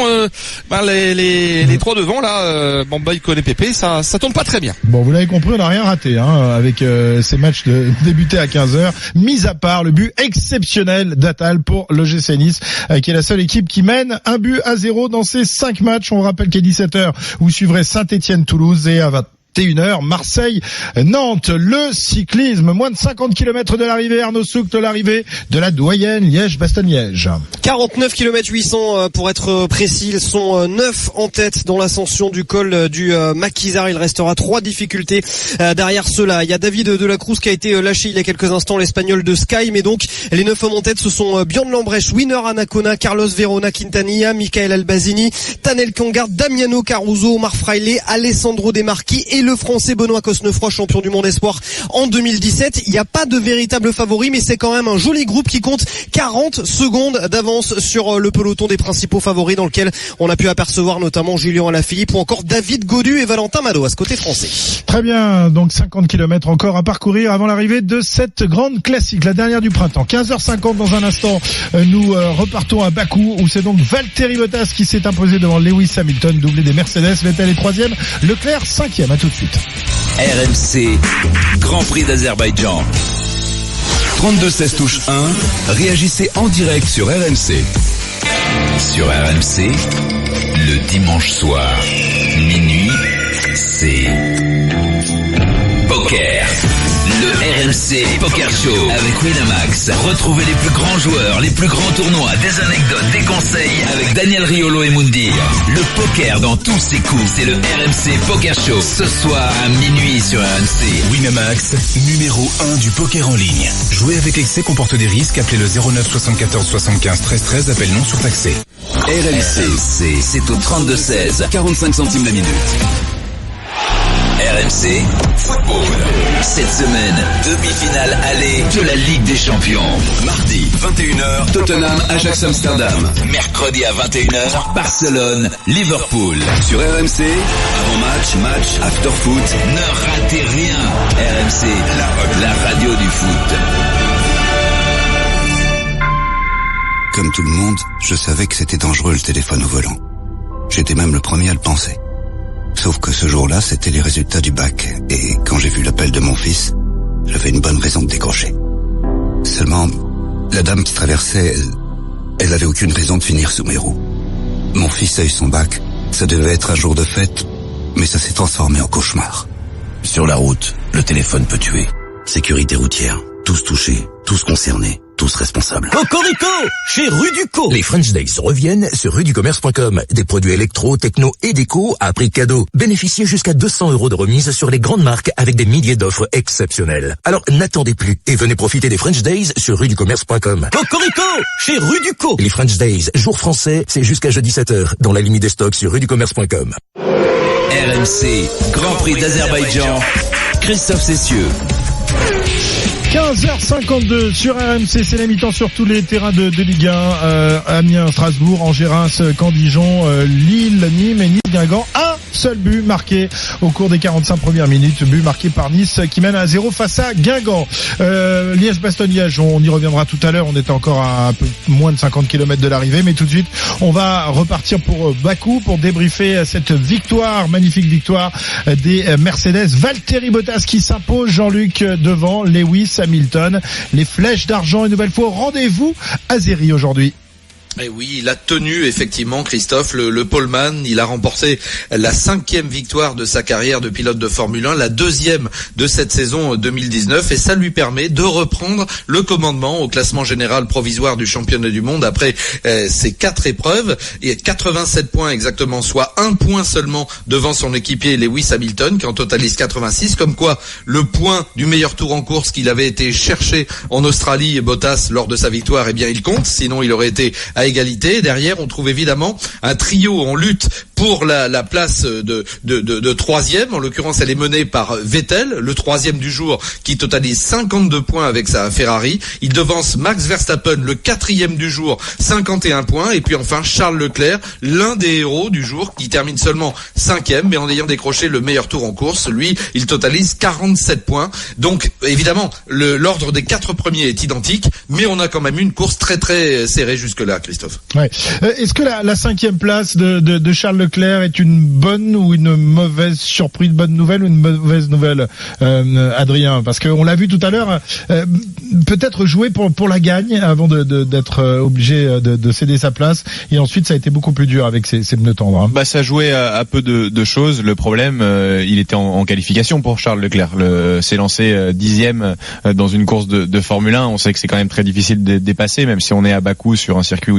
les 3 devant là, Bamba, Icon et Pépé, ça tourne pas très bien. Bon, vous l'avez compris, on n'a rien raté, avec ces matchs débutés à 15h, mis à part le but exceptionnel d'Attal pour l'OGC Nice, qui est la seule équipe qui mène 1-0 dans ces 5 matchs. On rappelle qu'à 17h, vous suivrez Saint-Etienne-Toulouse et à 21h, Marseille-Nantes. Le cyclisme, moins de 50 km de l'arrivée, Arnaud Souk de l'arrivée de la doyenne Liège-Bastogne-Liège. 49 km 800 pour être précis. Ils sont 9 en tête dans l'ascension du col du Maquisard. Il restera 3 difficultés derrière ceux-là. Il y a David Delacruz qui a été lâché il y a quelques instants, l'Espagnol de Sky. Mais donc les 9 hommes en tête, ce sont Björn Lambrecht, Winner Anacona, Carlos Verona Quintanilla, Michael Albazini, Tanel Kangard, Damiano Caruso, Omar Fraile, Alessandro De Marchi et le Français Benoît Cosnefroy, champion du monde espoir en 2017. Il n'y a pas de véritable favori, mais c'est quand même un joli groupe qui compte 40 secondes d'avance sur le peloton des principaux favoris, dans lequel on a pu apercevoir notamment Julien Alaphilippe ou encore David Gaudu et Valentin Madois côté français. Très bien, donc 50 km encore à parcourir avant l'arrivée de cette grande classique, la dernière du printemps. 15h50 dans un instant, nous repartons à Bakou où c'est donc Valtteri Bottas qui s'est imposé devant Lewis Hamilton, doublé des Mercedes. Vettel est 3e, Leclerc 5e. À tout de suite. RMC, Grand Prix d'Azerbaïdjan. 32-16 touche 1, réagissez en direct sur RMC. Sur RMC, le dimanche soir, minuit, c'est Poker. Le RMC Poker Show avec Winamax. Retrouvez les plus grands joueurs, les plus grands tournois, des anecdotes, des conseils avec Daniel Riolo et Moundir. Le poker dans tous ses coups, c'est le RMC Poker Show. Ce soir à minuit sur RMC. Winamax, numéro 1 du poker en ligne. Jouer avec excès comporte des risques. Appelez le 09 74 75 13 13. Appel non surtaxé. RMC, c'est au 32-16, 45 centimes la minute. RMC Football. Cette semaine, demi-finale aller de la Ligue des Champions. Mardi, 21h, Tottenham, Ajax Amsterdam. Mercredi à 21h, Barcelone, Liverpool. Sur RMC, avant-match, match, after-foot. Ne ratez rien. RMC, la radio du foot. Comme tout le monde, je savais que c'était dangereux le téléphone au volant. J'étais même le premier à le penser. Sauf que ce jour-là, c'était les résultats du bac. Et quand j'ai vu l'appel de mon fils, j'avais une bonne raison de décrocher. Seulement, la dame qui traversait, elle avait aucune raison de finir sous mes roues. Mon fils a eu son bac. Ça devait être un jour de fête, mais ça s'est transformé en cauchemar. Sur la route, le téléphone peut tuer. Sécurité routière. Tous touchés, tous concernés, tous responsables. Cocorico, chez Ruduco. Les French Days reviennent sur ruducommerce.com. Des produits électro, techno et déco à prix cadeau. Bénéficiez jusqu'à 200 € de remise sur les grandes marques avec des milliers d'offres exceptionnelles. Alors n'attendez plus et venez profiter des French Days sur ruducommerce.com. Cocorico, chez Ruduco. Les French Days, jour français, c'est jusqu'à jeudi 7h dans la limite des stocks sur ruducommerce.com. RMC, Grand Prix d'Azerbaïdjan, Christophe Cessieux. 15h52 sur RMC, c'est la mi-temps sur tous les terrains de Ligue 1, Amiens, Strasbourg, Angers, Reims, Caen, Dijon, Lille, Nîmes et Nice-Guingamp. Un seul but marqué au cours des 45 premières minutes, but marqué par Nice qui mène à 0 face à Guingamp. Liège-Bastogne-Liège, on y reviendra tout à l'heure, on était encore à un peu moins de 50 km de l'arrivée, mais tout de suite on va repartir pour Bakou pour débriefer cette victoire, magnifique victoire des Mercedes. Valtteri Bottas qui s'impose, Jean-Luc, devant Lewis Hamilton. Les flèches d'argent une nouvelle fois au rendez-vous à Azeri aujourd'hui. Et oui, il a tenu effectivement, Christophe, le poleman. Il a remporté la 5e victoire de sa carrière de pilote de Formule 1, la 2e de cette saison 2019, et ça lui permet de reprendre le commandement au classement général provisoire du championnat du monde après ces 4 épreuves, et 87 points exactement, soit 1 point seulement devant son équipier Lewis Hamilton qui en totalise 86, comme quoi le point du meilleur tour en course qu'il avait été cherché en Australie, Bottas, lors de sa victoire, eh bien il compte, sinon il aurait été à égalité. Derrière, on trouve évidemment un trio en lutte pour la place de troisième. En l'occurrence, elle est menée par Vettel, le 3e du jour, qui totalise 52 points avec sa Ferrari. Il devance Max Verstappen, le 4e du jour, 51 points. Et puis enfin, Charles Leclerc, l'un des héros du jour, qui termine seulement 5e, mais en ayant décroché le meilleur tour en course. Lui, il totalise 47 points. Donc, évidemment, l'ordre des 4 premiers est identique, mais on a quand même une course très très serrée jusque-là, Christophe. Ouais. Est-ce que la 5e place de Charles Leclerc est une bonne ou une mauvaise surprise, bonne nouvelle ou une mauvaise nouvelle, Adrien? Parce qu'on l'a vu tout à l'heure, peut-être jouer pour la gagne avant d'être obligé de céder sa place. Et ensuite, ça a été beaucoup plus dur avec ces pneus tendres. Hein. Bah, ça jouait à peu de choses. Le problème, il était en qualification pour Charles Leclerc. S'est lancé 10e dans une course de Formule 1. On sait que c'est quand même très difficile de dépasser, même si on est à Bakou sur un circuit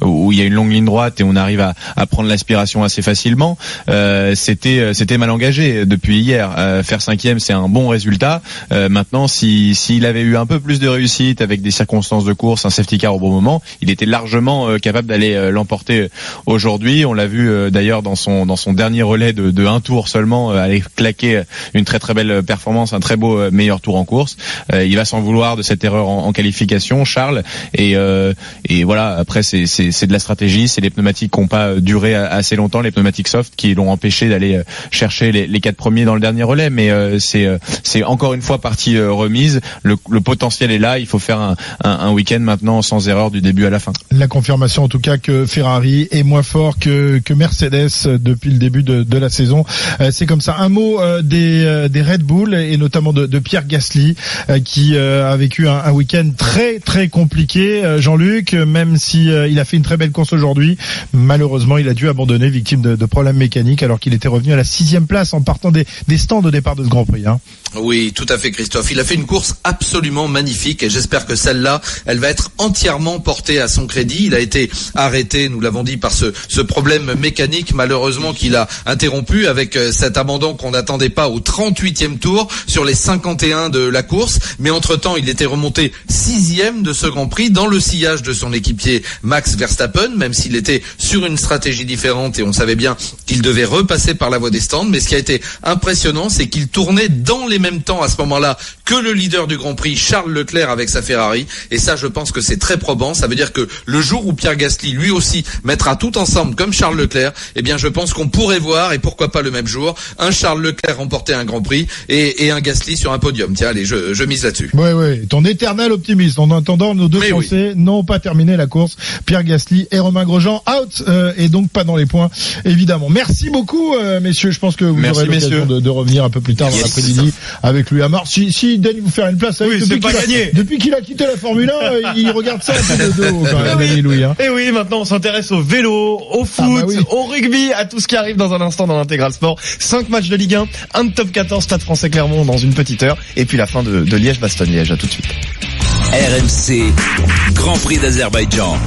où il y a une longue ligne droite et on arrive à prendre l'aspiration assez facilement. C'était mal engagé depuis hier. Faire 5e, c'est un bon résultat. Maintenant, s'il avait eu un peu plus de réussite avec des circonstances de course, un safety car au bon moment, il était largement capable d'aller l'emporter aujourd'hui. On l'a vu d'ailleurs dans son dernier relais de un tour seulement, aller claquer une très très belle performance, un très beau meilleur tour en course. Il va s'en vouloir de cette erreur en qualification, Charles. Et voilà. Après, c'est de la stratégie. C'est les pneumatiques qui n'ont pas duré assez longtemps, les pneumatiques soft qui l'ont empêché d'aller chercher les 4 premiers dans le dernier relais. Mais c'est encore une fois partie remise. Le potentiel est là. Il faut faire un week-end maintenant sans erreur du début à la fin. La confirmation en tout cas que Ferrari est moins fort que Mercedes depuis le début de la saison. C'est comme ça. Un mot des Red Bull et notamment de Pierre Gasly qui a vécu un week-end très très compliqué. Jean-Luc, même si il a fait une très belle course aujourd'hui, malheureusement il a dû abandonner victime de problèmes mécaniques alors qu'il était revenu à la 6e place en partant des stands au départ de ce Grand Prix. Hein. Oui, tout à fait, Christophe. Il a fait une course absolument magnifique et j'espère que celle-là, elle va être entièrement portée à son crédit. Il a été arrêté, nous l'avons dit, par ce problème mécanique, malheureusement, qu'il a interrompu avec cet abandon qu'on n'attendait pas au 38e tour sur les 51 de la course. Mais entre-temps, il était remonté 6e de ce Grand Prix dans le sillage de son équipier Max Verstappen, même s'il était sur une stratégie différente et on savait bien qu'il devait repasser par la voie des stands. Mais ce qui a été impressionnant, c'est qu'il tournait dans les mêmes temps à ce moment-là que le leader du Grand Prix, Charles Leclerc, avec sa Ferrari. Et ça, je pense que c'est très probant. Ça veut dire que le jour où Pierre Gasly, lui aussi, mettra tout ensemble comme Charles Leclerc, eh bien, je pense qu'on pourrait voir, et pourquoi pas le même jour, un Charles Leclerc remporter un Grand Prix et un Gasly sur un podium. Tiens, allez, je mise là-dessus. Ouais, ton éternel optimiste. En attendant, nos deux Français n'ont pas terminé la course. Pierre Gasly et Romain Grosjean out, et donc pas dans les points, évidemment. Merci beaucoup, messieurs. Je pense que vous aurez l'occasion de revenir un peu plus tard dans l'après-midi avec lui à Mars. Si Danny vous faire une place, depuis qu'il a quitté la Formule 1, il regarde ça un peu de haut quand même, Danny Louis. Hein. Et oui, maintenant on s'intéresse au vélo, au foot, au rugby, à tout ce qui arrive dans un instant dans l'Intégral Sport. 5 matchs de Ligue 1, un de top 14, Stade Français Clermont dans une petite heure, et puis la fin de Liège-Bastogne-Liège. À tout de suite. RMC, Grand Prix d'Azerbaïdjan.